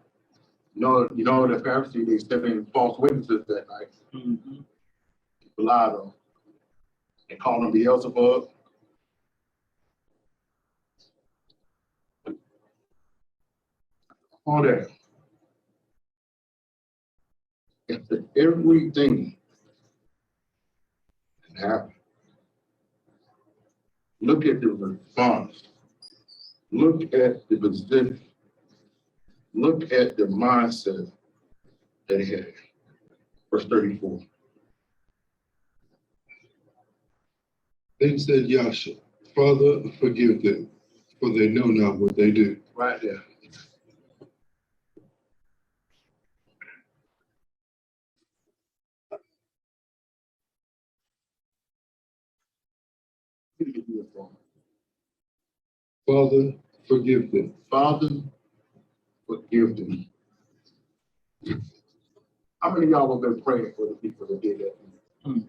You know the Pharisees, they sent in false witnesses that night. Mm-hmm. People lied on him. They called him Beelzebub. All that. After everything that happened, look at the response. Look at the position. Look at the mindset that he had. Verse 34. Then said Yasha, Father, forgive them, for they know not what they do. Right there. Father, forgive them. Father, forgive them. How many of y'all have been praying for the people that did that? Mm.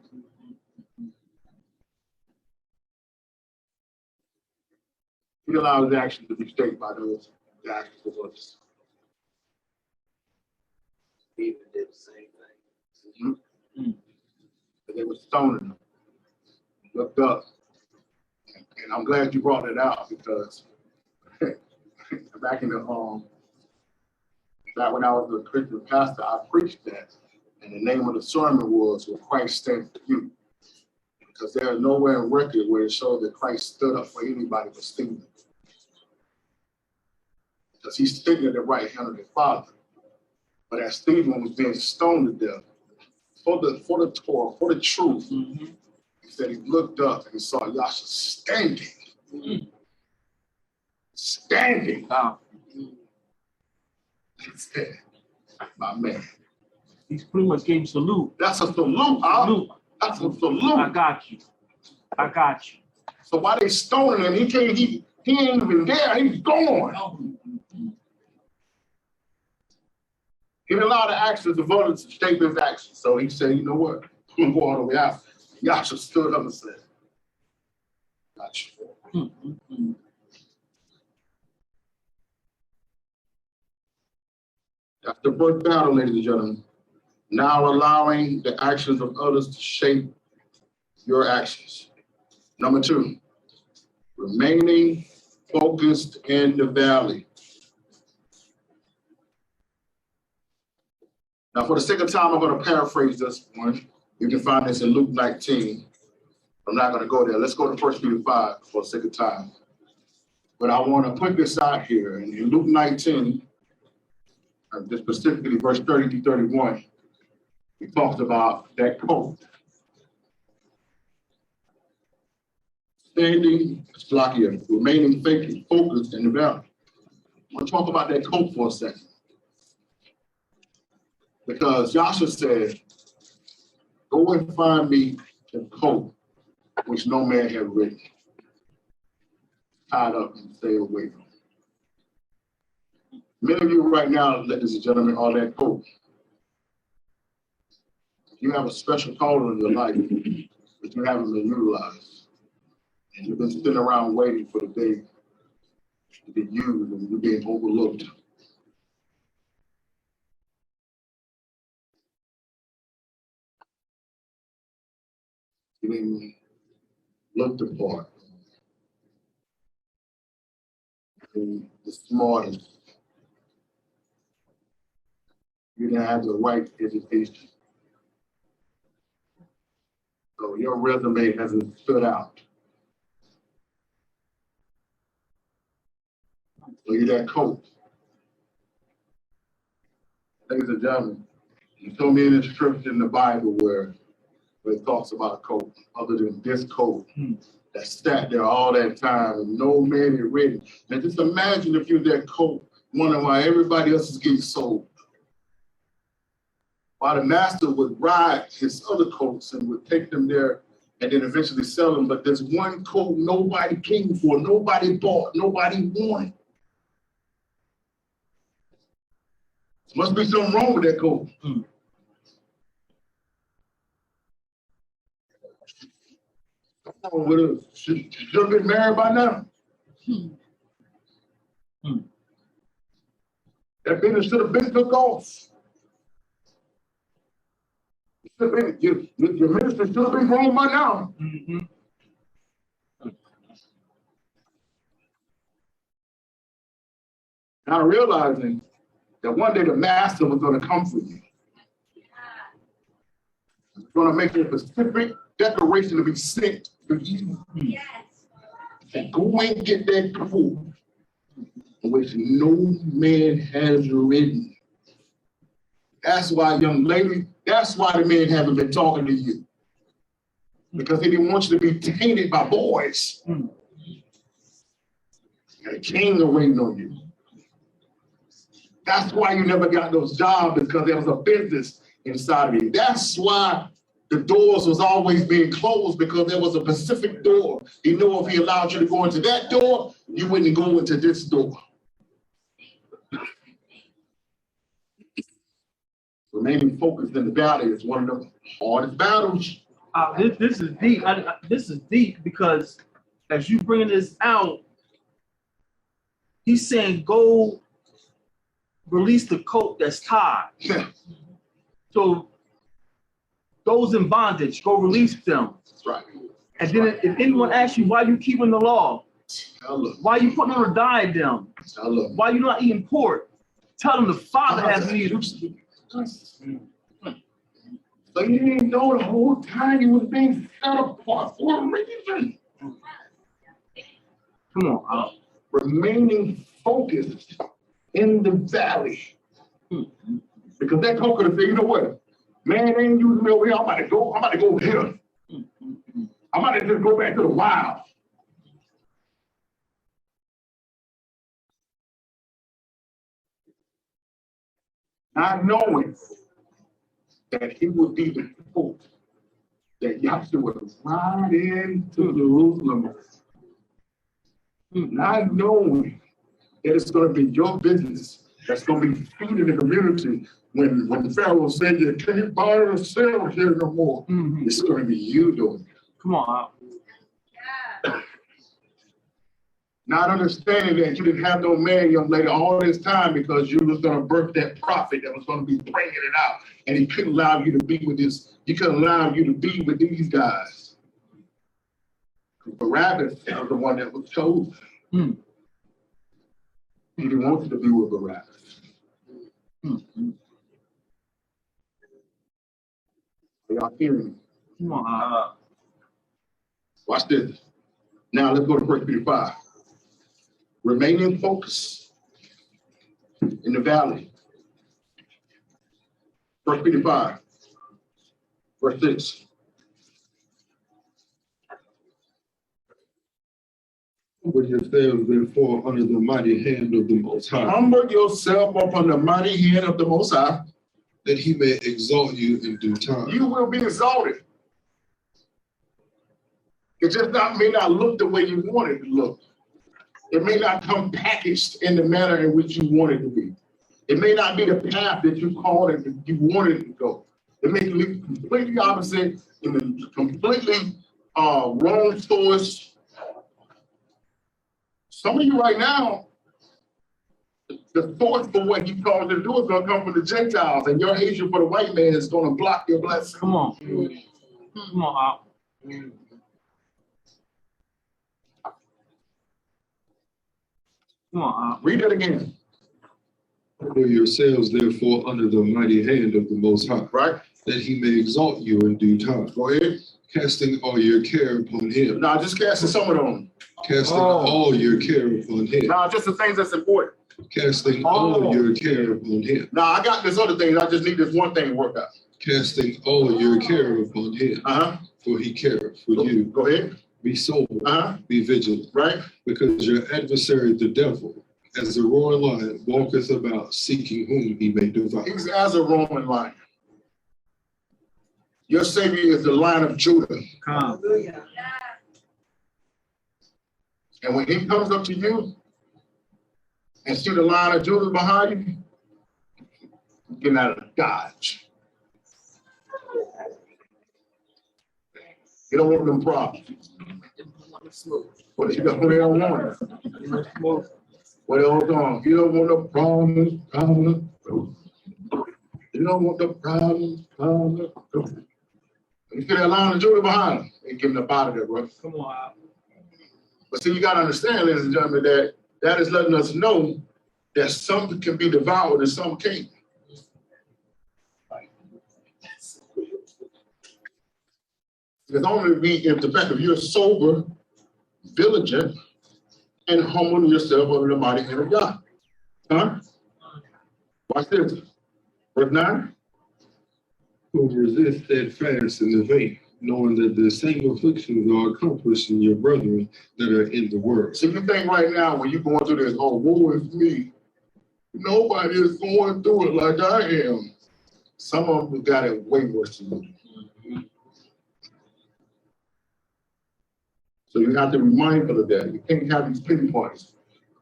He allowed his actions to be shaped by those actions of others. Even did the same thing. Mm. And they were stoning him. Looked up. And I'm glad you brought it out because back in the back when I was a Christian pastor, I preached that. And the name of the sermon was "Will Christ Stand for You?" Because there is nowhere in record where it shows that Christ stood up for anybody but Stephen. Because he's sitting at the right hand of the Father. But as Stephen was being stoned to death for the Torah, for the truth, Mm-hmm. he said he looked up and he saw Yasha standing. Mm-hmm. Standing. Wow. He said, my man. He's pretty much gave salute. That's a salute, huh? Salute. That's a I salute. got you. I got you. So while they stoning him, he ain't even there. He's gone. He didn't allow the actions of others to shape his actions. So he said, you know what? I'm going to go all the way out. Yasha stood up and said, got you. Mm-hmm. That's the first battle, ladies and gentlemen. Now allowing the actions of others to shape your actions. Number 2, remaining focused in the valley. Now, for the sake of time, I'm going to paraphrase this one. You can find this in Luke 19. I'm not going to go there. Let's go to 1 Peter 5 for the sake of time. But I want to put this out here. In Luke 19, specifically verse 30 to 31, he talks about that coat. Standing, remaining focused in the valley. I want to talk about that coat for a second. Because Joshua said, go and find me the coat which no man had written, tied up and stay away from. Many of you right now, ladies and gentlemen, are that coat. You have a special calling in your life, but you haven't been utilized. And you've been sitting around waiting for the day to be used and you're being overlooked. You didn't look the part. The smartest. You didn't have the right education. So your resume hasn't stood out. So you're that coat. ladies and gentlemen, you show me any scripture in the Bible where it talks about a coat other than this coat that sat there all that time and no man had written. And just imagine if you're that coat, wondering why everybody else is getting sold. While the master would ride his other coats and would take them there and then eventually sell them. But there's one coat nobody came for, nobody bought, nobody wanted. Must be something wrong with that coat. Should have been married by now. That business should have been took off. Your ministry should have been grown by now. Now realizing that one day the master was going to come for you. He's going to make a specific declaration to be sent to you. And go and get that coat which no man has written. That's why, young lady, that's why the men haven't been talking to you. Because they didn't want you to be tainted by boys. And the king are waiting on you. That's why you never got those jobs, because there was a business inside of you. That's why the doors was always being closed, because there was a specific door. He knew if he allowed you to go into that door, you wouldn't go into this door. Remaining focused in the valley is one of the hardest battles. This is deep. This is deep because as you bring this out, he's saying go release the coat that's tied. Yeah. So those in bondage, go release them. That's right. And then if anyone asks you why you keeping the law, why you putting on a diadem, why you not eating pork, tell them the Father has need. So you didn't know the whole time you was being set apart for a reason. Come on, remaining focused in the valley. Because that coat could have said, you know what? Man, they ain't using me over here. I'm about to go over here. I'm about to just go back to the wild. Not knowing that he would be the coat that Yahshua would ride into Jerusalem. Not knowing that it's going to be your business that's going to be feeding the community when Pharaoh said you can't buy or sell here no more. It's going to be you doing it. Come on. Not understanding that you didn't have no man, young lady, all this time because you was going to birth that prophet that was going to be bringing it out. And he couldn't allow you to be with this. He couldn't allow you to be with these guys. Barabbas was the one that was chosen. He didn't want you to be with Barabbas. Are y'all hearing me? Come on. Watch this. Now let's go to 1 Peter 5. Remaining focused in the valley. 1 Peter 5, verse 6. Humble yourselves therefore under the mighty hand of the Most High. Humble yourself upon the mighty hand of the Most High, that he may exalt you in due time. You will be exalted. It just may not look the way you want it to look. It may not come packaged in the manner in which you want it to be. It may not be the path that you called it, that you wanted it to go. It may be completely opposite, in a completely wrong source. Some of you right now, the source for what he called you to do is going to come from the Gentiles, and your hatred for the white man is going to block your blessing. Come on. Come on. Come on. Read that again. Humble yourselves therefore under the mighty hand of the Most High, right? That he may exalt you in due time. Go ahead. Casting all your care upon him. Now, just casting some of them. Casting all your care upon him. Now, just the things that's important. Casting all your care upon him. Now I got this other thing. I just need this one thing to work out. Casting all your care upon him. For he cared for you. Go ahead. Be sober. Be vigilant. Right. Because your adversary, the devil, as a roaring lion, walketh about seeking whom he may devour. He's as a Roman lion. Your Savior is the Lion of Judah. Hallelujah. And when he comes up to you and see the Lion of Judah behind you, get out of dodge. You don't want them problems. What they don't want. What else on? You don't want the problems. You don't want the problems. You see that Lion of Judah behind him, they getting up out of there, bro. Come on. But see, you got to understand, ladies and gentlemen, that is letting us know that some can be devoured and some can't. It's only be if the fact if you're sober, vigilant, and humble yourself under the mighty hand of God. Watch this. Verse 9. Who resist steadfast in the faith, knowing that the same afflictions are accomplished in your brethren that are in the world. So you think right now when you're going through this, oh, woe is me. Nobody is going through it like I am. Some of them got it way worse than you. So you have to be mindful of that. You can't have these pity parties.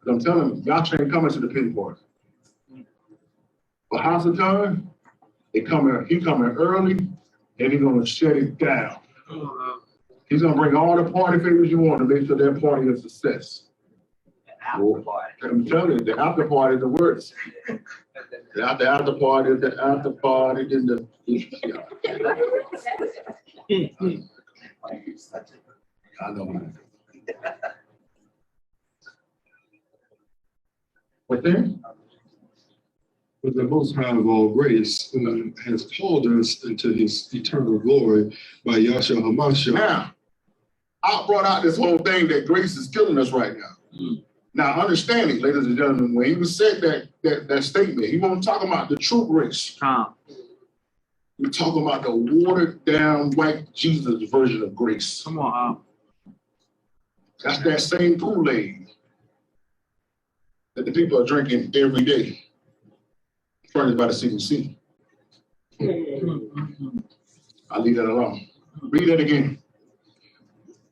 But I'm telling you, y'all ain't coming to the pity party. But how's the time? He coming early, and he's gonna shut it down. He's gonna bring all the party favors you want to make sure that party is a success. After party. I'm telling you, the after party is the worst. The after party is the after party, then the I know, man. What then? But the Most High of all grace has called us into his eternal glory by Yahshua HaMashiach. Now, I brought out this whole thing that grace is killing us right now. Now, understanding, ladies and gentlemen, when he was said that statement, he wasn't talking about the true grace. We're talking about the watered down white Jesus version of grace. Come on. That's that same Kool-Aid that the people are drinking every day, furnished by the CDC. I'll leave that alone. Read that again.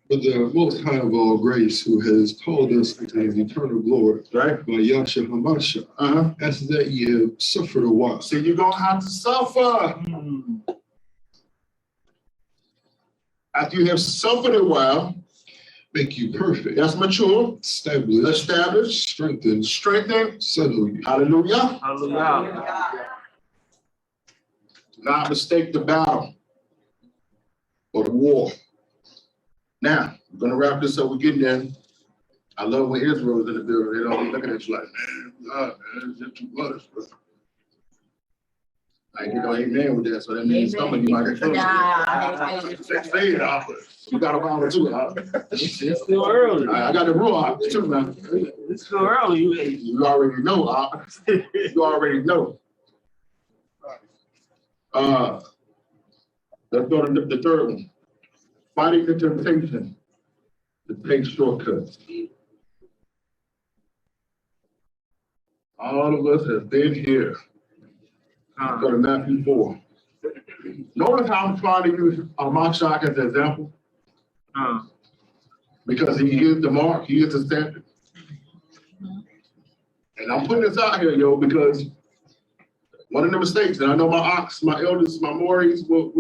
But the Most High of all grace, who has called us into his eternal glory, right, by Yahshua HaMashiach, as that ye have suffered a while. So you're going to have to suffer. After you have suffered a while, make you perfect. That's mature. Established. Strengthened. Settle you. Hallelujah. Hallelujah. Do not mistake the battle or the war. Now, we're going to wrap this up. We're getting there. I love when Israel's in the building. They don't be looking at you like, man, God, man, it's just too much, bro. I get no amen with that, so that means some of you might get close. Say it, Alpha. You got a power too, Alpha. It's still early. I got the rule too, man. It's still early. You already know, Alpha. You already know. Let's go to the third one. Fighting the temptation to take shortcuts. All of us have been here. Go to Matthew 4. Notice how I'm trying to use Mashiach as an example. Because he is the mark, he is the standard. And I'm putting this out here, yo, because one of the mistakes, and I know my elders, my Mauries will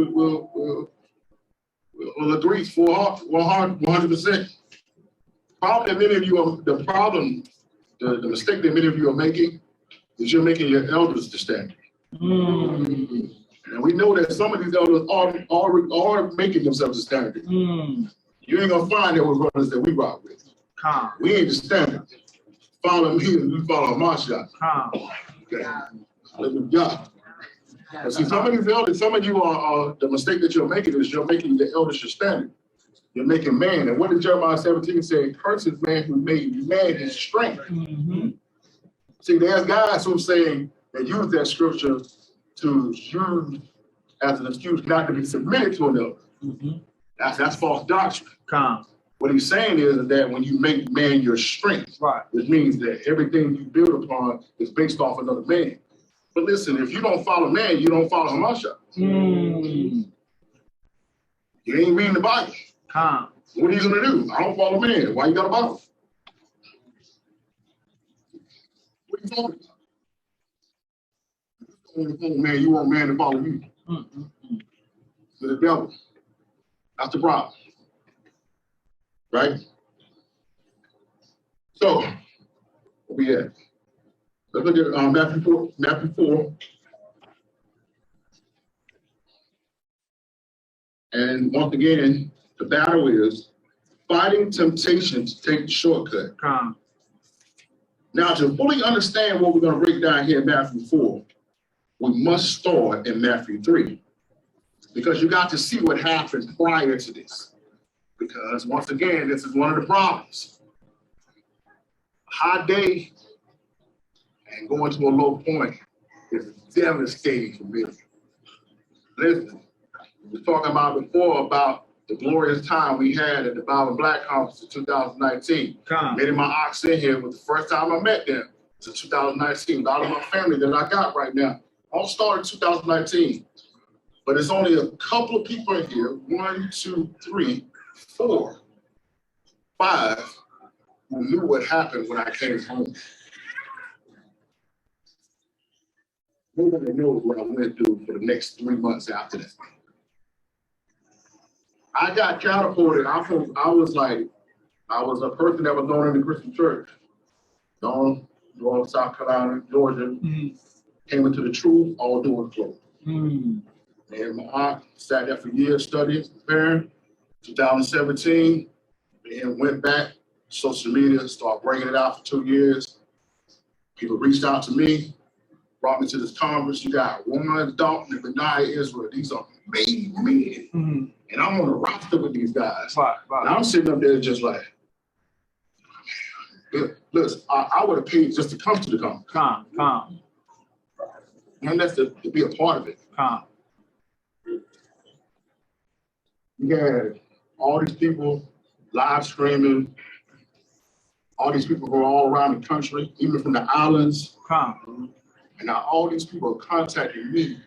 agree 100%. Problem that many of you are, the mistake that many of you are making is you're making your elders the standard. And we know that some of these elders are making themselves the standard. You ain't gonna find that with brothers that we rock with. We ain't the standard. Follow me and we follow Mashiach. Okay. Hallelujah. But see, some of these elders, some of you are the mistake that you're making is you're making the elders your standard. You're making man. And what did Jeremiah 17 say? Curses man who made man his strength. See, there's guys who saying they use that scripture to use as an excuse not to be submitted to another. Mm-hmm. That's false doctrine. Come. What he's saying is that when you make man your strength, Right. which means that everything you build upon is based off another man. But listen, if you don't follow man, you don't follow Hamashiach. Mm. You ain't reading the Bible. Come. What are you gonna do? I don't follow man. Why you got a Bible? What are you talking about? Man, you want man to follow you. Mm-mm-mm. To the devil. That's the problem. Right? So, where we at? Let's look at Matthew 4. And once again, the battle is fighting temptation to take the shortcut. Come. Now, to fully understand what we're going to break down here in Matthew 4, we must start in Matthew 3. Because you got to see what happened prior to this. Because once again, this is one of the problems. A high day and going to a low point is devastating for me. Listen, we were talking about before about the glorious time we had at the Bible Black Conference in 2019. Come. Many of my ox in here was the first time I met them. It's in 2019. A lot of my family that I got right now all started in 2019. But it's only a couple of people in here, 1, 2, 3, 4, 5, who knew what happened when I came home. Nobody knows what I went through for the next 3 months after that. I got catapulted. I was a person that was known in the Christian church. Known South Carolina, Georgia. Mm-hmm. Came into the truth, all doors closed. Mm. And my aunt sat there for years studying, preparing. 2017, and went back, social media, started bringing it out for 2 years. People reached out to me, brought me to this conference. You got Warren, Dalton, and Benaiah Israel. These are made men. Mm-hmm. And I'm on the roster with these guys. Right. And I'm sitting up there just like, listen, I would have paid just to come to the conference. Come. And that's to be a part of it. Come. You had all these people live streaming, all these people who are all around the country, even from the islands. Come. And now all these people are contacting me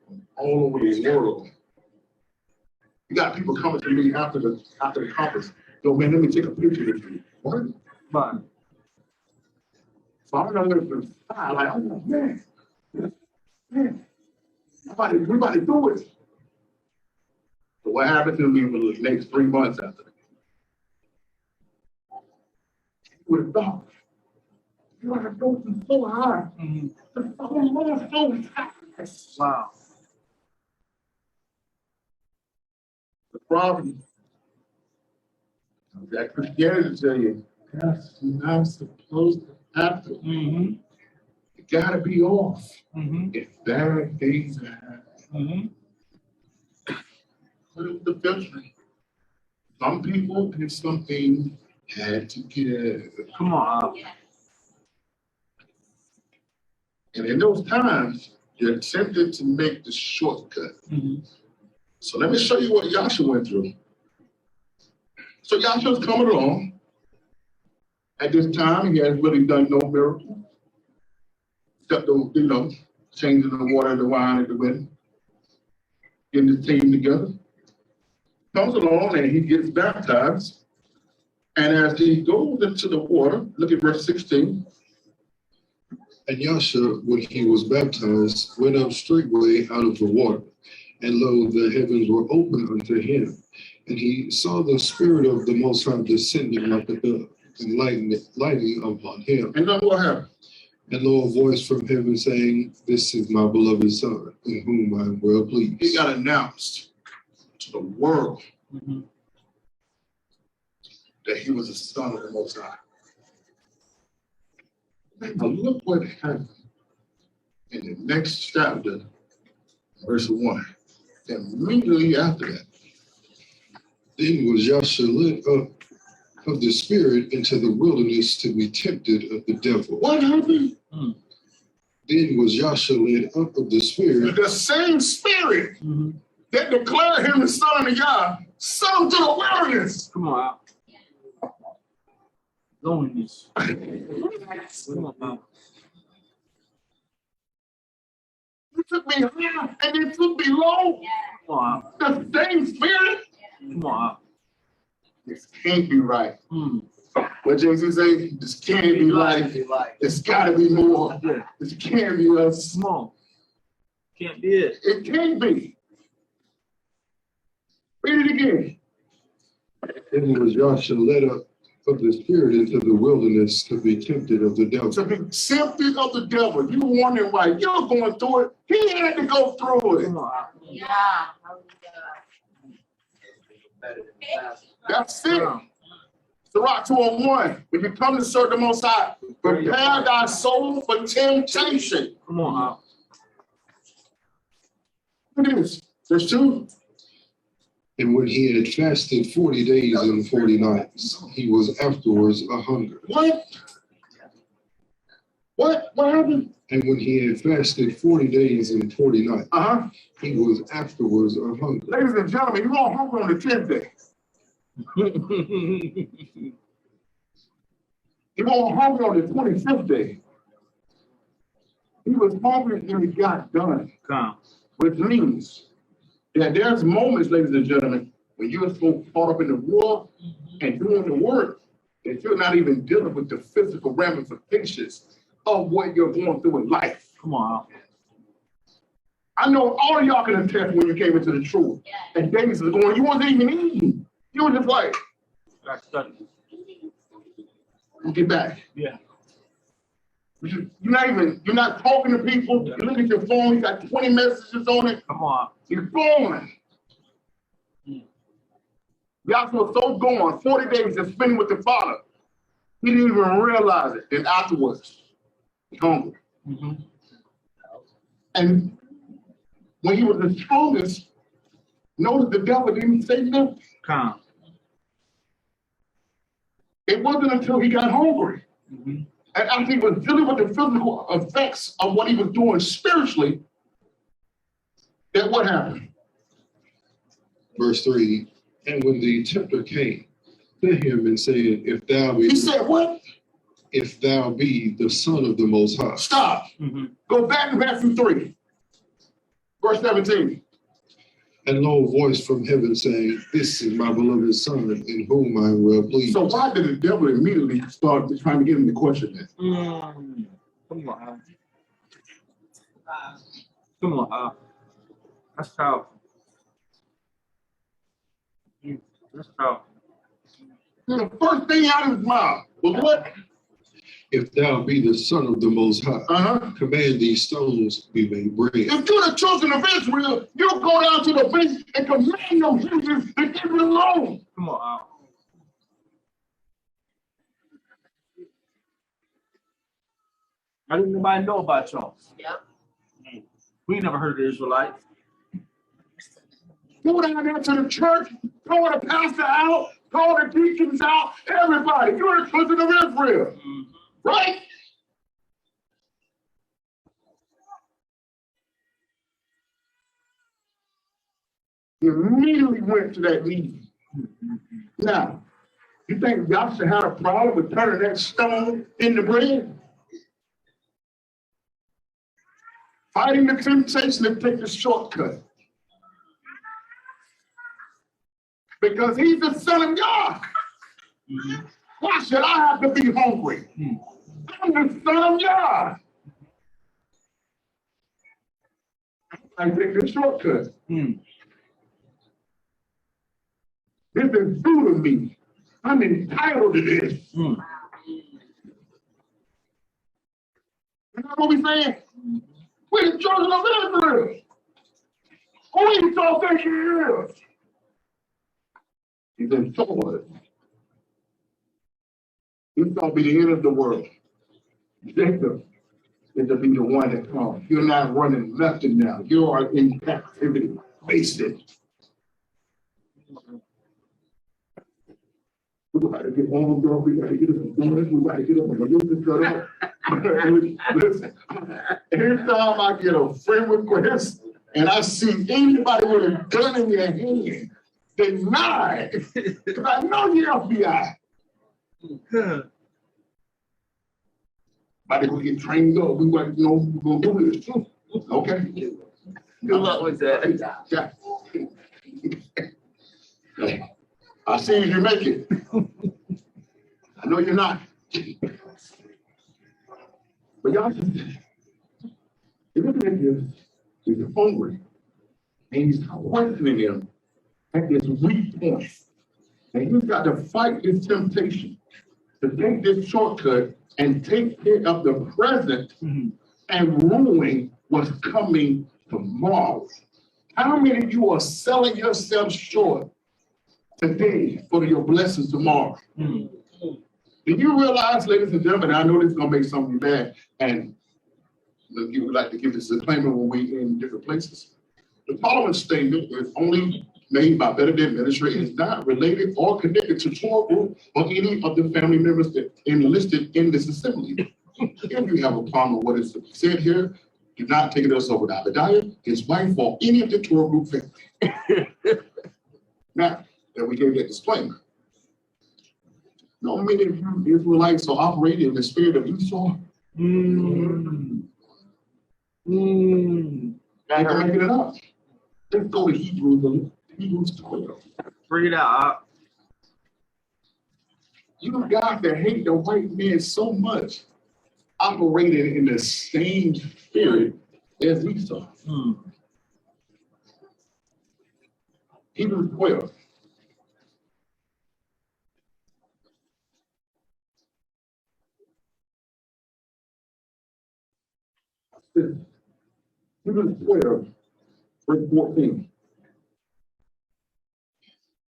from all over the world. You got people coming to me after the conference. Yo, man, let me take a picture with you. What? Right. So I'm gonna look at the side like, oh man, we about to do it. So what happened to me for the next 3 months after that? You would have thought, you would have gone so high. Mm-hmm. So Wow. the problem is that Christianity tell you that's not supposed to happen. Mm-hmm. You gotta be off. Mm-hmm. If bad things happen. Mm-hmm. Put it the filter. Some people and something had to give. Come on. And in those times, you're tempted to make the shortcut. Mm-hmm. So let me show you what Yahshua went through. So Yahshua's coming along. At this time, he hasn't really done no miracle. Except, changing the water and the wine at the wedding. Getting the team together. Comes along and he gets baptized. And as he goes into the water, look at verse 16. And Yahshua, when he was baptized, went up straightway out of the water. And lo, the heavens were opened unto him. And he saw the Spirit of the Most High descending like a dove, and lighting upon him. And then what happened? And lo, a voice from heaven saying, This is my beloved Son, in whom I am well pleased. He got announced to the world that he was the Son of the Most High. Now look what happened in the next chapter, verse 1. Immediately after that, Then was Yahshua led up of the Spirit into the wilderness to be tempted of the devil. what happened? Then was Joshua led up of the Spirit. The same Spirit that declared him the son of Yah, sent him to the wilderness. Come on out. Loneliness. Come on out. He took me high and he took me low. Come on out. The same Spirit. Come on out. This can't be right. What James say? This can't be right. It's got to be more. Yeah. This can't be less. Come on. Can't be it. It can't be. Read it again. Then was Joshua led up of the Spirit into the wilderness to be tempted of the devil. To be tempted of the devil. You wondering why you're going through it. He had to go through it. Come on out. Yeah. That's it. Sirach 2:1. When you come to serve the Most High, prepare thy soul for temptation. Come on out. Look at this. Verse 2. And when he had fasted 40 days and 40 nights, he was afterwards a hunger. What? What happened? And when he had fasted 40 days and 40 nights, he was afterwards a hunger. Ladies and gentlemen, you won't hunger on the 10th day. He won't hunger on the 25th day. He was hungry and he got done. Come. Which means that there's moments, ladies and gentlemen, when you're so caught up in the war and doing the work that you're not even dealing with the physical ramifications of what you're going through in life. Come on out. I know all of y'all can attest when you came into the truth. And David was going, you wasn't even eating. You were just like, Got study. we'll get back. Yeah. You're not talking to people. You look at your phone, you got 20 messages on it. Come on. You're going. Y'all was so gone, 40 days just spending with the Father. He didn't even realize it. Then afterwards, he's hungry. And when he was the strongest, notice the devil didn't say nothing. Come. It wasn't until he got hungry. And after he was dealing with the physical effects of what he was doing spiritually, that what happened? Verse 3, and when the tempter came to him and said, if thou be, He said what? If thou be the Son of the Most High. Stop. Go back to Matthew 3, verse 17. And lo, a voice from heaven saying, this is my beloved Son, in whom I am well pleased. So why did the devil immediately start trying to get him to question that? Come on out. Come on out. That's powerful. That's powerful. The first thing out of his mouth was what? If thou be the Son of the Most High, command these stones be made bread. If you're the children of Israel, you'll go down to the bench and command those Hebrews to leave it alone. Come on out. How did nobody know about y'all? Yep. We never heard of the Israelites. Go down there to the church, call the pastor out, call the deacons out, everybody. You're the children of Israel, right? He immediately went to that meeting. Now, you think Joshua had a problem with turning that stone into bread? Fighting the temptation to take the shortcut. Because he's the Son of God. Why should I have to be hungry? I'm the Son of God. I take the shortcut. This is due to me. I'm entitled to this. You know what we're saying? We're the children of Israel. Who you so think he is? He's in sword. He's going to be the end of the world. Jacob is to be the one that comes. You're not running left and now. You are in captivity. Face it. We got to get home, girl. We got to get up and do this. We got to get up and do this. Listen, anytime I get a friend request and I see anybody with a gun in their hand, deny it. Because I know you're FBI. But they gonna get trained up. We want to know we're gonna do this. Okay. Good luck with that. Yeah. I see you make it. I know you're not. But y'all, if you're looking at this, he's hungry. And he's questioning him at this weak point. And he's got to fight this temptation to take this shortcut and take care of the present and ruin what's coming tomorrow. How many of you are selling yourself short today for your blessings tomorrow? Do you realize, ladies and gentlemen, I know this is going to make some of you mad, and you would like to give this disclaimer when we're in different places. The following statement is only made by Better Day Ministry. It is not related or connected to Torah Group or any of the family members that enlisted in this assembly. If you have a problem with what is said here, do not take it as over to Abadiah, his wife, or any of the Torah Group family. Now that we gave that disclaimer, no many of you Israelites are operating in the spirit of Esau. They're making it up. Let's go to Hebrews 12. Bring it out. You guys that hate the white man so much operating in the same spirit as Esau. Hebrews 12. Hebrews 12, verse 14.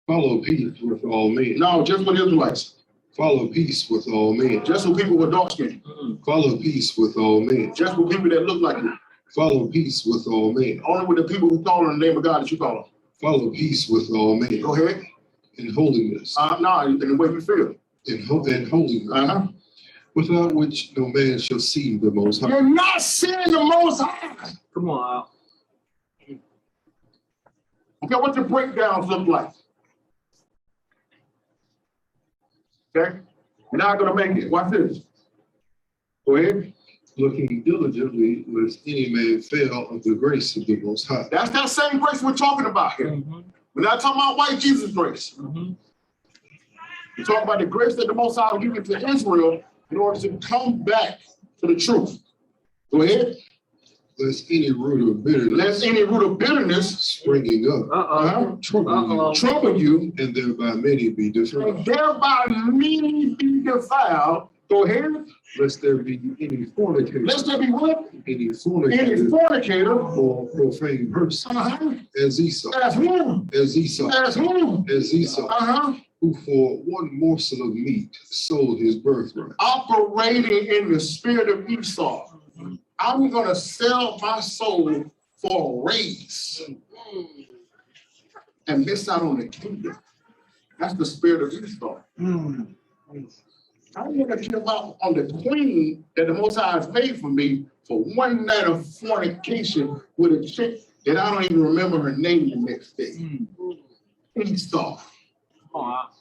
Follow peace with all men. No, just with Israelites. Follow peace with all men. Just with people with dark skin. Follow peace with all men. Just with people that look like you. Follow peace with all men. Only with the people who call on the name of God that you call them. Follow peace with all men. Go ahead. In holiness. No, in the way you feel. In holiness. Without which no man shall see the Most High. You're not seeing the Most High. Come on out. Okay, what your breakdowns look like? Okay, you're not gonna make it. Watch this. Go ahead. Looking diligently lest any man fail of the grace of the Most High. That's that same grace we're talking about here. We're not talking about white Jesus grace. We're talking about the grace that the Most High will give to Israel in order to come back to the truth. Go ahead. Lest any root of bitterness. Lest any root of bitterness springing up. Trouble you. And thereby many be defiled. And thereby many be defiled. Go ahead. Lest there be any fornicator. Lest there be what? Any fornicator. Any fornicator. Or profane person. As Esau. As whom? As Esau. As whom? As Esau. Who for one morsel of meat sold his birthright. Operating in the spirit of Esau. I'm going to sell my soul for a raise and miss out on the kingdom. That's the spirit of Esau. I'm going to give out on the queen that the Most High has made for me for one night of fornication with a chick that I don't even remember her name the next day. Esau. Come on out.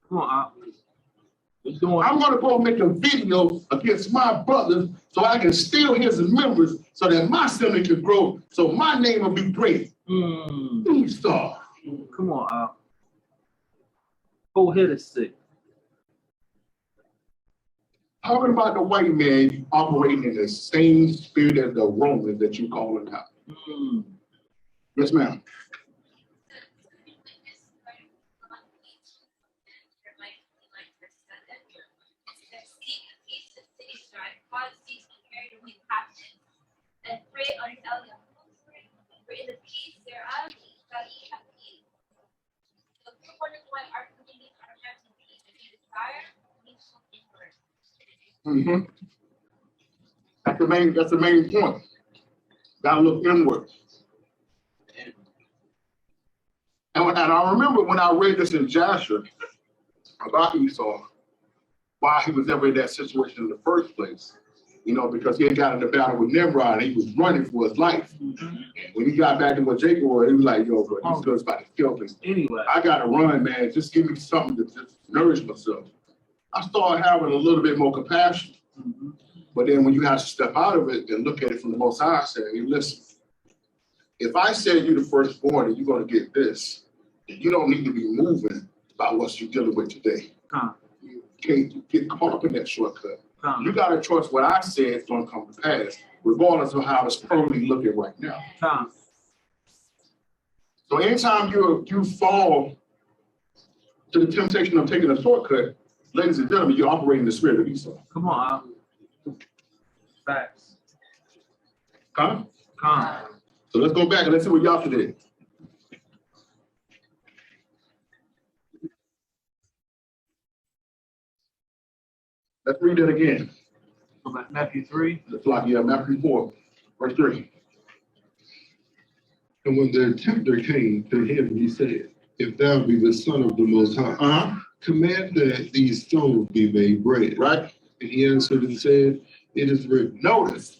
Come on out. I'm going to go make a video against my brothers so I can steal his members so that my family can grow, so my name will be great. Esau. Come on out. Whole head is sick. Talking about the white man operating in the same spirit as the Romans that you call it out. Yes, ma'am. And pray until you for in the peace thereof shall ye have peace. So if you wonder why our communities are having peace if you desire, we shall be first. That's the main point. Gotta look inward. And I remember when I read this in Joshua about Esau, why he was ever in that situation in the first place. You know, because he had got in the battle with Nimrod and he was running for his life. And when he got back to what Jacob was, he was like, yo, bro, these girls about to kill me. Anyway, I gotta run, man. Just give me something to just nourish myself. I started having a little bit more compassion. But then when you have to step out of it and look at it from the Most High, saying, listen, if I said you're the firstborn and you're gonna get this, you don't need to be moving about what you're dealing with today. You can't get caught up in that shortcut. You gotta trust what I said is gonna come to pass, regardless of how it's currently looking right now. So anytime you fall to the temptation of taking a shortcut, ladies and gentlemen, you're operating the spirit of Esau. come on. Facts. Huh? So let's go back and let's see what Yasha did. Let's read that again. Matthew 3. It's like, yeah, Matthew 4, verse 3. And when the tempter came to him, he said, if thou be the Son of the Most High, command that these stones be made bread. Right? And he answered and said, it is written. Notice,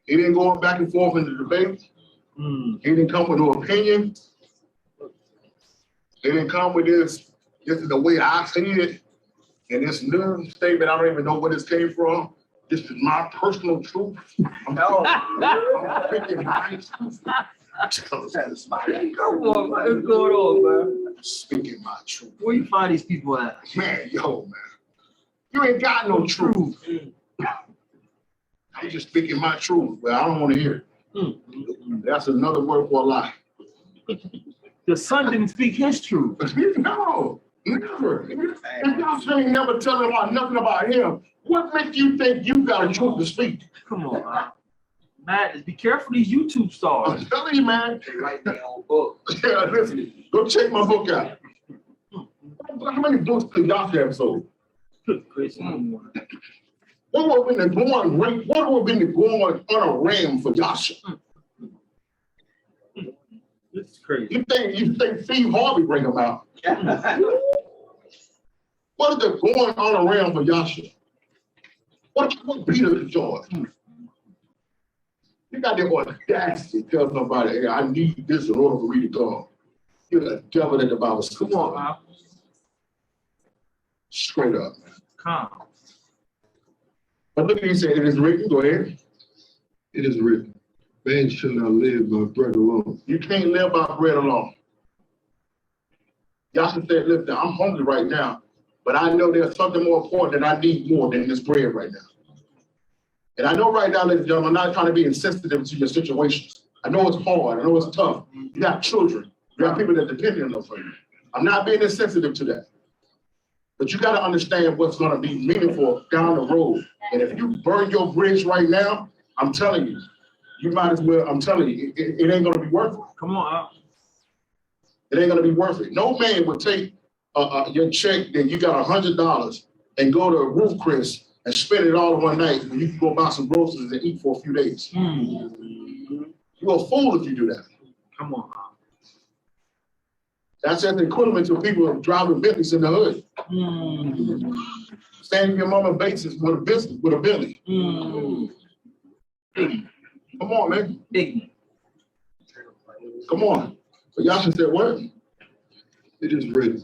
he didn't go back and forth in the debate. He didn't come with no opinion. He didn't come with this is the way I see it. And this new statement, I don't even know where this came from. This is my personal truth. I'm speaking my truth. Come on, man. What's going on, man? I'm speaking my truth. Where you find these people at? Man, man. You ain't got no truth. I'm just speaking my truth, but I don't want to hear it. That's another word for a lie. The son didn't speak his truth. No, never. If y'all saying never tell him about nothing about him, what makes you think you got a truth to speak? Come on, man. Madness. Be careful these YouTube stars. I'm telling you, man. They write their own book. Yeah, listen, go check my book out. How many books did y'all have sold? Good gracious. What would have been the going rate? What would have been the going on a ram for Yasha? This is crazy. You think Steve Harvey bring him out? What is the going on a ram for Yasha? What Peter George? You got the audacity to tell somebody, hey, I need this in order for me to go. You're the devil in the Bible. Come on, man. Straight up, man. Calm. But look at you say it is written. Go ahead. It is written, man shall not live by bread alone. You can't live by bread alone. Yasha said, listen, I'm hungry right now, but I know there's something more important that I need more than this bread right now. And I know right now, ladies and gentlemen, I'm not trying to be insensitive to your situations. I know it's hard. I know it's tough. You got children. You got people that depend on you. I'm not being insensitive to that. But you got to understand what's going to be meaningful down the road. And if you burn your bridge right now, I'm telling you, you might as well, I'm telling you, it ain't going to be worth it. Come on. It ain't going to be worth it. No man would take your check that you got $100 and go to Roof Chris and spend it all in one night when you can go buy some groceries and eat for a few days. You're a fool if you do that. Come on. That's as equivalent to people driving Bentleys in the hood. Standing in your mama's basis with a business, with a Bentley. Come on, man. Come on. So Yasha said what? It is written,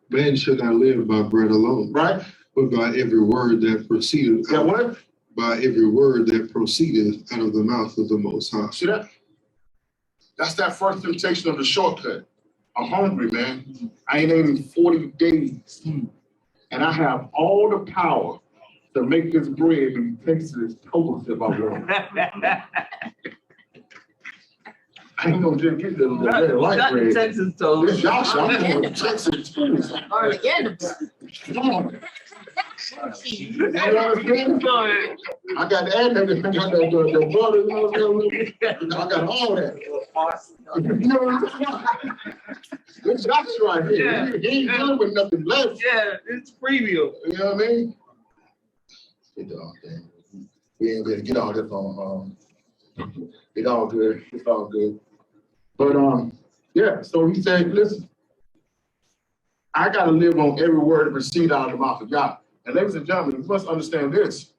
man shall not live by bread alone. Right? But by every word that proceedeth. Yeah, what? By every word that proceedeth out of the mouth of the Most High. See that? That's that first temptation of the shortcut. I'm hungry, man. I ain't eating 40 days. And I have all the power to make this bread be tasted as toast if I want. I ain't gonna just get the light bread. Texas toast. This Yasha, I'm going to Texas toast. Again. Come on. You understand? I got the egg, I got the butter, I got all that. You know what I'm saying? This Yasha right here, Yeah. he ain't dealing with nothing left. Yeah, it's premium. You know what I mean? Get all that. We ain't gonna get all this on. It's all good. It's all good. But Yeah, so he said, listen, I got to live on every word that proceeds out of the mouth of God. And ladies and gentlemen, you must understand this.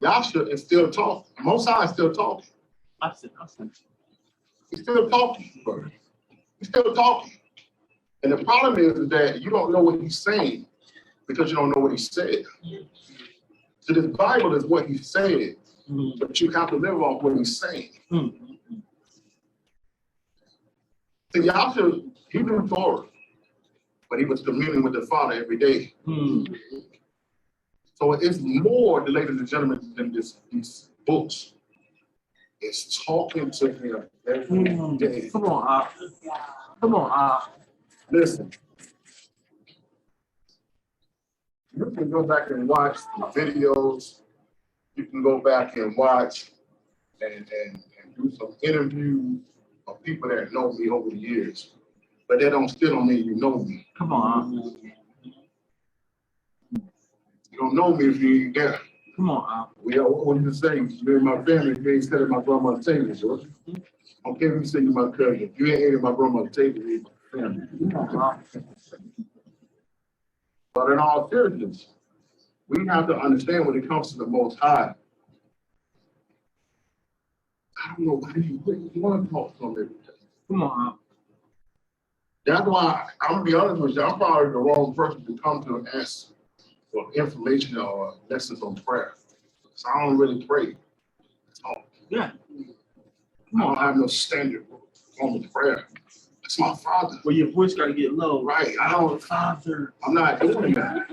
Yahshua is still talking. Most High is still talking. He's still talking, brother. He's still talking. And the problem is that you don't know what he's saying because you don't know what he said. So this Bible is what he said, but you have to live off what he's saying. See, Yahshua, he knew Torah, but he was communing with the Father every day. So it's more, ladies and gentlemen, than these books. It's talking to him every day. Come on, come on, Listen. You can go back and watch the videos. You can go back and watch and do some interviews of people that know me over the years. But that still don't mean you know me. Come on. You don't know me if you ain't there. Come on, What do you say? You're in my family, you ain't sitting at my grandma's table, George. Okay, if you say you're my cousin. If you ain't ate at my grandma's table, you're my family. But in all seriousness, we have to understand when it comes to the Most High. I don't know why you want to talk to him every day. come on. That's why I'm gonna be honest with you. I'm probably the wrong person to come to and ask for information or lessons on prayer. Because I don't really pray. So, Yeah. I don't have no standard form of prayer. It's my Father. Well, your voice got to get low. Right. I'm not doing that.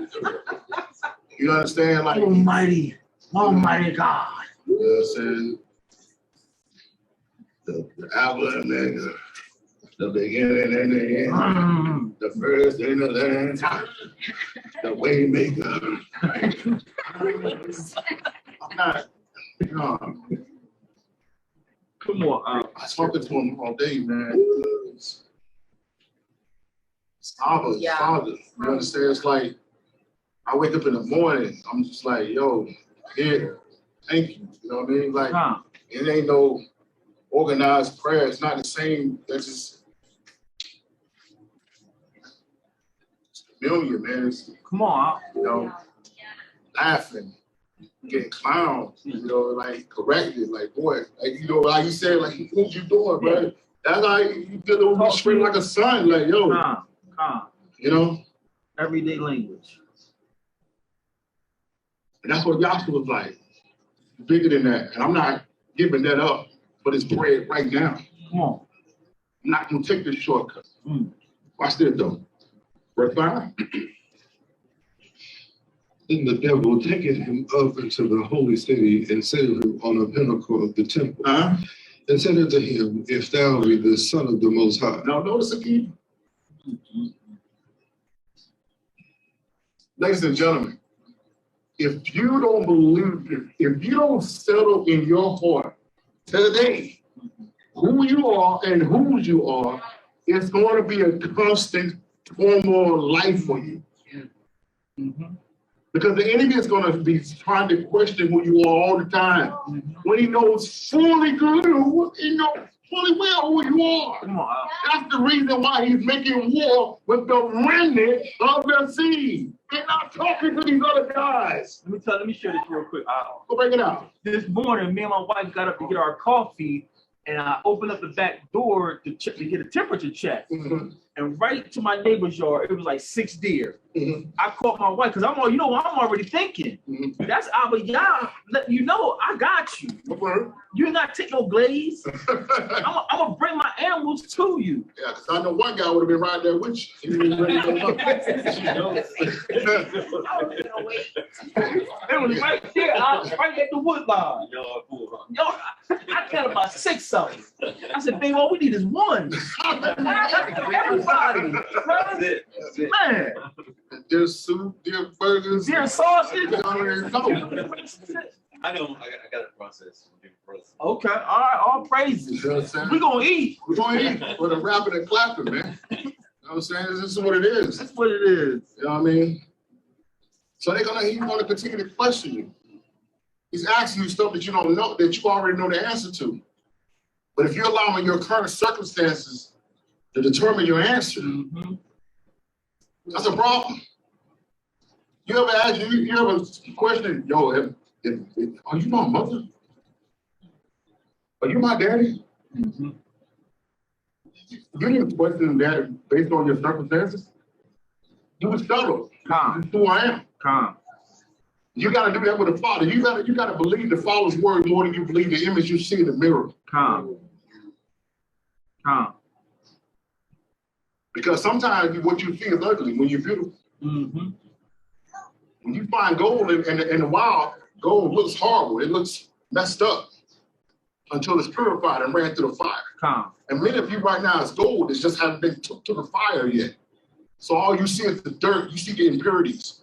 You understand? Like, Almighty God. You know what I'm saying? The Alpha and Omega, the beginning and the end, the first and the last, the way maker. I'm not, Come on, I spoke to him all day, man. It's Abba, it's Father. You understand? It's like, I wake up in the morning, I'm just like, yo, here, thank you. You know what I mean? Like, it ain't no organized prayer. It's not the same. That's just familiar, man. It's, come on. you know, laughing, getting clowned, you know, like corrected, like, boy, like, you know, like you said, like, what you doing, bro? That's how you feel over me straight like a son, like, yo, you know? Everyday language. And that's what Yahshua was like, bigger than that. And I'm not giving that up for this bread right now. Come on. I'm not going to take this shortcut. Watch this, though. Verse 5. Then the devil taketh him up into the holy city and set him on a pinnacle of the temple. And said unto him, if thou be the Son of the Most High. Now notice again. Ladies and gentlemen, if you don't believe, if you don't settle in your heart today who you are and whose you are, it's going to be a constant turmoil life for you. Because the enemy is going to be trying to question who you are all the time. When he knows fully good, he knows fully well who you are. That's the reason why he's making war with the remnant of the seed. They're not talking to these other guys. Let me share this real quick. Go break it out. This morning, me and my wife got up to get our coffee, and I opened up the back door to get a temperature check. And right to my neighbor's yard, it was like 6 deer. I called my wife because I'm already thinking. That's Abba Yah letting you know I got you. You ain't got to take no glaze. I'm gonna bring my animals to you. Yeah, because I know one guy would have been right there with you. He was ready to go. It was right there, right at the wood line. I got about 6 of them. I said, babe, all we need is one. Everybody, man. Deer soup, deer burgers, deer sausage. I got a process. Okay, all right, all praises. You know what I'm saying? We're gonna eat. We're going to eat with a rapping and clapping, man. You know what I'm saying? This is what it is. That's what it is. You know what I mean? So he's gonna continue to question you. He's asking you stuff that you don't know, that you already know the answer to. But if you're allowing your current circumstances to determine your answer. That's a problem. You ever ask, you ever question, yo, are you my mother? Are you my daddy? You didn't question that based on your circumstances. You would settle. This is who I am. You got to do that with the Father. You got to believe the Father's word more than you believe the image you see in the mirror. Because sometimes what you see is ugly when you're beautiful. When you find gold in the wild, gold looks horrible. It looks messed up until it's purified and ran through the fire. And many of you right now is gold. It just hasn't been took to the fire yet. So all you see is the dirt. You see the impurities.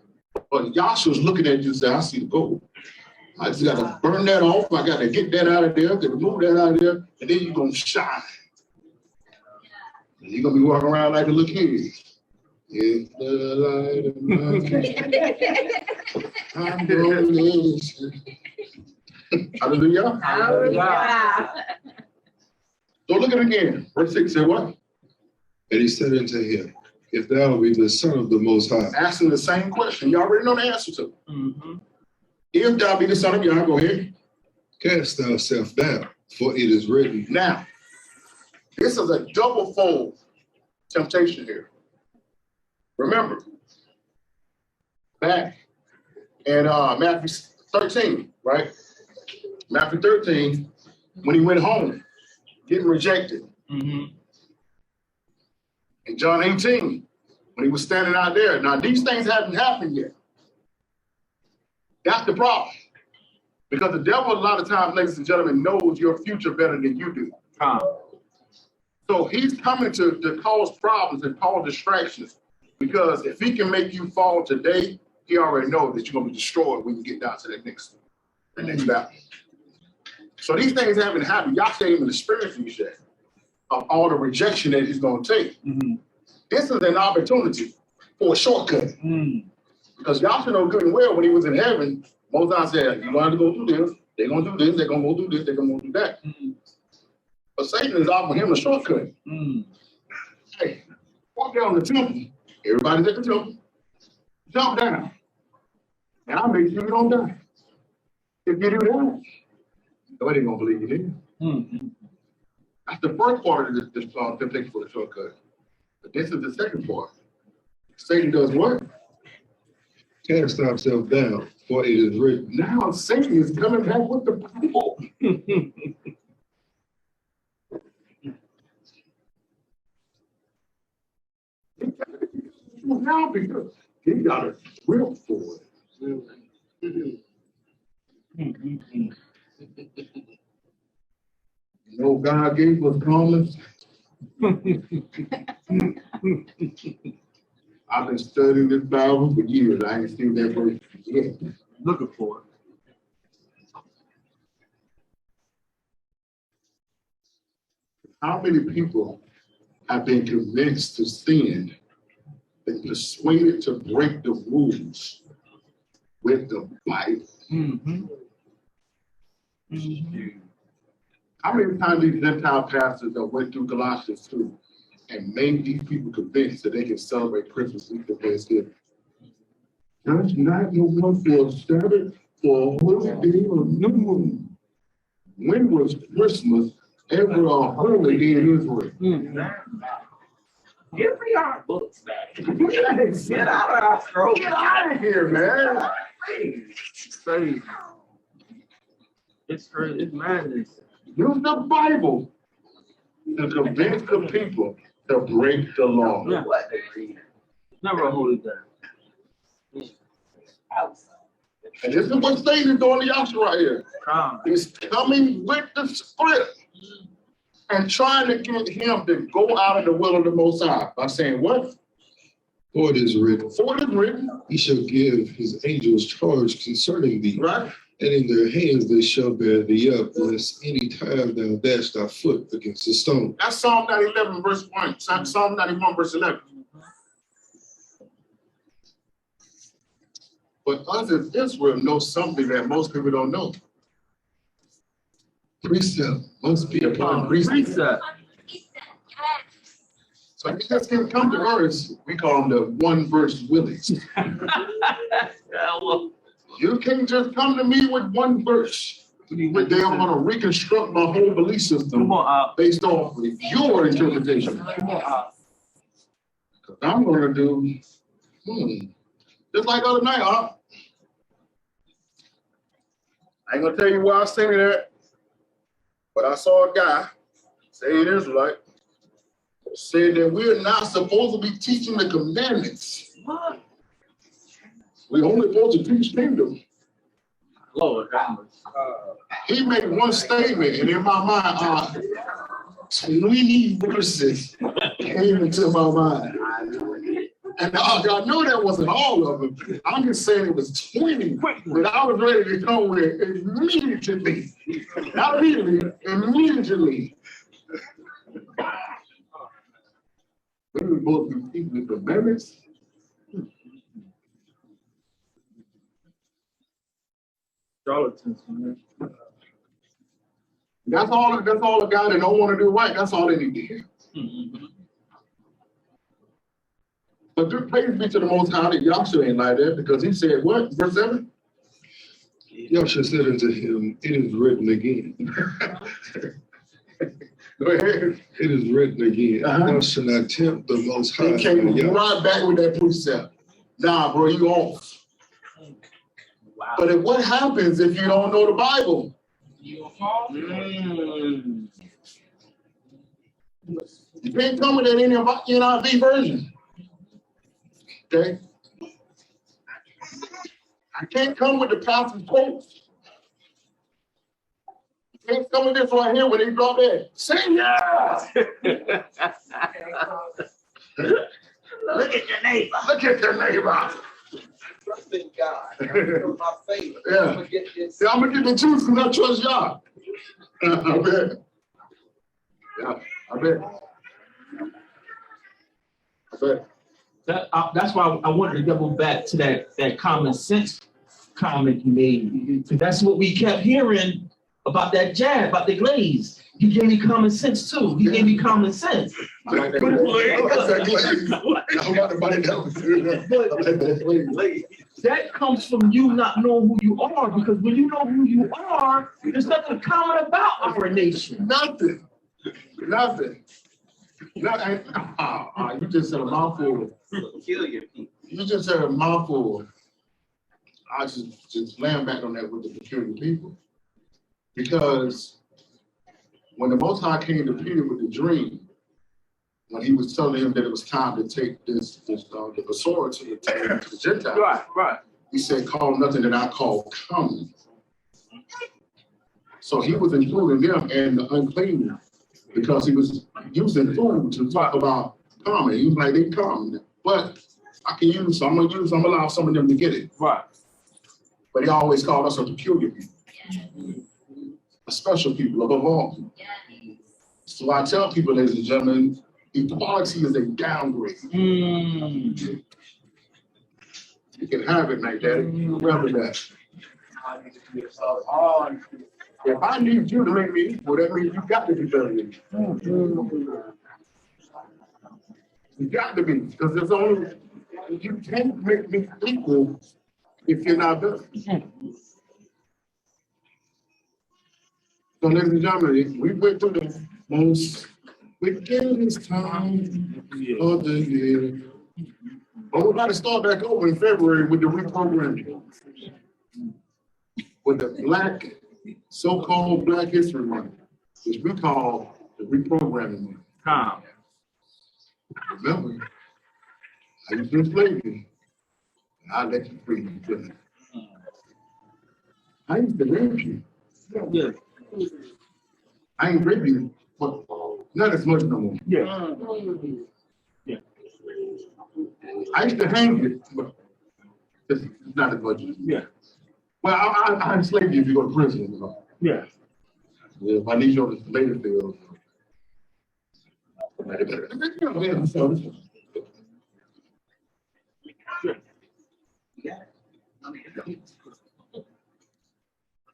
But Yahshua's looking at you and saying, I see the gold. I just got to burn that off. I got to get that out of there, got to remove that out of there, and then you're going to shine. And you're going to be walking around like a little kid. It's the light of my I'm going Hallelujah. Hallelujah. So look at it again. Verse 6 said what? And he said unto him, if thou be the Son of the Most High. Asking the same question. You already know the answer to it. If thou be the Son of Yah, go ahead. Cast thyself down, for it is written. Now, this is a double-fold temptation here. Remember, back in Matthew 13, right? Matthew 13, when he went home, getting rejected. In John 18, when he was standing out there. Now, these things haven't happened yet. That's the problem. Because the devil, a lot of times, ladies and gentlemen, knows your future better than you do. So he's coming to cause problems and cause distractions. Because if he can make you fall today, he already knows that you're going to be destroyed when you get down to the next battle. So these things haven't happened. Y'all can't even experience these yet. Of all the rejection that he's going to take. This is an opportunity for a shortcut. Because y'all should know good and well when he was in heaven, Moses said, you're going to go through this, they're going to do this, they're going to go do this, they're going to do that. But Satan is offering him a shortcut. Hey, walk down the temple. Everybody's at the temple. Jump down. And I'll make sure you don't die. If you do that, nobody ain't going to believe you then. That's the first part of this temptation for the shortcut. But this is the second part. Satan does what? Cast thyself down, for it is written. Now Satan is coming back with the Bible. Now because he got a grip for it. You know, God gave us promise. I've been studying this Bible for years. I ain't seen that verse yet. Looking for it. How many people have been convinced to sin and persuaded to break the rules with the Bible? How many times these Gentile pastors that went through Colossians 2 and made these people convinced that they can celebrate Christmas week and Thanksgiving? That's not no one for a Sabbath, for a holy day or new moon. When was Christmas ever a holy day in Israel? Give me our books back. Get out of our throat. Get out of here, man. It's madness. Use the Bible to convince the people to break the law. Yeah. Never a holy day. And this is what Satan is doing to Yahshua right here. He's coming with the script and trying to get him to go out of the will of the Most High by saying what? For it is written. For it is written. He shall give his angels charge concerning thee. Right. And in their hands they shall bear thee up, lest any time thou dash thy foot against a stone. That's Psalm 91 verse 1. Psalm 91 verse 11. But us as Israel know something that most people don't know. Precept must be upon precept. So you just can't come to us. We call them the one verse willies. You can't just come to me with one verse. But they're going to reconstruct my whole belief system based off of your interpretation. Because I'm going to do, just like other night, I ain't going to tell you why I say that, but I saw a guy, say it is right, said that we're not supposed to be teaching the commandments. What? We're only supposed to teach kingdom. Lord, he made one statement, and in my mind, 20 verses came into my mind. And I knew that wasn't all of them. I'm just saying it was 20, but I was ready to come with it immediately. Not immediately, immediately. We were both teaching the commandments. Charlatans, man. That's all a guy that don't want to do right. That's all they need to hear. But praise be to the Most High that Yahshua ain't like that, because he said what? Verse 7? Yahshua said unto him, it is written again. Go ahead. It is written again. Thou shalt not tempt the Most High. He came right back with that precept. Nah, bro, you off. Wow. But what happens if you don't know the Bible? You can't come with that NIV version. Okay? I can't come with the pastor's quotes. You can't come with this right here when they drop that. Say yeah! Look at your neighbor. Look at your neighbor. Trust in God. That's my faith. Yeah. I'm gonna get this. Yeah, I'm gonna get the truth because I trust y'all. I bet. Yeah, I bet. I bet. That's why I wanted to double back to that common sense comment you made. That's what we kept hearing about that jab, about the glaze. He gave me common sense too. He gave me common sense. I like that glaze. I'm not about glaze. That comes from you not knowing who you are, because when you know who you are, there's nothing common about our nation. Nothing. Nothing. You just said a mouthful. Kill your people. You just said a mouthful. I just land back on that with the peculiar people. Because when the Most High came to Peter with the dream, when he was telling him that it was time to take the sword to the Gentiles, Right. he said, call nothing that I call common. So he was including them and the unclean, because he was using food to talk about common. He was like, they common, but I can use some, I'm gonna allow some of them to get it. Right. But he always called us a peculiar people, a special people above all. So I tell people, ladies and gentlemen, equality is a downgrade. You can have it like that. Remember that. If I need you to make me equal, that means you got to be better than me. You got to be, because there's only, you can't make me equal if you're not better. So, ladies and gentlemen, we went through the most wickedest time of the year. But we're about to start back over in February with the reprogramming. With the so-called Black History Month, which we call the reprogramming month. Remember, I used to enslave you. I'll let you free. I used to rape you. Yeah. I ain't rape you, but not as much no more. Yeah. Yeah. I used to hang you, but it's not as much. Yeah. Well, I enslaved you if you go to prison. You know? Yeah. Yeah, if I need you on the later field.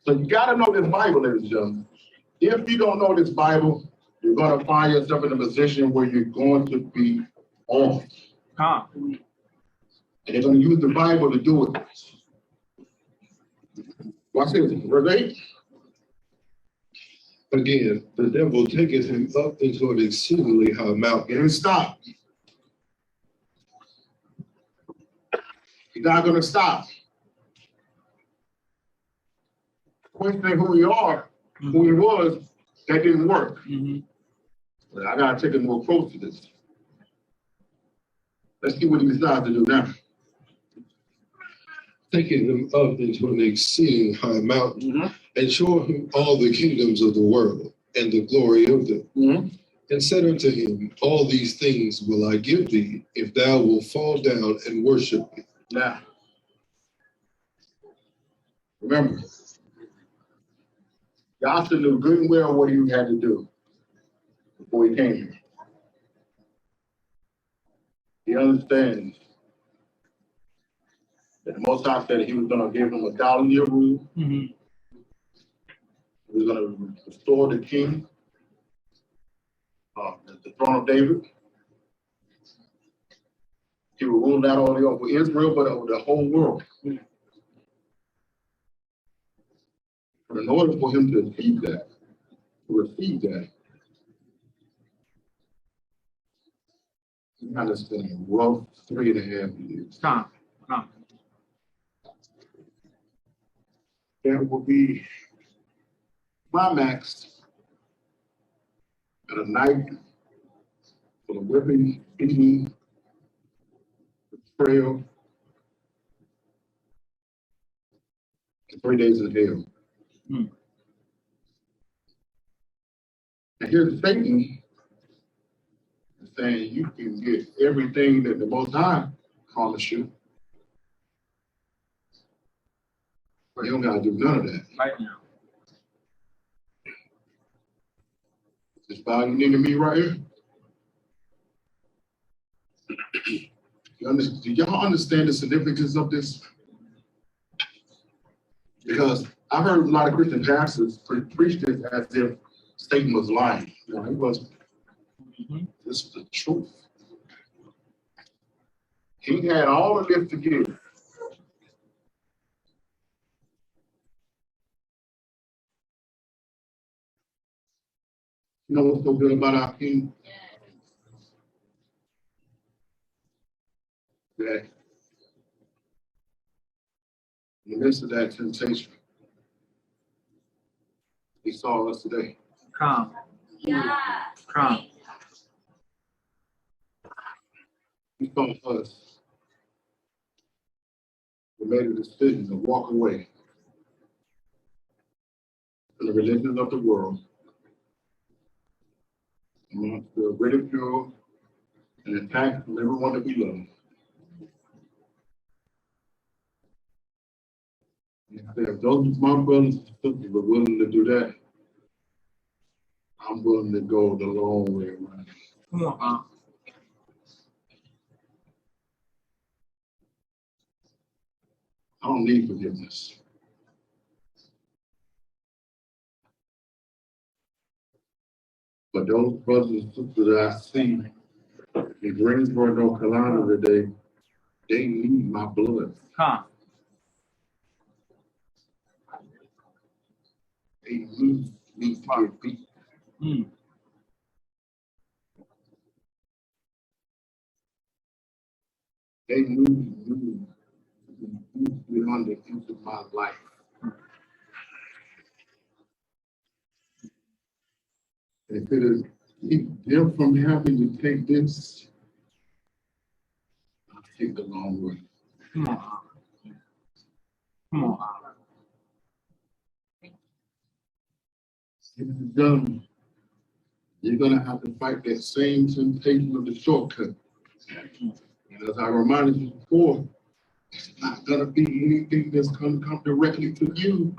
So you got to know this Bible, ladies and gentlemen. If you don't know this Bible, you're gonna find yourself in a position where you're going to be off. And they're gonna use the Bible to do it. Watch this, verse 8. Again, the devil taketh him up into an exceedingly high mountain. It didn't stop. He's not gonna stop. Questioning who we are, who he was, that didn't work. But I gotta take a more approach to this. Let's see what he decides to do now. Taking him up into an exceeding high mountain, and show him all the kingdoms of the world and the glory of them. And said unto him, all these things will I give thee, if thou wilt fall down and worship me. Now, remember, Joshua knew good and well what he had to do before he came here. He understands that the Most High said he was going to give him a 1,000-year rule. He was going to restore the king, the throne of David. He will rule not only over Israel, but over the whole world. But in order for him to achieve that, to receive that, he had to spend a rough 3.5 years. That will be climaxed at a night full of whipping, beating, betrayal, and 3 days in hell. And here's Satan saying you can get everything that the Most High promised you, but you don't got to do none of that. Right now. This value you need to me right here. Do y'all understand the significance of this? Because I've heard a lot of Christian pastors preach this as if Satan was lying. No, he wasn't. This is the truth. He had all of this to give. You know what's so good about our King? That in the midst of that temptation, he saw us today. Calm. He saw us. We made a decision to walk away from the religions of the world, amongst the ridicule and attack from everyone that we love. And if those my brothers and sisters were willing to do that, I'm willing to go the long way around. Come on, I don't need forgiveness. But those brothers and sisters that I see in Greensboro, North Carolina today, they need my blood. They need me to get beat. They need me to be on the end of my life. If it is keep them from having to take this, I'll take the long way. Come on. If it's done, you're gonna have to fight that same temptation of the shortcut. And as I reminded you before, it's not gonna be anything that's gonna come directly to you.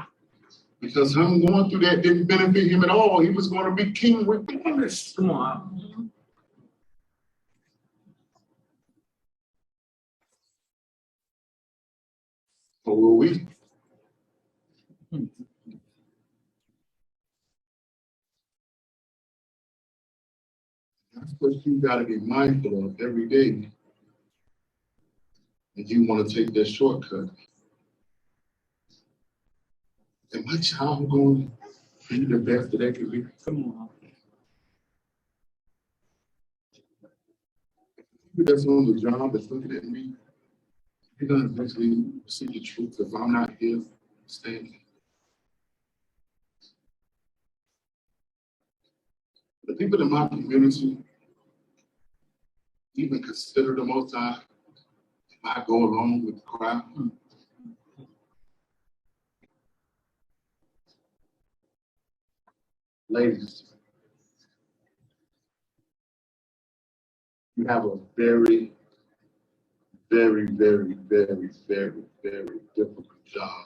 Because him going through that didn't benefit him at all. He was gonna be king regardless. Come on. So will we? That's what you gotta be mindful of every day. If you want to take that shortcut. Am my child going to be the best that they can be? Come on. People that's on the job that's looking at me, they're gonna eventually see the truth if I'm not here standing. The people in my community even consider the Most High if I go along with the crowd. Ladies, you have a very, very, very, very, very, very difficult job.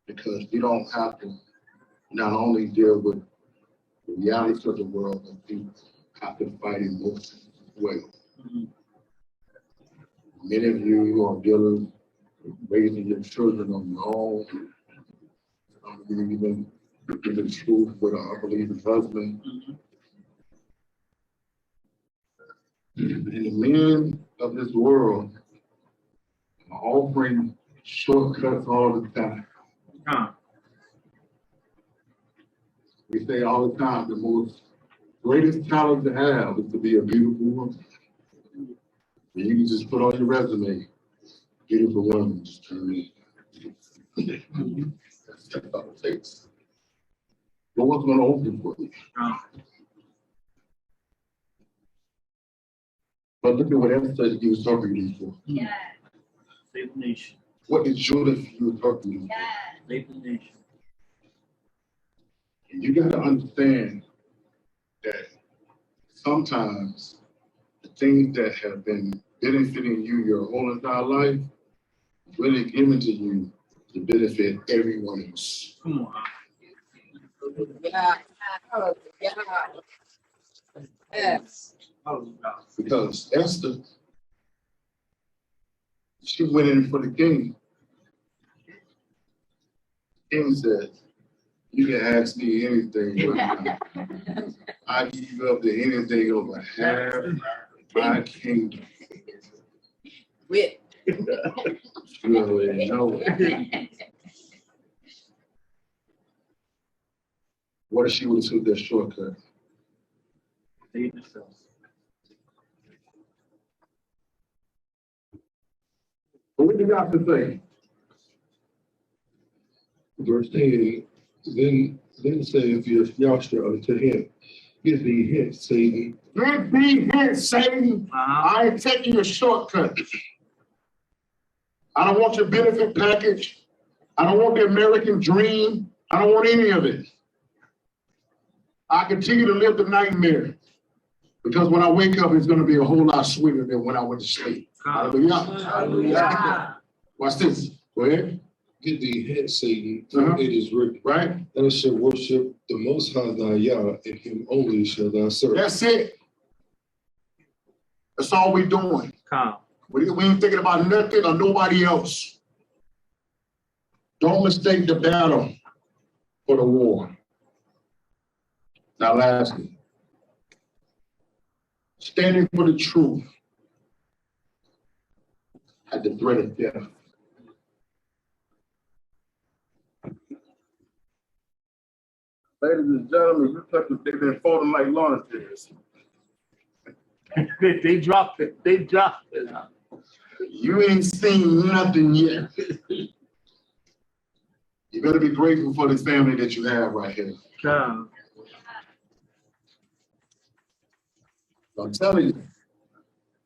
Because you don't have to not only deal with the realities of the world, but you have to fight emotions as well. Many of you are dealing with raising your children on your own. Even truth with an unbelieving husband. And the men of this world are offering shortcuts all the time. We say all the time, the most greatest talent to have is to be a beautiful woman. And you can just put on your resume, beautiful woman, just turn it. That's all it takes. No one's going to open for you. But look at what Esther was talking to you for. Yeah. Save the nation. What did Judith was talking to you for? Yeah. Save the nation. And you got to understand that sometimes the things that have been benefiting you your whole entire life really given to you to benefit everyone else. Come on. Yeah. Yes. Because Esther, she went in for the king. The king said, you can ask me anything right now. I give you up to anything over half my kingdom. Wit. You already know it. What if she would have took that shortcut? Save yourself. But what do you got to say? Verse 10, then saith Yahshua unto him, get thee hence, Satan. Get thee hence, Satan. I ain't taking your shortcut. I don't want your benefit package. I don't want the American dream. I don't want any of it. I continue to live the nightmare. Because when I wake up, it's going to be a whole lot sweeter than when I went to sleep. Hallelujah. Hallelujah. Watch this. Go ahead. Get thee hence, Satan, for it is written, Right? thou shalt worship the Most High thy Yah, and him only shall thou serve. That's it. That's all we're doing. Come. We ain't thinking about nothing or nobody else. Don't mistake the battle for the war. Now, lastly, standing for the truth at the threat of death. Ladies and gentlemen, you touch it, they've been folding like lawn chairs. They dropped it. They dropped it. You ain't seen nothing yet. You better be grateful for this family that you have right here. Come. I'm telling you,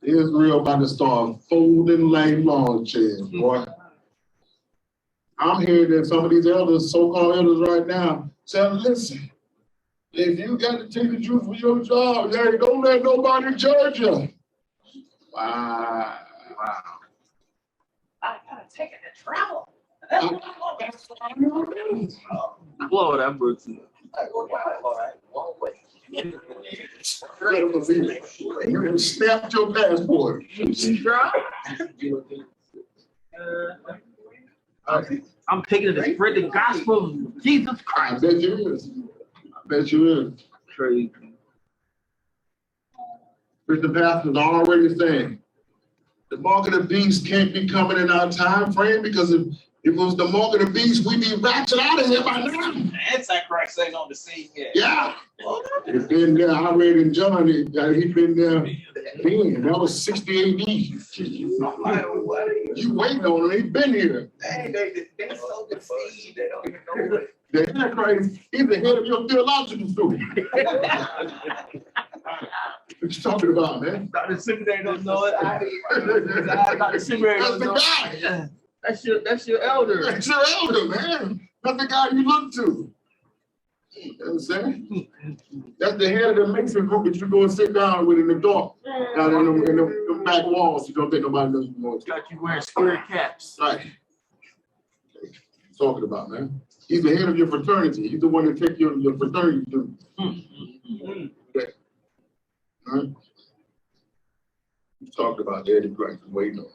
Israel about to start folding like lawn chairs, boy. I'm hearing that some of these elders, so-called elders right now, say, listen, if you got to take the truth for your job, hey, don't let nobody judge you. Wow. I gotta take it to travel. Lord, that mercy. You have snapped your passport. I'm taking it to spread the gospel of Jesus I Christ. bet you is. I bet you is. Crazy. Christian pastors are already saying the mark of the beast can't be coming in our time frame because if it was the mark of the beast, we'd be ratchet out of here by now. Antichrist ain't on the scene yet. Yeah. It's been there. I read in John, he's been there. Then that was 60 AD. You waiting on him, he's been here. Dang, they so deceived, they don't even know it. The Antichrist, he's the head of your theological school. What you talking about, man? Dr. Seminary don't know it. Dr. Seminary That's don't the know guy. it. That's your elder. That's your elder, man. That's the guy you look to. You know what I'm saying? That's the head of the mixing group that you go and sit down with in the dark. Down in the back walls. You don't think nobody knows more. Got you wearing square caps. Right. Talking about, man. He's the head of your fraternity. He's the one that takes your fraternity to. Okay. All right. You talked about the Antichrist and waiting on.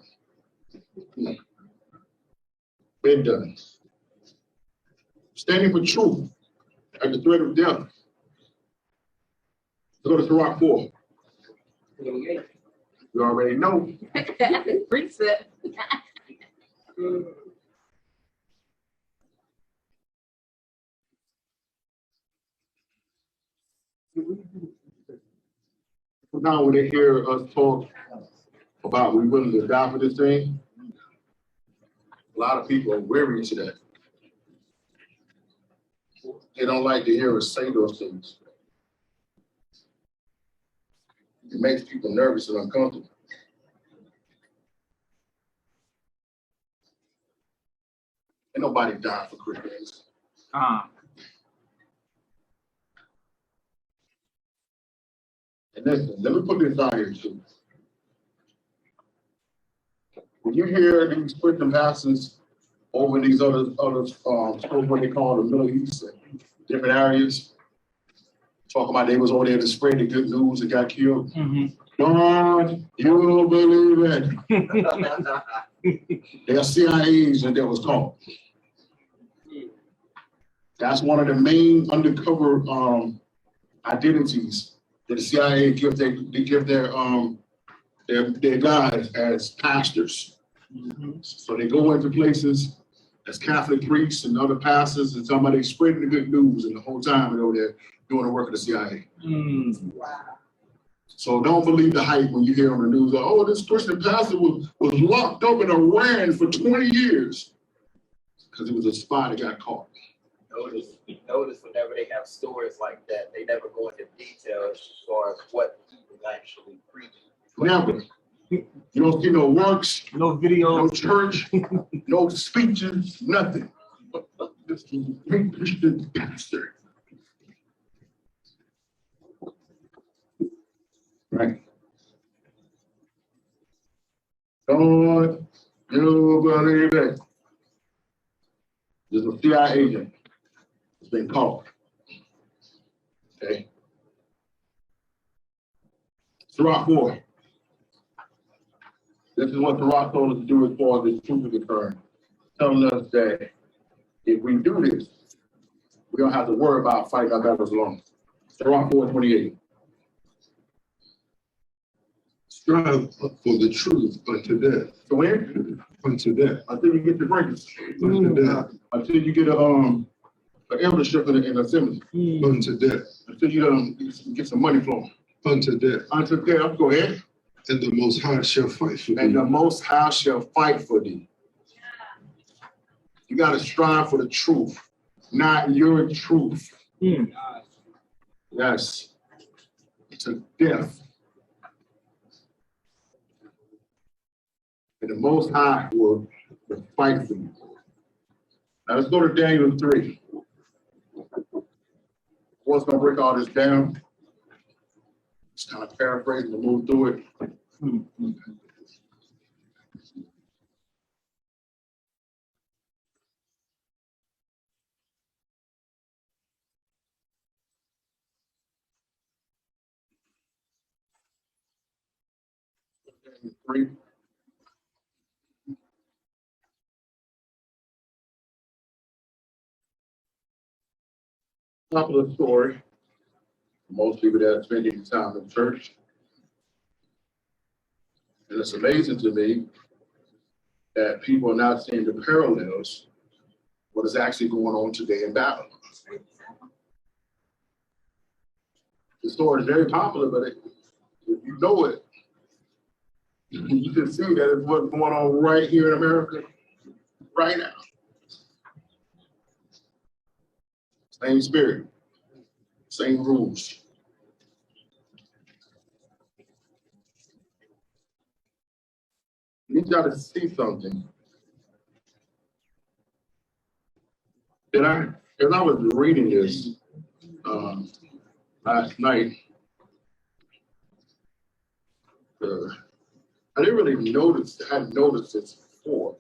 Been done. Standing for truth at the threat of death. Let's go to Torah 4. You already know. Reset. Now when they hear us talk about we willing to die for this thing, a lot of people are weary to that. They don't like to hear us say those things. It makes people nervous and uncomfortable. Ain't nobody die for Christians. And listen, let me put this out here too. When you hear these Christian pastors over these other what they call the Middle East, different areas, talking about they was over there to spread the good news and got killed. God, you don't believe it. They're CIA agents that was caught. That's one of the main undercover identities that the CIA give their guys as pastors. So they go into places as Catholic priests and other pastors and somebody spreading the good news, and the whole time they're over there doing the work of the CIA. Wow. So don't believe the hype when you hear on the news, oh, this Christian pastor was locked up in Iran for 20 years because he was a spy that got caught. Notice whenever they have stories like that, they never go into detail as far as what he was actually preaching. Never. You don't see no works, No video, no church, no speeches, nothing. This great Christian pastor. Right. God, you believe it. There's a CIA agent that's been caught. Okay. Torah 4. This is what Torah told us to do as far as this truth is concerned. Telling us that if we do this, we don't have to worry about fighting our battles alone. Torah 4:28. Strive for the truth unto death. So when? Unto death. Until you get the breakers. Unto death. Until you get an eldership in the assembly. Unto death. Until you get some money flowing. Unto death. Until death, go ahead. And the Most High shall fight for And thee. the Most High shall fight for thee. You got to strive for the truth, not your truth. Yes. To death. And the Most High will fight for you. Now let's go to Daniel 3. What's going to break all this down? Just kind of paraphrasing and move through it. Daniel 3. Popular story. Most people that are spending time in church. And it's amazing to me that people are not seeing the parallels, what is actually going on today in Babylon. The story is very popular, but if you know it, you can see that it's what's going on right here in America, right now. Same spirit, same rules. You got to see something. And as I was reading this last night, I didn't really notice, I hadn't noticed this before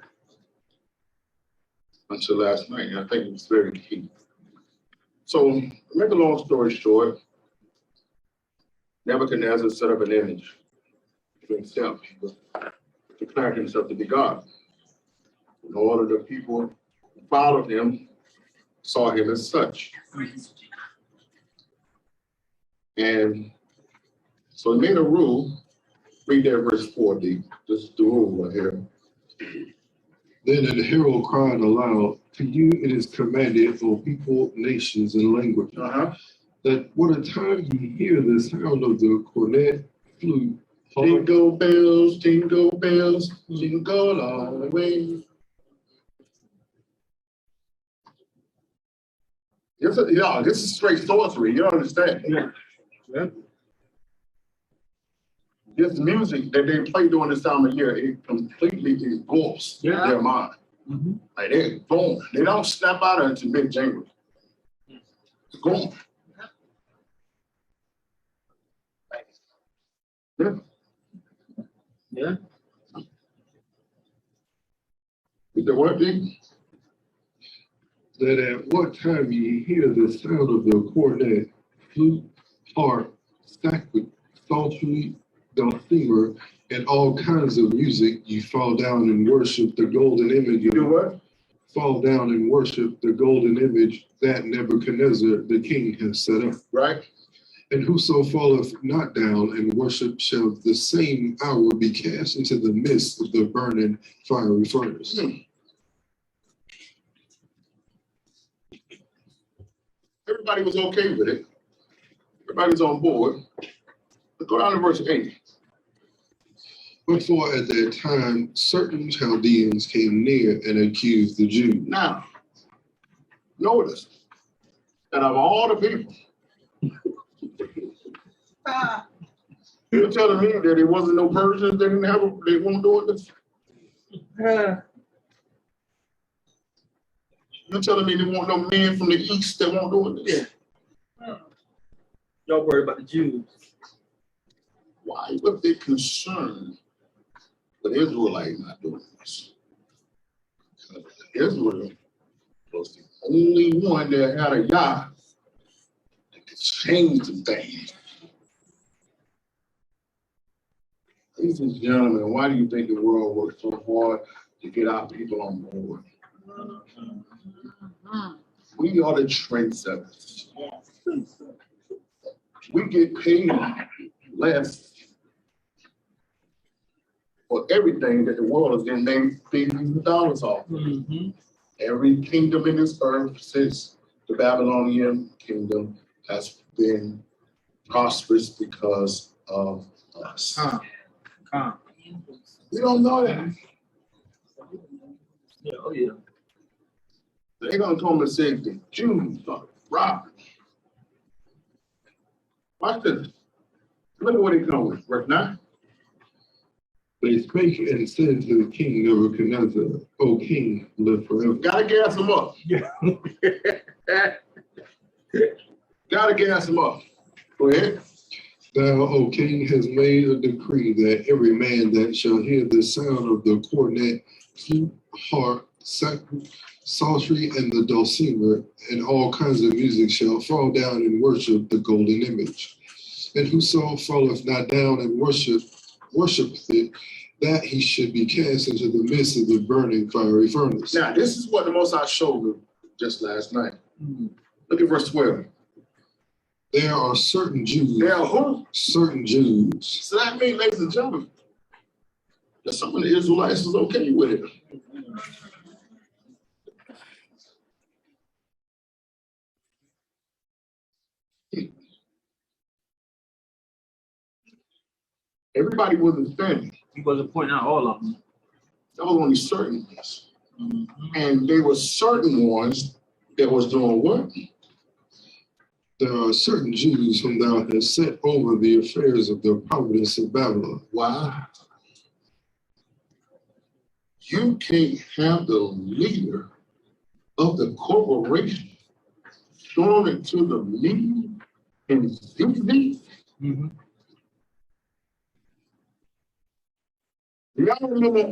until last night, and I think it was very key. So, to make a long story short, Nebuchadnezzar set up an image for himself. He declared himself to be God. And all of the people who followed him saw him as such. And so he made a rule. Read that verse 40. This is the rule right here. Then the herald cried aloud, to you it is commanded, O people, nations, and languages, that what a time you hear the sound of the cornet, flute, jingle bells, jingle all the way. This is straight sorcery. You understand? Yeah. This music that they play during this time of year, it completely engulfs their mind. Like they're gone. They don't snap out of it until mid-January. It's gone. Yeah. Is there what, big? That at what time ye hear the sound of the cornet, flute, harp, sackbut, psaltery, dulcimer, and all kinds of music, you fall down and worship the golden image. You do what? Fall down and worship the golden image that Nebuchadnezzar the king has set up. Right. And whoso falleth not down and worship shall the same hour be cast into the midst of the burning fiery furnace. Everybody was okay with it. Everybody's on board. Let's go down to verse 8. Wherefore at that time certain Chaldeans came near and accused the Jews. Now, notice that of all the people, you're telling me that it wasn't no Persians, they weren't doing this? You're telling me there weren't no men from the east that weren't doing this? Yeah. Y'all worry about the Jews. Why was they concerned with Israelites not doing this? Because Israel was the only one that had a Yah that could change the things. Ladies and gentlemen, why do you think the world works so hard to get our people on board? We are the trendsetters. We get paid less for everything that the world is getting made billions of dollars off. Every kingdom in this earth since the Babylonian kingdom has been prosperous because of us. We don't know that. Yeah, oh yeah. They're going to come and say the Jews are robbing. Watch this. Look at what he come with. Verse 9. They spake and said to the king Nebuchadnezzar, O king, live forever. Gotta gas him up. Yeah. Gotta gas him up. Go ahead. Thou, O king, hast made a decree that every man that shall hear the sound of the cornet, flute, harp, psaltery, and the dulcimer, and all kinds of music shall fall down and worship the golden image. And whoso falleth not down and worshipeth it, that he should be cast into the midst of the burning fiery furnace. Now, this is what the Most High showed me just last night. Look at verse 12. There are certain Jews. There are who? Certain Jews. So that means, ladies and gentlemen, that some of the Israelites is okay with it. Everybody wasn't standing. He wasn't pointing out all of them. There was only certain ones. And they were certain ones that was doing what? There are certain Jews whom thou hast set over the affairs of the province of Babylon. Wow. You can't have the leader of the corporation showing it to the meeting and ZZ. Y'all remember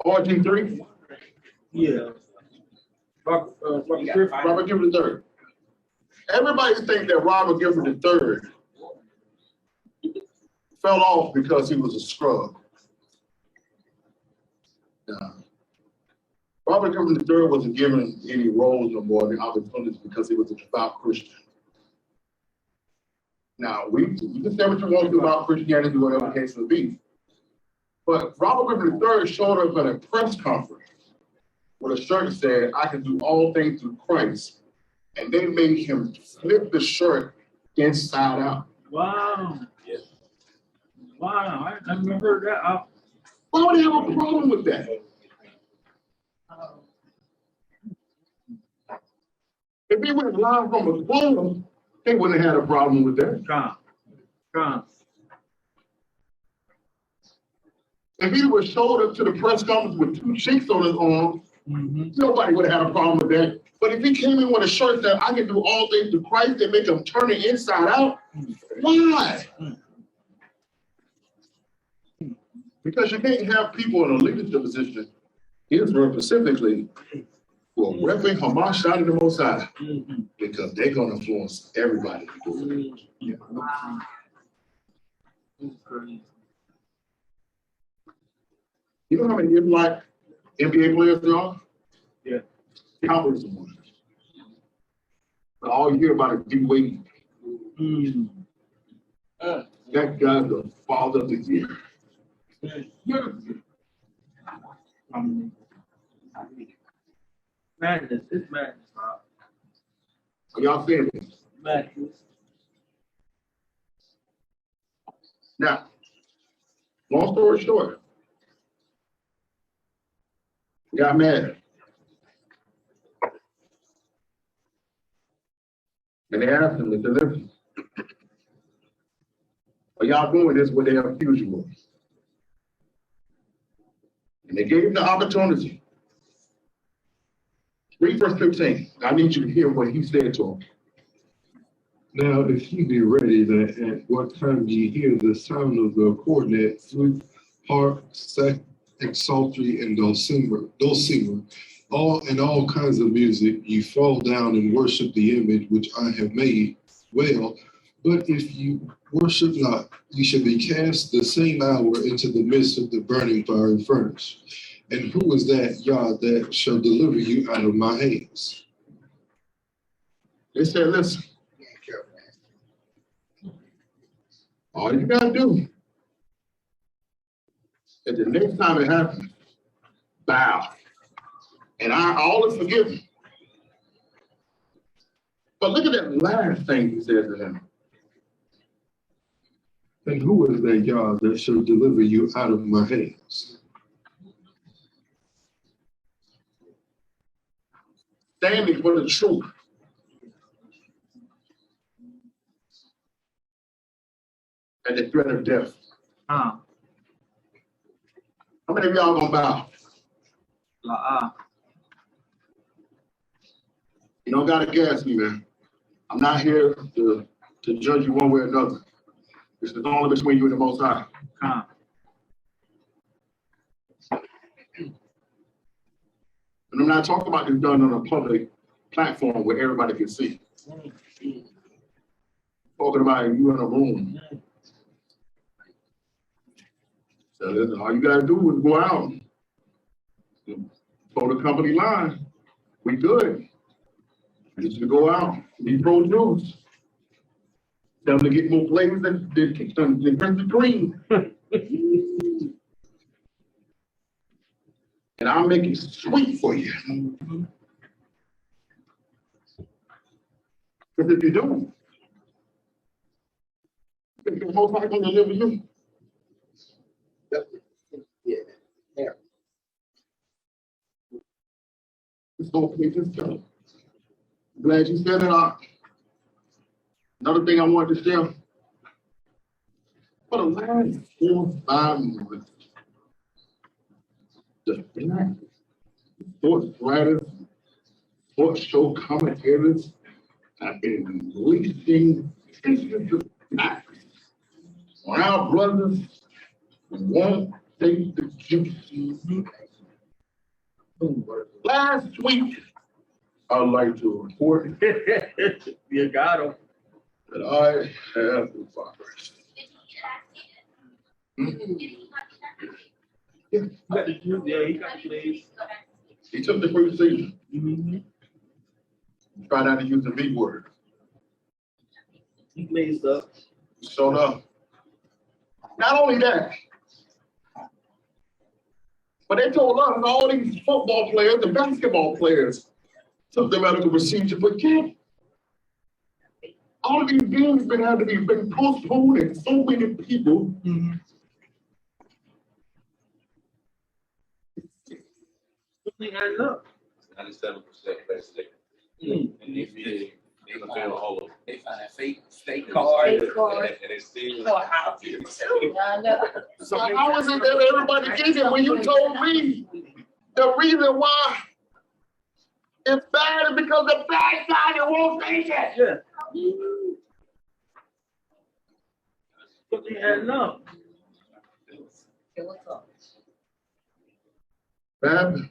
RG3? Yeah. Robert Gifford III. Everybody think that Robert Gifford III fell off because he was a scrub. Robert Gifford III wasn't given any roles no more than opportunities because he was a devout Christian. Now, you can say what you want to do about Christianity, whatever the case may be. But Robert Gifford III showed up at a press conference with a shirt that said, I can do all things through Christ. And they made him flip the shirt inside out. Wow. Yeah. Wow, I never heard that. Why would they have a problem with that? If he went live from a phone, they wouldn't have had a problem with that. Come. If he would showed up to the press conference with two chicks on his arm, nobody would have had a problem with that. But if he came in with a shirt that I can do all things through Christ and make him turn it inside out, why? Because you can't have people in a leadership position, Israel specifically, who are repping Hamas out of the Most High, because they're going to influence everybody. Wow. You know how many NBA players there are? Yeah. Countless of ones. But all you hear about is D-Wade. That guy's the father of the year. Madness. It's madness. Are y'all seeing this? Madness. Now, long story short, got mad. And they asked him, they said, listen, are y'all doing this what they accuse you of? And they gave him the opportunity. Read verse 15. I need you to hear what he said to him. Now, if ye be ready, that at what time ye hear the sound of the cornet, flute, harp, psaltery, and dulcimer, all kinds of music, ye fall down and worship the image which I have made. Well, but if you worship not, ye shall be cast the same hour into the midst of the burning fiery furnace. And who is that Yah that shall deliver you out of my hands? They said, listen, all you gotta do is the next time it happens, bow. And all is forgiven. But look at that last thing he said to them. And who is that Yah that shall deliver you out of my hands? Standing for the truth. And the threat of death. How many of y'all gonna bow? You don't gotta gas me, man. I'm not here to judge you one way or another. This is only between you and the Most High. And I'm not talking about this done on a public platform where everybody can see. Talking about you in a room. So listen, all you gotta do is go out, pull the company line. We good. I need you to go out, be pro-Jews. Tell them to get more players than Prince of Green. and I'll make it sweet for you. Because if you don't, the Most High gonna deliver you. Yeah. Let's go play this game. Glad you said it. Another thing I wanted to share. For the last 4 or 5 months, the black sports writers, sports show commentators have been releasing pictures of facts on our brothers who won't take the juice. Last week, I'd like to report You got him. that I have the virus. He got the juice. Yeah, he got the juice. He took the procedure. Mm-hmm. Try not to use the big word. He glazed up. So not only that, but they told us all these football players and basketball players took the medical procedure, but kid, all of these games been postponed and so many people. Mm-hmm. He added up. 97% vaccinated. And they fulfill all of They find a fake card. and it's still. I know. So how is it that everybody gets it when you told me the reason why it's bad is because the bad guy won't take it? Yeah. He added up. Man,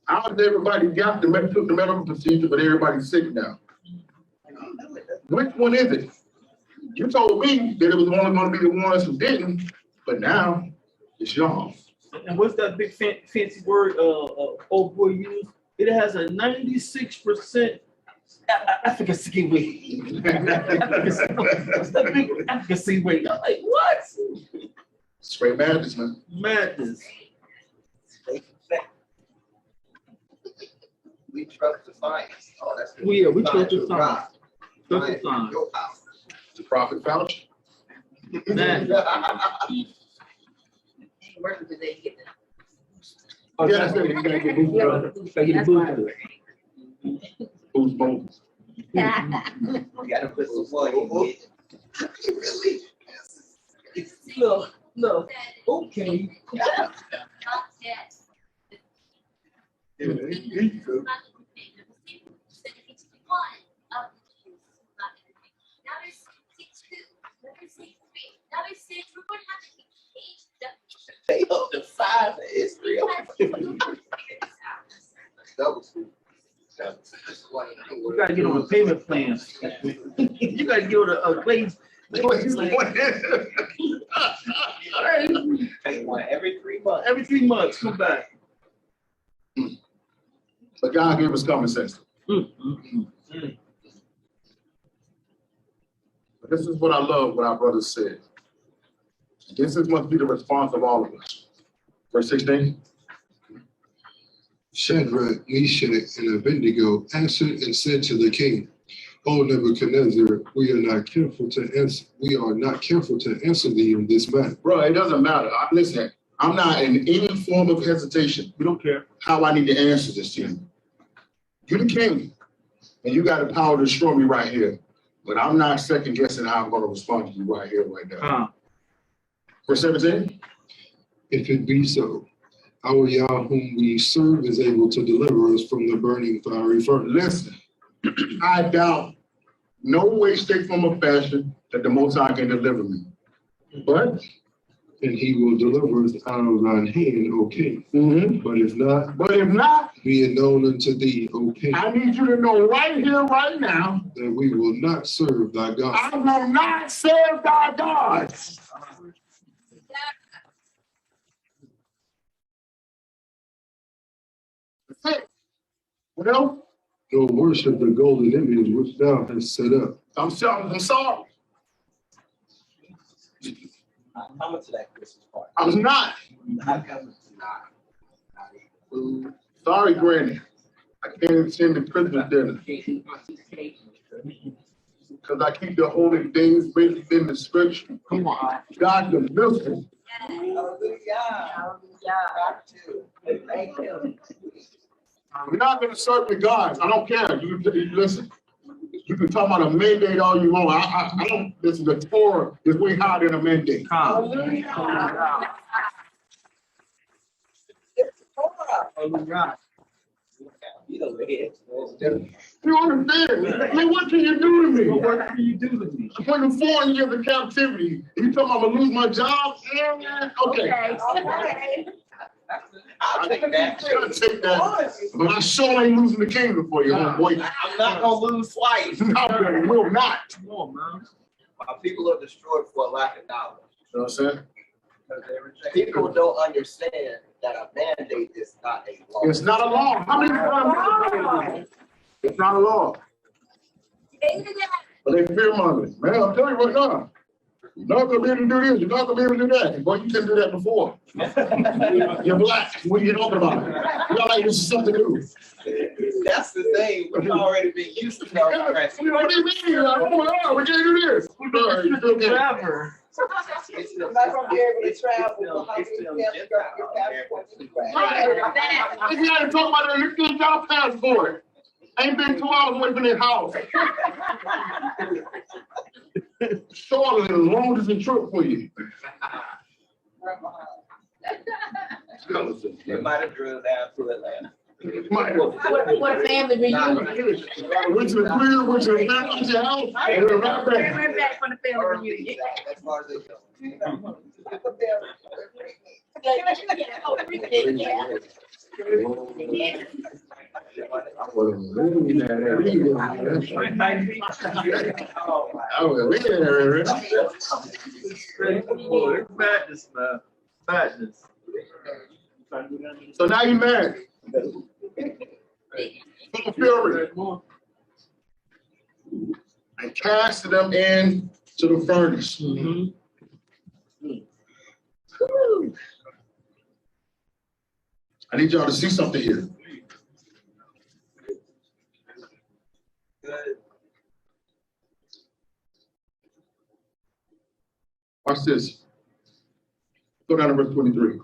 how does everybody took the medical procedure, but everybody's sick now? Which one is it? You told me that it was only going to be the ones who didn't, but now it's y'all. And what's that big fancy word old boy used? It has a 96% efficacy rate. What's that big efficacy rate? I'm like, what? Straight madness, man. Madness. We trust the science. Oh, that's good. We trust the God. science. Trust the Science, science. your house. The prophet Fauci. Man. Working today to get the. Oh, Yeah, that's that's it. it. You gotta get You gotta get That's the why. booster. Who's bones? You gotta put some money in it. Look, okay. Not yet. Yeah, he could. Now there's 62, now there's 63, now there's 6. We're going to have to change the. They up to 5 in Israel. Double speed. You gotta get on a payment plan. You gotta get on a glaze. Pay one every 3 months. Every 3 months, come back. But God gave us common sense. But this is what I love what our brothers said. This must be the response of all of us. Verse 16. Shadrach, Meshach, and Abednego answered and said to the king, O Nebuchadnezzar, we are not careful to answer thee in this matter. Bro, it doesn't matter. Listen, I'm not in any form of hesitation. We don't care. How I need to answer this to you. You're the king, and you got the power to destroy me right here. But I'm not second guessing how I'm going to respond to you right here, right now. Verse 17. If it be so, our Yah whom we serve is able to deliver us from the burning fiery furnace. Listen, I doubt no way, shape, form, or fashion that the Most High can deliver me. But and he will deliver us out of thine hand, O king. But if not, be it known unto thee, O king, I need you to know right here, right now, that we will not serve thy God. I will not serve thy gods. That's it. Well, Nor worship the golden image which thou hast set up. I'm sorry. How much of that Christmas party? I'm not. I got not eat food. Sorry, Granny. I can't attend the Christmas dinner. Because I keep the holy things written in the scripture. Come on. God the listen. Thank you. We're not going to serve the gods. I don't care. You listen. You can talk about a mandate all you want. I don't. Listen, the Torah is way higher than a mandate. You understand? I mean, what can you do to me? What can you do to me? I went to 4 years of captivity. You talking about I'm gonna lose my job? Okay. I'll take that. I'll take that. But I sure ain't losing the kingdom for you, homeboy. I'm not gonna lose twice. No, you will not. Come on, man. My people are destroyed for a lack of knowledge. You know what I'm saying? People don't understand that a mandate is not a law. It's not a law. How many times? It's not a law. But they fear mongering. Man, I'm telling you right now. You're not gonna be able to do this. You're not gonna be able to do that. Boy, you couldn't do that before. You're black. What are you talking about? You're not like this is something new. That's the thing. We've already been used to no What do you mean? Like, oh my God, we can't do this. You still can't. Forever. I'm not gonna be able to travel. If you had to talk about it, you get your passport. Ain't been 2 hours waiting for this house. Shorter and long as a trip for you. They might have drilled down to Atlanta. What family reunion? Went to the crib, went to the family house, and we're right back. We're back from the family reunion. As far as they go. I would have lived there. It's madness, man. Madness. So now you're married. Fury. And cast them in to the furnace. I need y'all to see something here. Watch this. Go down to verse 23.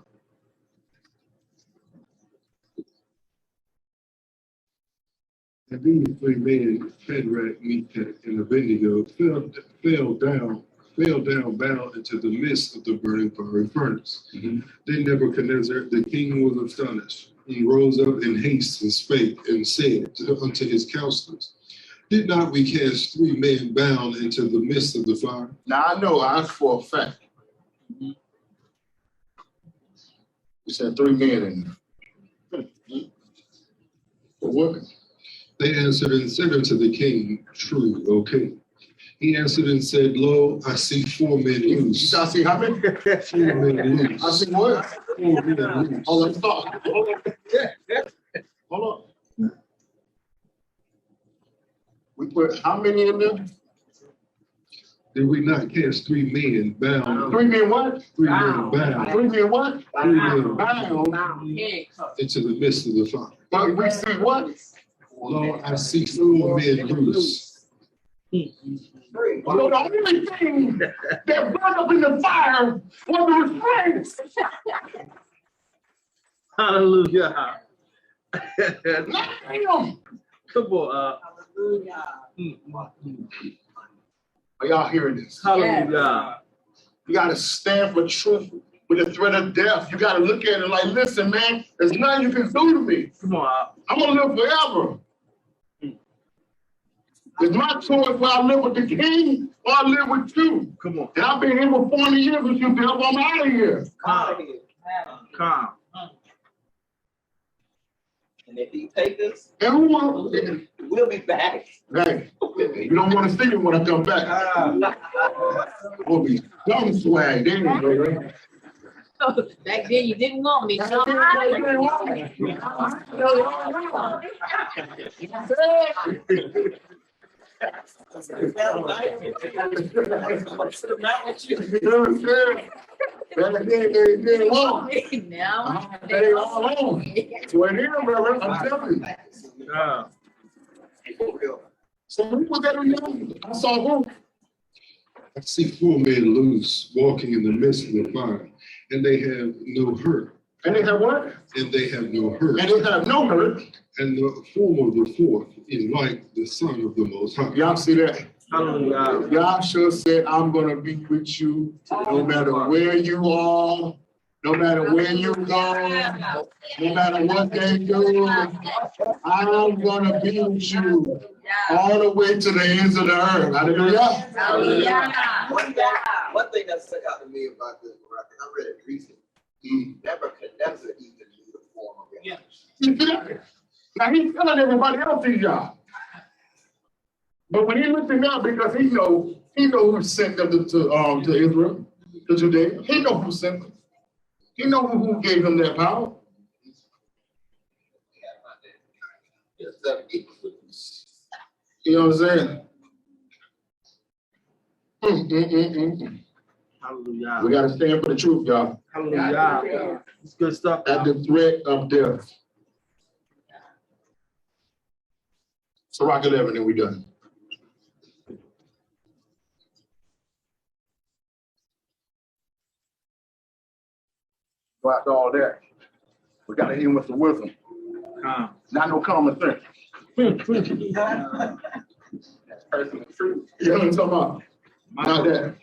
And these 3 men, Shadrach, Meshach, and Abednego, fell down bound into the midst of the burning fiery furnace. Then Nebuchadnezzar, the king, was astonished. He rose up in haste and spake and said unto his counselors, did not we cast 3 men bound into the midst of the fire? Now I know I asked for a fact. You said 3 men in there. For what? They answered and said unto the king, true, O king. He answered and said, lo, I see 4 men loose. I see how many? 4 men loose. I see what? 4 men loose. Hold on, stop. Hold on. We put how many in there? Did we not cast 3 men bound? 3 men what? 3 men bound. 3 men what? 3 men Bound. into the midst of the fire. But we see what? Lo, I see 4 men loose. So the only thing that burned up in the fire was the restraints. Hallelujah. Not him. Come on. Are y'all hearing this? Hallelujah. You gotta stand for truth with the threat of death. You gotta look at it like, listen, man, there's nothing you can do to me. Come on. I'm gonna live forever. It's my choice where I live with the king or I live with you. Come on. And I've been here for 40 years with you, Bill. I'm out of here. Calm. And if he take us, And who wants? we'll be back. Hey, you don't want to see it when I come back. We'll be dumb swag. There you go, right? Back then you didn't want me. So They long. Now. They all long. So in here, brother, I'm telling you. Yeah. So who was that on you? I saw who? I see 4 men loose, walking in the midst of the fire, and they have no hurt. And they have what? And they have no hurt. And they have no hurt. And the form of the fourth is like the Son of the Most High. Y'all see that? Hallelujah. Yahshua said, I'm going to be with you no matter where you are, no matter where you go, no matter what they do. I'm going to be with you all the way to the ends of the earth. Hallelujah. One thing that stuck out to me about this, I read it recently. Nebuchadnezzar even knew the form of God. Now he's telling everybody else these y'all. But when he looked at now, because he know who sent them to Israel, to Judea. He know who sent them. He know who gave them that power. You know what I'm saying? Hallelujah. We got to stand for the truth, y'all. Hallelujah. It's good stuff. At the threat of death. So rock 11 and we done. Go after all that. We got to hit him with some wisdom. Not no common sense. That's personal truth. You know what I'm talking about? Not that.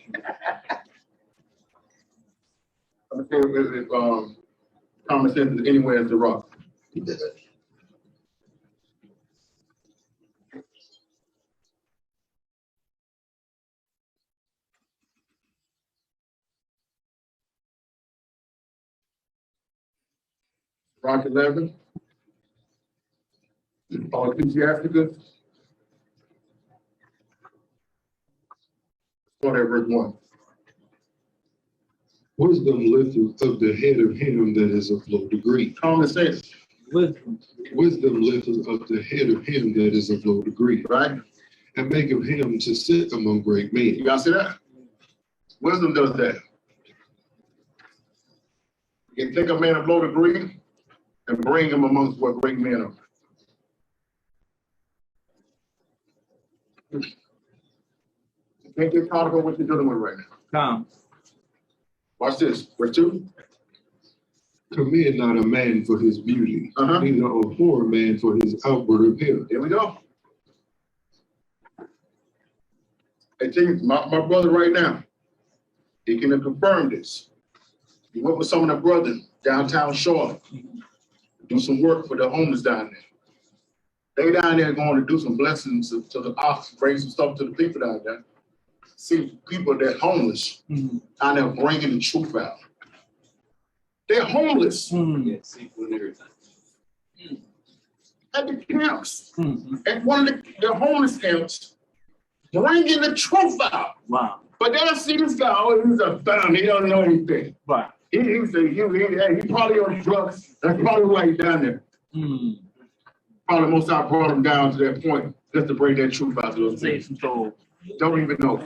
I'm saying if common sense is anywhere is the rock. Rock 11. All Ecclesiasticus. Start at verse 1. Wisdom lifteth up the head of him that is of low degree. Common sense. Wisdom lifteth up the head of him that is of low degree. Right? And maketh him to sit among great men. You guys see that? Wisdom does that. You can take a man of low degree and bring him amongst what great men are. You can't get caught up on what you're dealing with right now. Watch this. Verse 2. Commend not a man for his beauty, neither abhor a man for his outward appearance. Here we go. I tell you, my brother right now, he can confirm this. He went with some of the brothers downtown Shore to do some work for the homeless down there. They down there going to do some blessings to the ox, bring some stuff to the people down there. See people that homeless down there bringing the truth out. They're homeless at the camps. At one of the homeless camps, bringing the truth out. Wow. But they don't see this guy, oh, he's a bum, he don't know anything. Right. He probably on drugs. That's probably why he's down there. Probably most I brought him down to that point just to bring that truth out to us. Don't even know.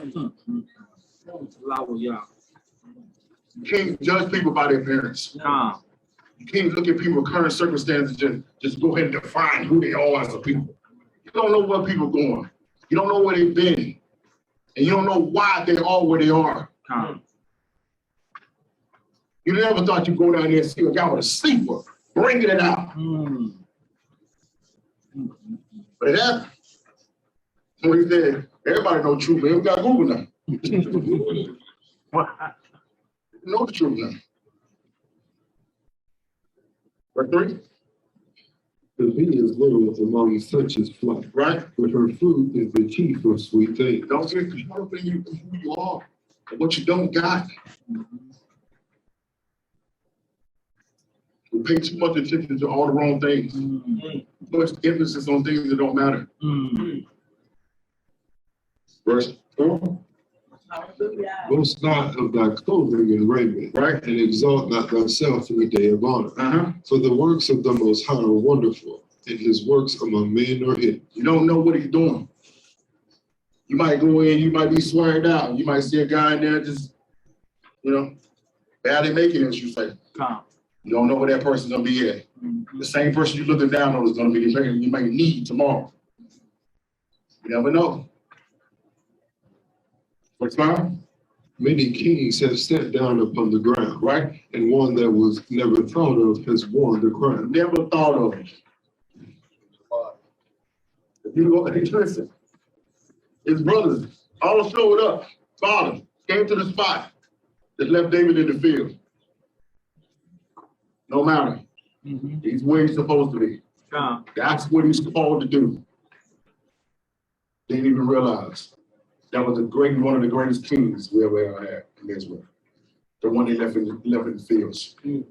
You can't judge people by their appearance. You can't look at people's current circumstances and just go ahead and define who they are as a people. You don't know where people are going. You don't know where they've been. And you don't know why they are where they are. You never thought you'd go down there and see a guy with a sleeper, bringing it out. But it happened. So he said, everybody know the truth, man. We got Google now. Know the truth now. Verse 3. The bee is little among such as flight, right? But her fruit is the chief of sweet things. Don't get caught up in who you are and what you don't got. We pay too much attention to all the wrong things. Too much emphasis on things that don't matter. Verse 4. Boast not of thy clothing and raiment, right? And exalt not thyself in the day of honor. For the works of the Most High are wonderful, and his works among men are hidden. You don't know what he's doing. You might go in, you might be swearing out. You might see a guy in there just, barely making it, you say, you don't know where that person's gonna be at. The same person you're looking down on is gonna be the person you may need tomorrow. You never know. What's fine? Many kings have sat down upon the ground, Right? and one that was never thought of has worn the crown. Never thought of it. If you go, hey, listen, his brothers all showed up, found him, came to the spot that left David in the field. No matter. He's where he's supposed to be. That's what he's called to do. Didn't even realize that was one of the greatest kings we ever had in Israel. The one they left in the fields. His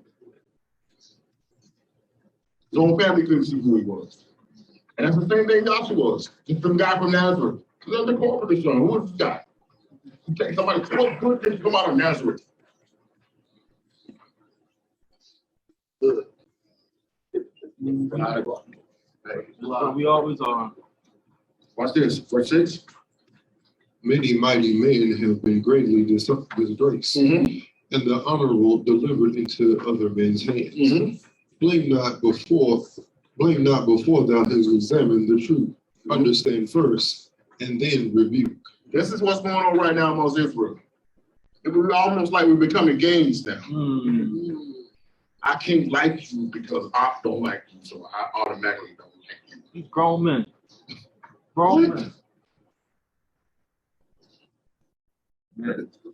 own family couldn't see who he was. And that's the same thing Joshua was. Just some guy from Nazareth. That's the corporate son. Who was this guy? You take somebody, what good did come out of Nazareth? Good. We always are. Watch this, verse 6. Many mighty men have been greatly disgraced, and the honorable delivered into other men's hands. Blame not before thou hast examined the truth. Understand first, and then rebuke. This is what's going on right now amongst Israel. It's almost like we're becoming gangs now. I can't like you because I don't like you, so I automatically don't like you. Grown men. Grown men.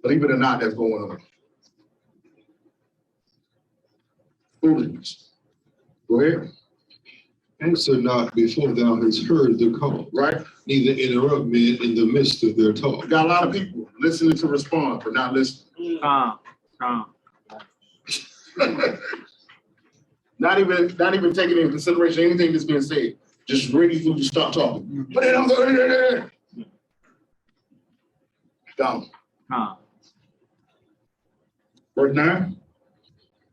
Believe it or not, that's going on. Foolishness. Go ahead. Answer not before thou hast heard the call. Right? Neither interrupt men in the midst of their talk. We got a lot of people listening to respond, but not listening. Not even taking into consideration anything that's being said. Just ready for you to start talking. But then I'm going down. Verse 9.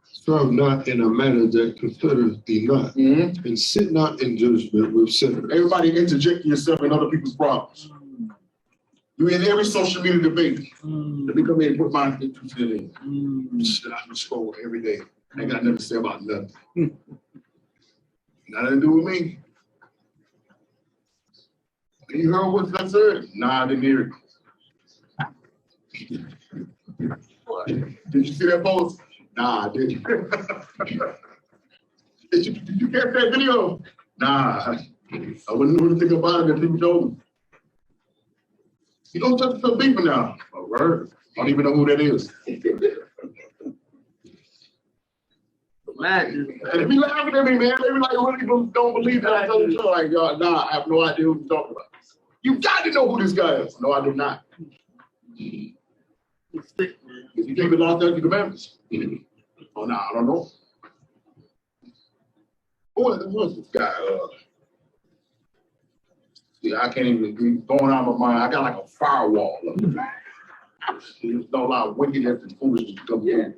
Strive not in a manner that considereth thee not, and sit not in judgment with sinners. Everybody interject yourself in other people's problems. You're in every social media debate. Let me come here and put my 2 cents in. Shit, I scroll every day. I ain't got nothing to say about nothing. Nothing to do with me. You heard what I said? Nah, I didn't hear it. Did you see that post? Nah, I didn't. Did you catch that video? Nah, I wouldn't know anything about it if people told me. You don't touch some people now. Oh, word. I don't even know who that is. Man, they be laughing at me, man. They be like, really don't believe that I tell the show. Like, y'all, nah, I have no idea who you're talking about. You got to know who this guy is. No, I do not. If you keep it locked up, you commandments. Oh, no, I don't know. What's this guy? Yeah, I can't even be going out of my mind. I got like a firewall. There's no lot of wickedness and foolishness to come through.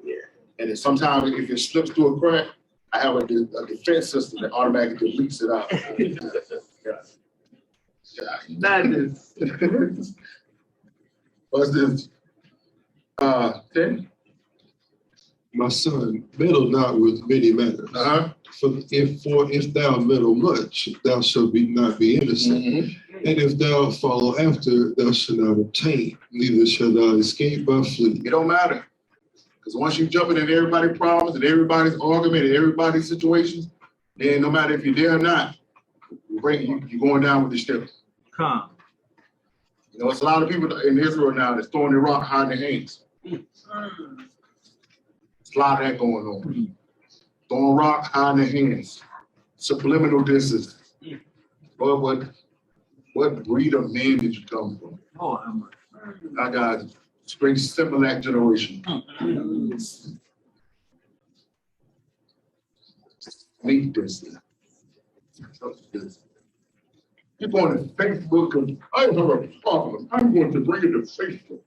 And then sometimes if it slips through a crack, I have a defense system that automatically deletes it out. madness. What's this? 10? My son, meddle not with many matters. For if thou meddle much, thou shalt not be innocent. And if thou follow after, thou shalt not obtain, neither shalt thou escape by flee. It don't matter. Because once you jump into everybody's problems and everybody's argument and everybody's situations, then no matter if you're there or not, you're going down with the ship. You know, it's a lot of people in Israel now that's throwing their rock, hiding their hands. There's a lot of that going on. Throwing rock, hiding their hands. Subliminal disses. What breed of man did you come from? I got straight Similac generation. Meet this. You're going to Facebook and I have a problem. I'm going to bring it to Facebook.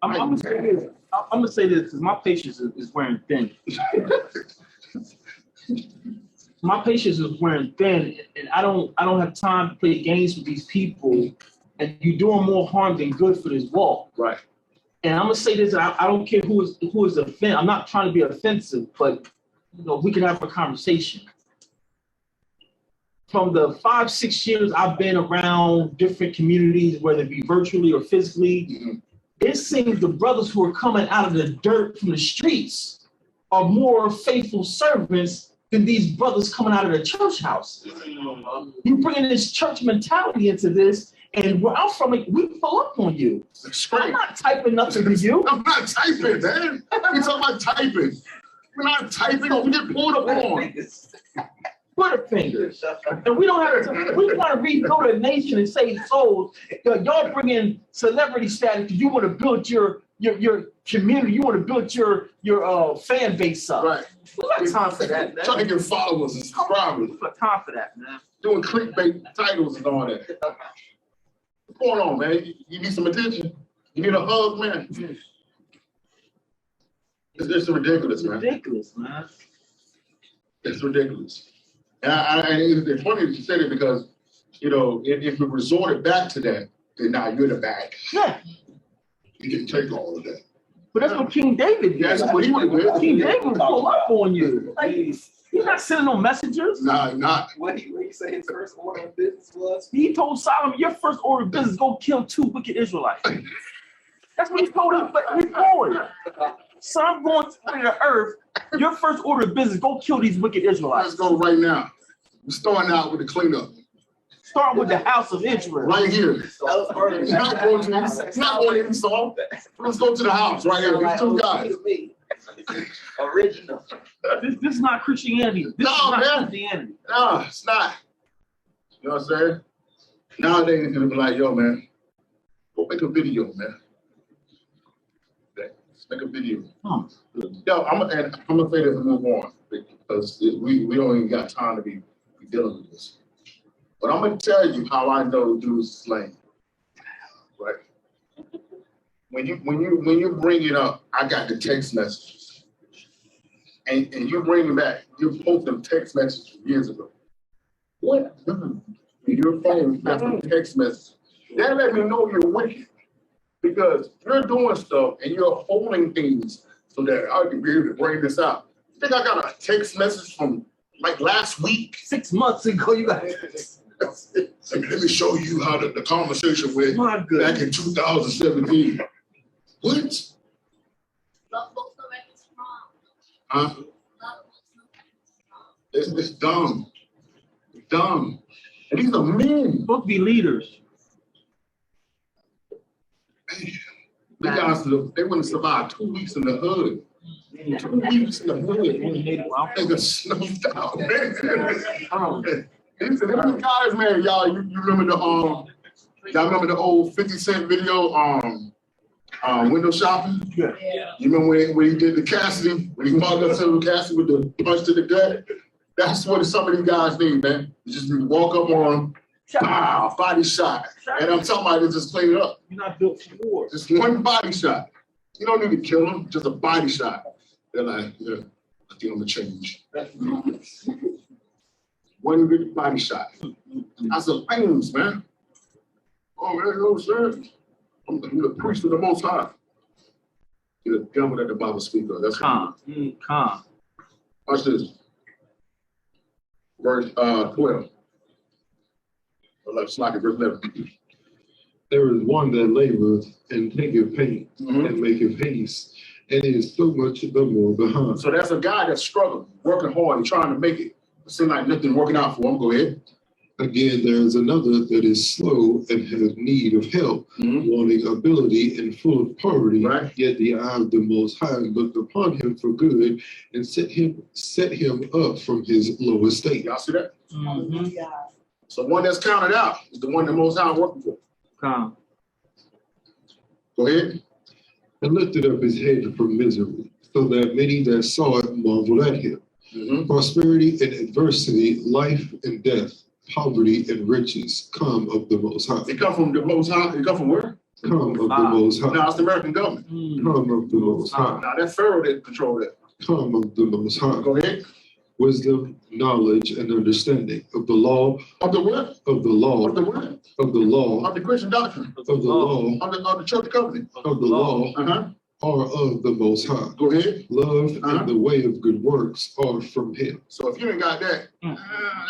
I'm gonna say this. I'm gonna say this because my patience is wearing thin. My patience is wearing thin, and I don't have time to play games with these people and you're doing more harm than good for this walk. Right. And I'm gonna say this, I don't care who is offended. I'm not trying to be offensive, but we can have a conversation. From the 5-6 years I've been around different communities, whether it be virtually or physically, it seems the brothers who are coming out of the dirt from the streets are more faithful servants than these brothers coming out of the church house. You bringing this church mentality into this, and where I'm from, we pull up on you. I'm not typing nothing to you. I'm not typing, man. We talking about typing. We're not typing. We get pulled up on. Butterfingers. And we don't have to, we want to rebuild a nation and save souls. Y'all bring in celebrity status because you want to build your community. You want to build your fan base up. Right. We got time for that, man. Trying to get followers and subscribers. We got time for that, man. Doing clickbait titles and all that. What's going on, man? You need some attention? You need a hug, man? It's ridiculous, man. Ridiculous, man. It's ridiculous. And it's funny that you said it because, if we resorted back to that, then now you're in the back. Yeah. You can take all of that. But that's what King David did. That's what he would have did. King David would pull up on you. Like, he's not sending no messengers. Nah, not. What you say his first order of business was? He told Solomon, your first order of business, go kill 2 wicked Israelites. That's what he told his boys. So I'm going to the earth. Your first order of business, go kill these wicked Israelites. Let's go right now. We're starting out with the cleanup. Start with the house of Israel. Right here. It's not going to Esau. Let's go to the house right here. These 2 guys. Original. This is not Christianity. This is not Christianity. No, it's not. You know what I'm saying? Nowadays, it's going to be like, yo, man, go make a video, man. Let's make a video. Yo, I'm going to say this and move on because we don't even got time to be dealing with this. But I'm going to tell you how I know dudes is lame. Right? When you bring it up, I got the text messages. And you bring it back. You post them text messages from years ago. What? Your phone has some text messages. That let me know you're wicked. Because you're doing stuff and you're holding things so that I can be able to bring this out. You think I got a text message from like last week? 6 months ago, you got Let me show you how the conversation went back in 2017. What? Huh? It's dumb. It's dumb. And these are men. Supposed to be leaders. They want to survive 2 weeks in the hood. 2 weeks in the hood. They got snuffed out, man. Them guys, man, y'all, you remember y'all remember the old 50 Cent video, window shopping? Yeah. You remember when he did the Cassidy, when he walked up to Cassidy with the punch to the gut? That's what some of these guys need, man. You just walk up on them, pow, body shot. And I'm talking about it, just clean it up. You're not built for war. Just one body shot. You don't need to kill them, just a body shot. They're like, yeah, I think I'm gonna change. One good body shot. That's a things, man. Oh, man, you know what I'm saying? I'm the priest of the Most High. You're the devil that the Bible speaks of. That's calm. Watch this. Verse 12. Verse 11. There is one that laboreth and taketh pain and maketh haste, and is so much the more behind. So that's a guy that's struggling, working hard, and trying to make it. It seems like nothing working out for him. Go ahead. Again, there is another that is slow and has need of help, wanting ability and full of poverty. Right. Yet the eye of the Most High looked upon him for good and set him up from his low estate. Y'all see that? So one that's counted out is the one the Most High working for. Calm. Go ahead. And lifted up his head from misery, so that many that saw it marveled at him. Prosperity and adversity, life and death, poverty and riches come of the Most High. They come from the Most High. They come from where? Come of the Most High. Now it's the American government. Come of the Most High. Now that's Pharaoh that control that. Come of the Most High. Go ahead. wisdom, knowledge, and understanding of the law, Of the what? of the law, Of the what? of the law, Of the Christian doctrine. of the law, Of the church covenant. of the law, Uh-huh. are of the Most High. Go ahead. Love and the way of good works are from Him. So if you ain't got that,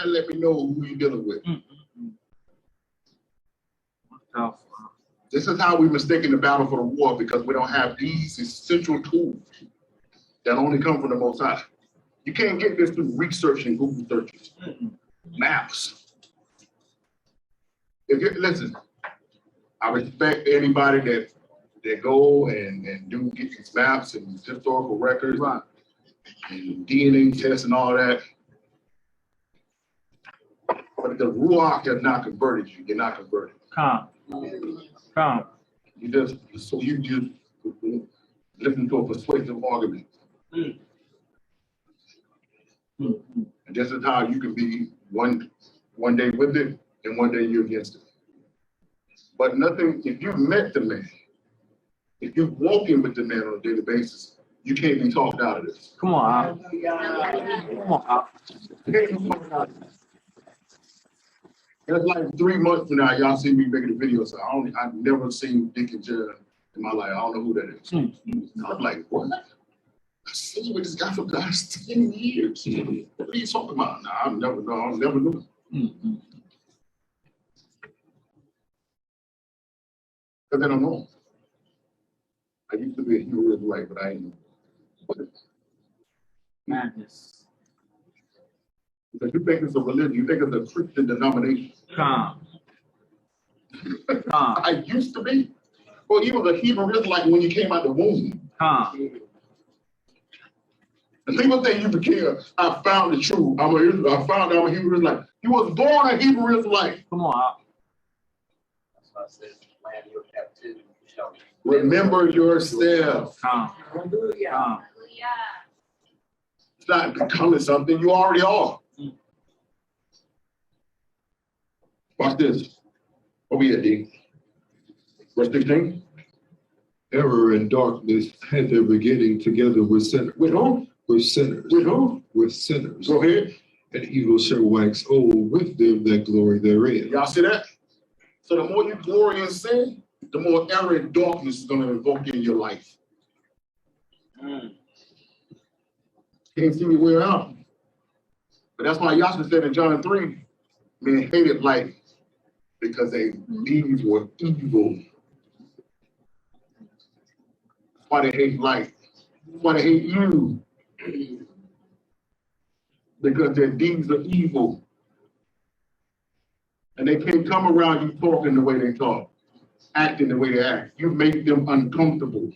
let me know who you're dealing with. This is how we mistaken the battle for the war, because we don't have these essential tools that only come from the Most High. You can't get this through research and Google searches, maps. If you listen, I respect anybody that go and do get these maps and these historical records, and DNA tests and all that. But if the Ruach has not converted you, you're not converted. Calm. You just listen to a persuasive argument. And this is how you can be one day with it and one day you're against it. But nothing, if you've met the man, if you're walking with the man on a daily basis, you can't be talked out of this. Come on, come on. It's like 3 months from now, y'all see me making a video. So I've never seen Dick and Jared in my life. I don't know who that is. I'm like, what? I seen with this guy for the last 10 years. What are you talking about? Nah, I'll never know. Because then I'm wrong. I used to be a Hebrew Israelite, but I ain't know. Madness. Because you think it's a religion, you think it's a Christian denomination. Calm. I used to be. Well, you was a Hebrew Israelite when you came out the womb. And people think you became, I found the truth. I found I'm a Hebrew Israelite. You was born a Hebrew Israelite. Come on. That's why I said, land your captivity. Remember yourself. Hallelujah. It's not becoming something you already are. Watch this. What we at, D? Verse 16. Error and darkness had their beginning together with sinners. With who? With sinners. With who? With sinners. Go ahead. And evil shall wax old with them that glory therein. Y'all see that? So the more you glory in sin, the more error and darkness is going to invoke in your life. Can't see me way out. But that's why Yahshua said in John 3, men hated light because their deeds were evil. That's why they hate light. That's why they hate you. Because their deeds are evil. And they can't come around you talking the way they talk, acting the way they act. You make them uncomfortable.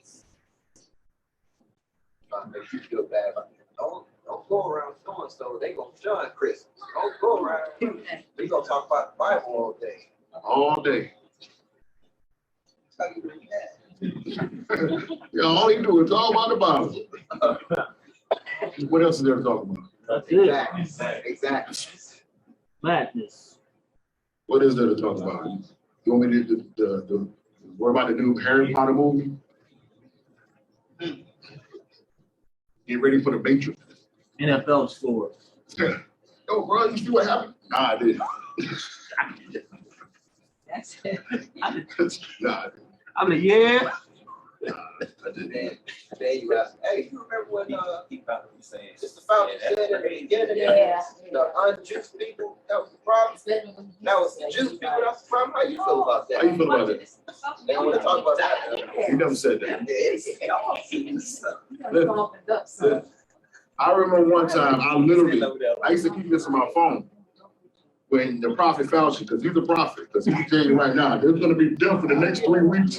Make you feel bad about it. Don't go around so-and-so. They gonna shun Christmas. Don't go around. They gonna talk about the Bible all day. All day. That's how you really mad. Yeah, all you do is talk about the Bible. What else is there to talk about? Exactly. Madness. What is there to talk about? You want me to worry about the new Harry Potter movie? Get ready for the Matrix. NFL score. Yo, bro, you see what happened? Nah, I didn't. That's it. Nah, I mean, yeah. I didn't. Then you ask, hey, you remember when Sister Fountain said in the beginning the unjust people, that was the problem? That was the Jews people, that's the problem. How you feel about that? How you feel about it? They don't want to talk about that. He never said that. Listen, I remember one time, I used to keep this on my phone when the prophet Fauci, because he's a prophet, because he's telling you right now, there's going to be death for the next 3 weeks.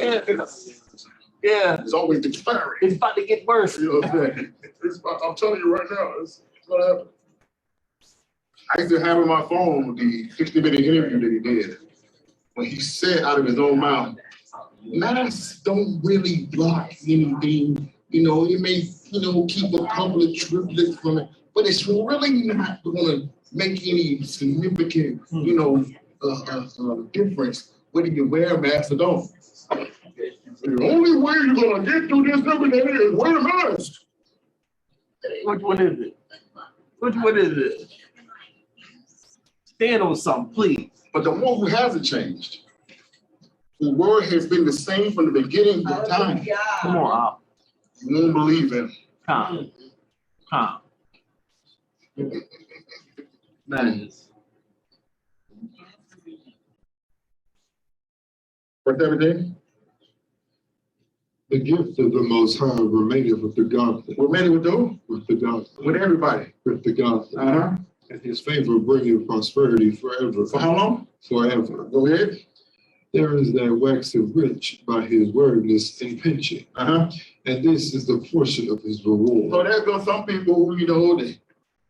Yeah. It's always expiring. It's about to get worse. You know what I'm saying? I'm telling you right now, it's going to happen. I used to have on my phone the 60-minute interview that he did when he said out of his own mouth, masks don't really block anything. You know, it may, keep a couple of triplets from it, but it's really not going to make any significant, difference whether you wear a mask or don't. The only way you're going to get through this every day is wear a mask. What is it? What is it? Stand on something, please. But the one who hasn't changed, whose word has been the same from the beginning of time, Come on, Al. you won't believe him. Calm. Calm. Madness. What's everything? The gift of the Most High remaineth with the godly. Remaineth with who? With the godly. With everybody. With the godly. Uh-huh. And his favor bringeth prosperity forever. For how long? Forever. Go ahead. There is that waxeth rich by his wordness and pension. Uh-huh. And this is the portion of his reward. So there's been some people who,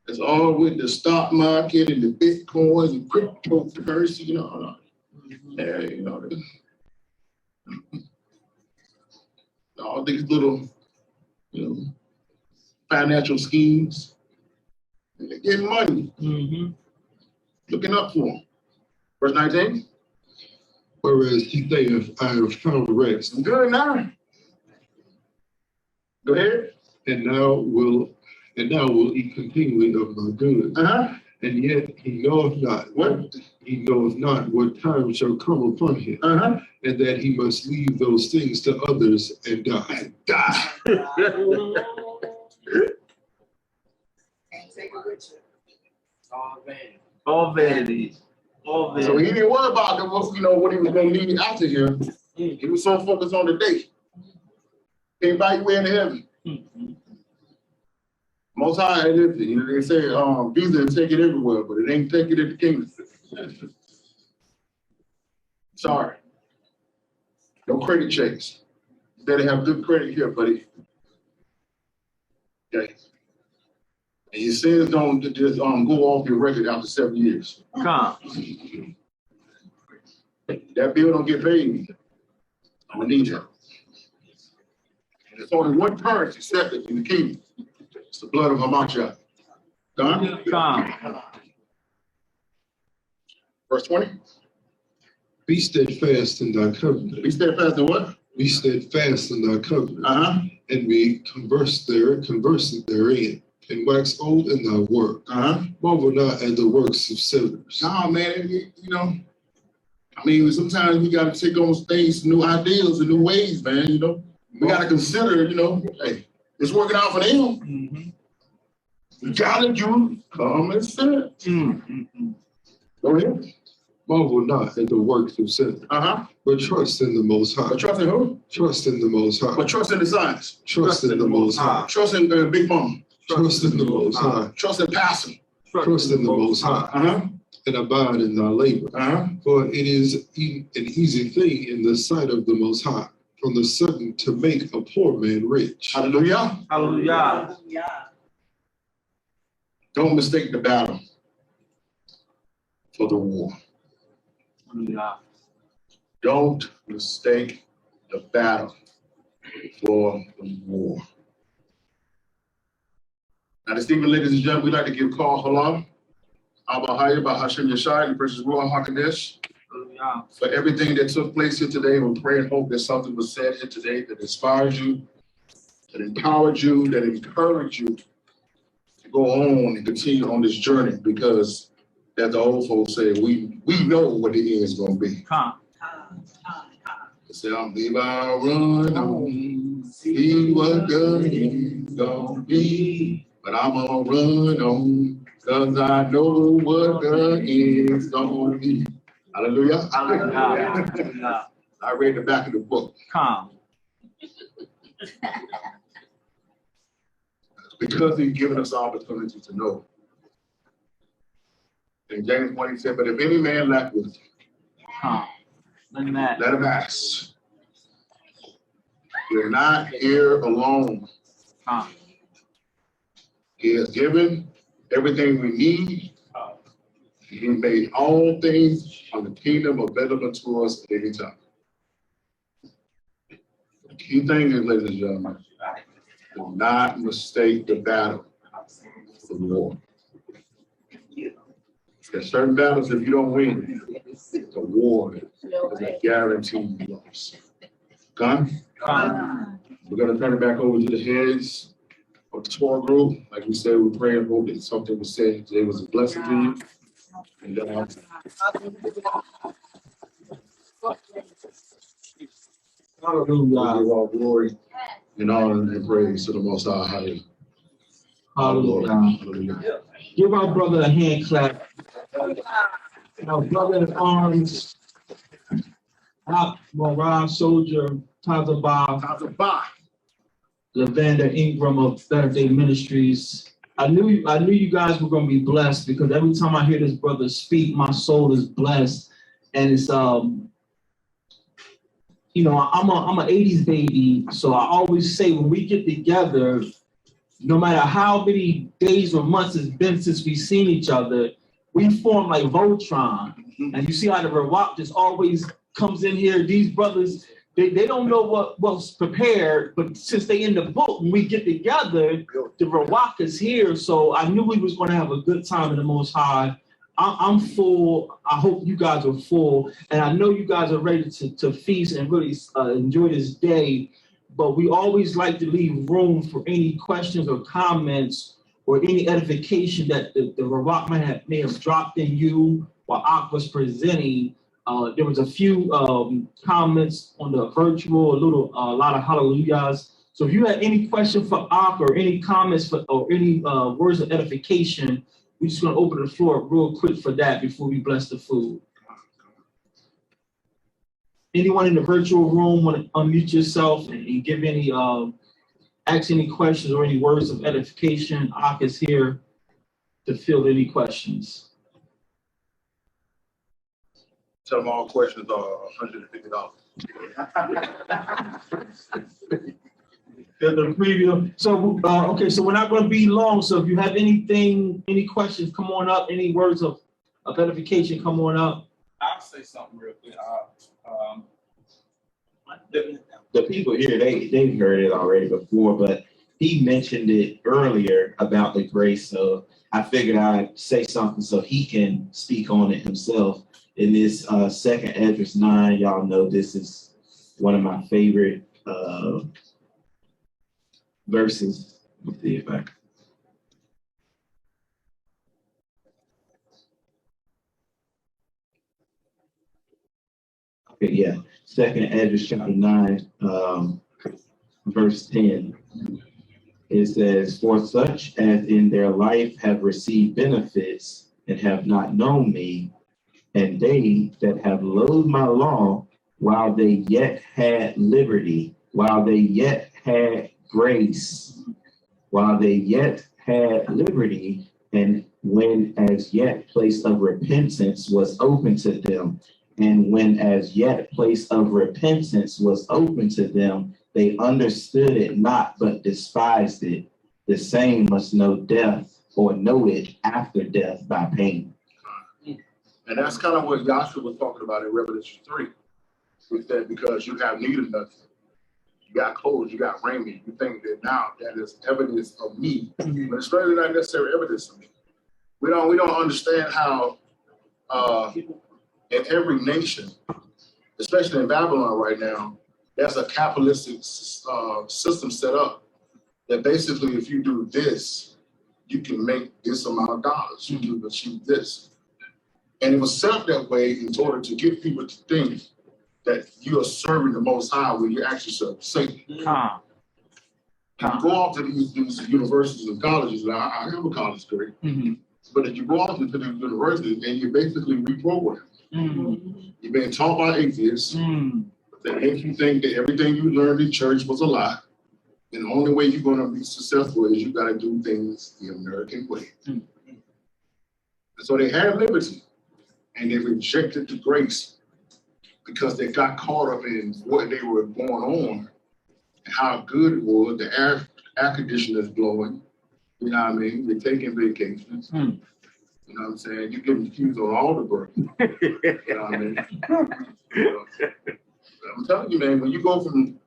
it's all with the stock market and the Bitcoin and cryptocurrency, all these little, financial schemes. And they're getting money. Mm-hmm. Looking up for them. Verse 19. Whereas he saith, I have found rest. I'm good now. Go ahead. And now will eat continually of my goods. Uh-huh. And yet he knoweth not. What? He knoweth not what time shall come upon him. Uh-huh. And that he must leave those things to others and die. All vanity. All vanity. So he didn't worry about what he was going to leave after him. He was so focused on the day. Can't buy your way into heaven. Most High, they say visa and take it everywhere, but it ain't take it in the kingdom. Sorry. No credit checks. You better have good credit here, buddy. Okay. And your sins don't just go off your record after 7 years. Calm. That bill don't get paid. I'm gonna need you. And there's only one currency accepted in the kingdom. It's the blood of Hamashiach. Done? Calm. Verse 20. Be steadfast in thy covenant. Be steadfast in what? Be steadfast in thy covenant. Uh-huh. And be conversant therein. And wax old in thy work. Uh-huh. Marvel not at the works of sinners. No, man, sometimes we got to take on things, new ideas and new ways, man, We got to consider, hey, it's working out for them. Mm-hmm. You got to do common sense. Mm-hmm. Go ahead. Marvel not at the works of sinners. Uh-huh. But trust in the Most High. But trust in who? Trust in the Most High. But trust in the science. Trust in the Most High. Trust in Big Mama. Trust in the Most High. Trust in Pastor. Trust in the Most High. Uh-huh. And abide in thy labor. Uh-huh. For it is an easy thing in the sight of the Most High, from the sudden to make a poor man rich. Hallelujah. Hallelujah. Don't mistake the battle for the war. Hallelujah. Don't mistake the battle for the war. Now, this evening, ladies and gentlemen, we'd like to give call Halam, Abba Hayya, Bahashim Yeshai, and Precious Ruach HaKodesh for everything that took place here today. We pray and hope that something was said here today that inspired you, that empowered you, that encouraged you to go on and continue on this journey, because as the old folks say, we know what the end is going to be. Say, I'm leave I run on, see what the end's going to be. But I'm gonna run on, cause I know what the end's gonna be. Hallelujah. Hallelujah. I read the back of the book. Calm. Because he's given us the opportunity to know. In James 1, he said, but if any man lack wisdom, let him ask. We're not here alone. He has given everything we need. He made all things on the kingdom available to us at any time. The key thing is, ladies and gentlemen, do not mistake the battle for the war. There's certain battles, if you don't win, the war is a guaranteed loss. Gun? We're going to turn it back over to the heads of For the Torah Group, like we said, we pray and hope that something was said today was a blessing to you. And Hallelujah. give all glory and honor and praise to the Most High. Hallelujah. Hallelujah. Hallelujah. Give our brother a hand clap. Our brother in arms, Marah, soldier, Tazabah, Levander Ingram of Better Day Ministries. I knew you guys were going to be blessed because every time I hear this brother speak, my soul is blessed. And it's you know, I'm a 80s baby, so I always say when we get together, no matter how many days or months it's been since we've seen each other, we form like Voltron. And you see how the Rawak just always comes in here. These brothers, they don't know what was prepared, but since they in the book, when we get together, the Rawak is here. So I knew we was going to have a good time in the Most High. I'm full. I hope you guys are full. And I know you guys are ready to feast and really enjoy this day. But we always like to leave room for any questions or comments or any edification that the Rawak may have dropped in you while Ak was presenting. There was a few comments on the virtual, a lot of hallelujahs. So if you had any question for Ak or any comments or any words of edification, we're just going to open the floor real quick for that before we bless the food. Anyone in the virtual room want to unmute yourself and give any, ask any questions or any words of edification? Ak is here to field any questions. Tell them all questions are $150. The preview. So, okay, so we're not going to be long. So if you have anything, any questions, come on up. Any words of edification, come on up. I'll say something real quick. The people here, they've heard it already before, but he mentioned it earlier about the grace. So I figured I'd say something so he can speak on it himself. In this second Esdras 9, y'all know this is one of my favorite verses. Let's see if I can. Okay, yeah. Second Esdras chapter 9, verse 10. It says, "For such as in their life have received benefits and have not known me, and they that have loathed my law, while they yet had liberty, while they yet had grace, while they yet had liberty, and when as yet place of repentance was open to them, and when as yet place of repentance was open to them, they understood it not, but despised it. The same must know death, or know it after death by pain." And that's kind of what Joshua was talking about in Revelation 3. With that, because you have need of nothing. You got clothes, you got raiment. You think that now that is evidence of me, but it's really not necessarily evidence of me. We don't understand how in every nation, especially in Babylon right now, there's a capitalistic system set up that basically if you do this, you can make this amount of dollars. You can achieve this. And it was set up that way in order to get people to think that you are serving the Most High when you actually serve Satan. You go off to these universities and colleges, and I have a college degree, but if you go off to the universities and you're basically reprogrammed. You're being taught by atheists that make you think that everything you learned in church was a lie. And the only way you're going to be successful is you got to do things the American way. And so they had liberty. And they rejected the grace because they got caught up in what they were going on and how good it was. The air conditioner is blowing. You know what I mean? They're taking vacations. You know what I'm saying? You're getting accused on all the burgers. You know what I mean? I'm telling you, man, when you go from,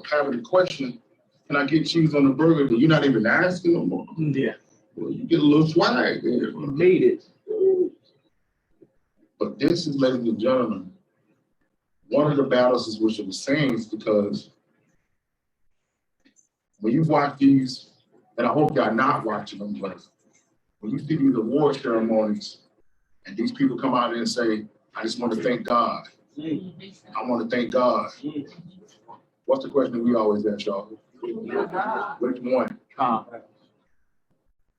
having a question, can I get cheese on the burger? And you're not even asking no more. Yeah. Well, you get a little swag there. You made it. But this is, ladies and gentlemen, one of the battles is what you're saying is because when you watch these and I hope y'all not watching them, but when you see these award ceremonies and these people come out and say, I just want to thank God. I want to thank God. What's the question we always ask y'all? Which one?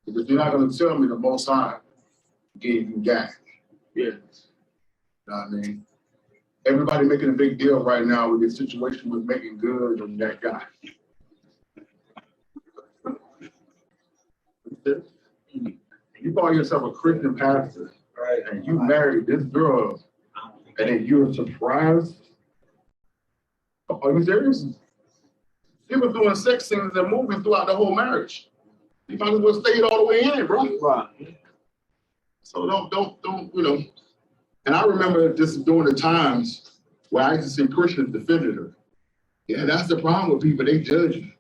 Because you're not going to tell me the Most High gave you God. Yeah. You know what I mean? Everybody making a big deal right now with this situation with making good on that guy. You call yourself a Christian pastor, right? And you married this girl, and then you're surprised? Are you serious? He was doing sex scenes and movies throughout the whole marriage. He might as well stayed all the way in, bro. Right. So don't, you know. And I remember just during the times where I used to see Christians defended her. Yeah, that's the problem with people. They judge you.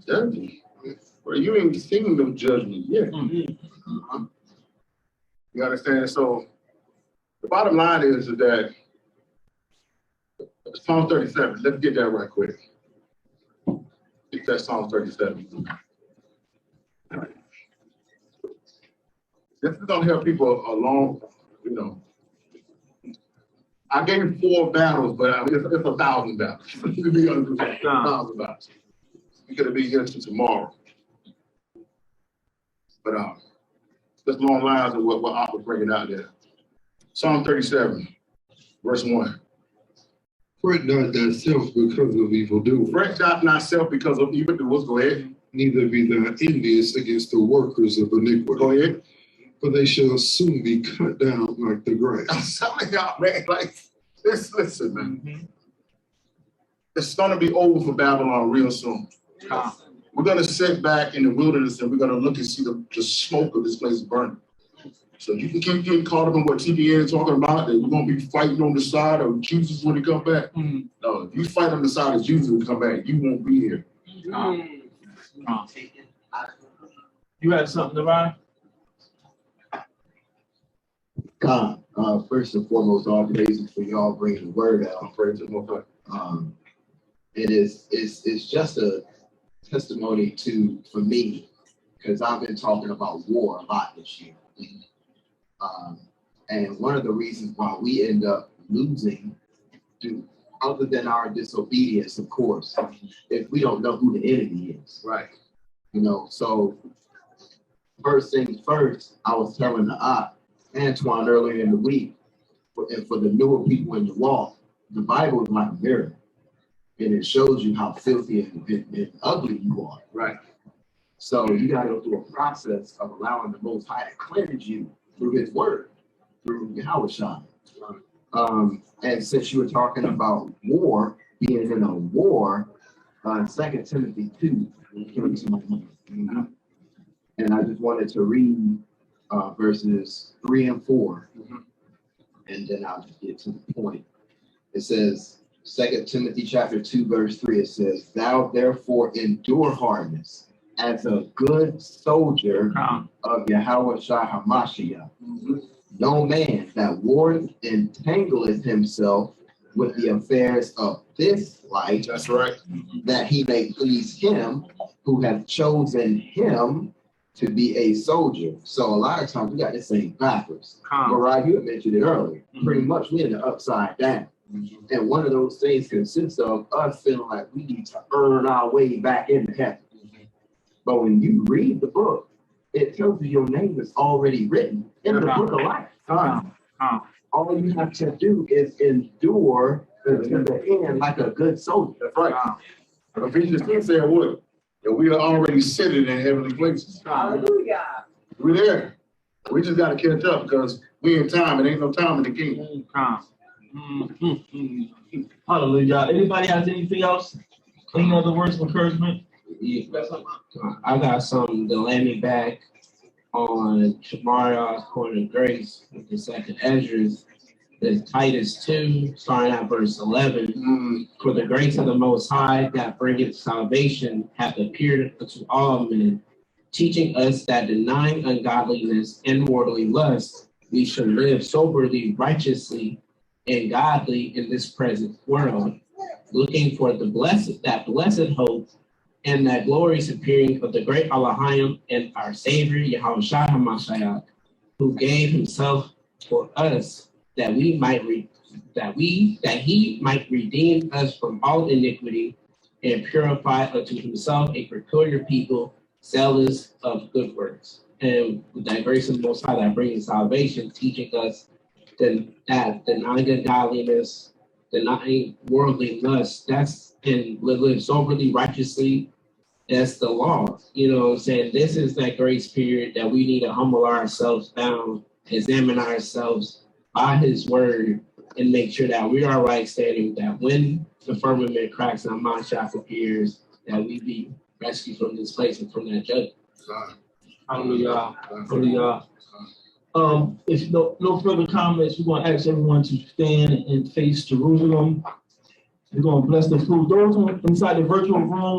Judge you. Well, you ain't seen no judgment yet. You understand? So the bottom line is that Psalm 37. Let's get that right quick. Get that Psalm 37. This is gonna help people along, you know. I gave 4 battles, but it's 1,000 battles. To be honest with you, 1,000 battles. We're gonna be here till tomorrow. But just along lines of what I was bringing out there. Psalm 37, verse 1. Fret not thyself because of evildoers. Fret not thyself because of evildoers. Go ahead. Neither be thou envious against the workers of iniquity. Go ahead. For they shall soon be cut down like the grass. I'm telling y'all, man, like, listen, man. It's gonna be over for Babylon real soon. We're gonna sit back in the wilderness and we're gonna look and see the smoke of this place burning. So you can keep getting caught up in what TBN is talking about, that we're gonna be fighting on the side of Jesus when he come back. No, if you fight on the side of Jesus when he come back, you won't be here. You had something to write? God, first and foremost, all praises for y'all bringing the word out. Praise the Lord. It's just a testimony for me, because I've been talking about war a lot this year. And one of the reasons why we end up losing, other than our disobedience, of course, if we don't know who the enemy is. Right. You know, so first things first, I was telling Antoine earlier in the week, and for the newer people in the walk, the Bible is like a mirror, and it shows you how filthy and ugly you are. Right. So you got to go through a process of allowing the Most High to cleanse you through His Word, through Yahushua. And since you were talking about war, being in a war, 2 Timothy 2 came to my mind. And I just wanted to read verses 3 and 4, and then I'll just get to the point. It says, 2 Timothy chapter 2, verse 3, it says, Thou therefore endure hardness as a good soldier of Yahushua HaMashiach. No man that warreth entangleth himself with the affairs of this life. That's right. That he may please him who hath chosen him to be a soldier. So a lot of times we got this thing backwards. Marah, you had mentioned it earlier. Pretty much we're in the upside down. And one of those things consists of us feeling like we need to earn our way back into heaven. But when you read the book, it tells you your name is already written in the book of life. All you have to do is endure until the end like a good soldier. That's right. Ephesians 10 said what? That we are already sitting in heavenly places. Hallelujah. We're there. We just got to catch up because we in time. It ain't no time in the kingdom. Hallelujah. Anybody has anything else? Any other words of encouragement? I got something to land me back on Marah's point of grace with the second Ezra's. There's Titus 2, starting at verse 11. For the grace of the Most High that bringeth salvation hath appeared unto all men, teaching us that denying ungodliness and worldly lust, we should live soberly, righteously, and godly in this present world, looking for that blessed hope and that glorious appearing of the great Elohim and our Savior, Yahushua HaMashiach, who gave himself for us that he might redeem us from all iniquity and purify unto himself a peculiar people, zealous of good works. And with that grace of the Most High that brings salvation, teaching us that denying godliness, denying worldly lust, that's and live soberly, righteously, that's the law. You know what I'm saying? This is that grace period that we need to humble ourselves down, examine ourselves by his word, and make sure that we are right standing, that when the firmament cracks and our Mashiach appears, that we be rescued from this place and from that judgment. Hallelujah. Hallelujah. If no further comments, we're going to ask everyone to stand and face Jerusalem. We're going to bless the food. Those inside the virtual room,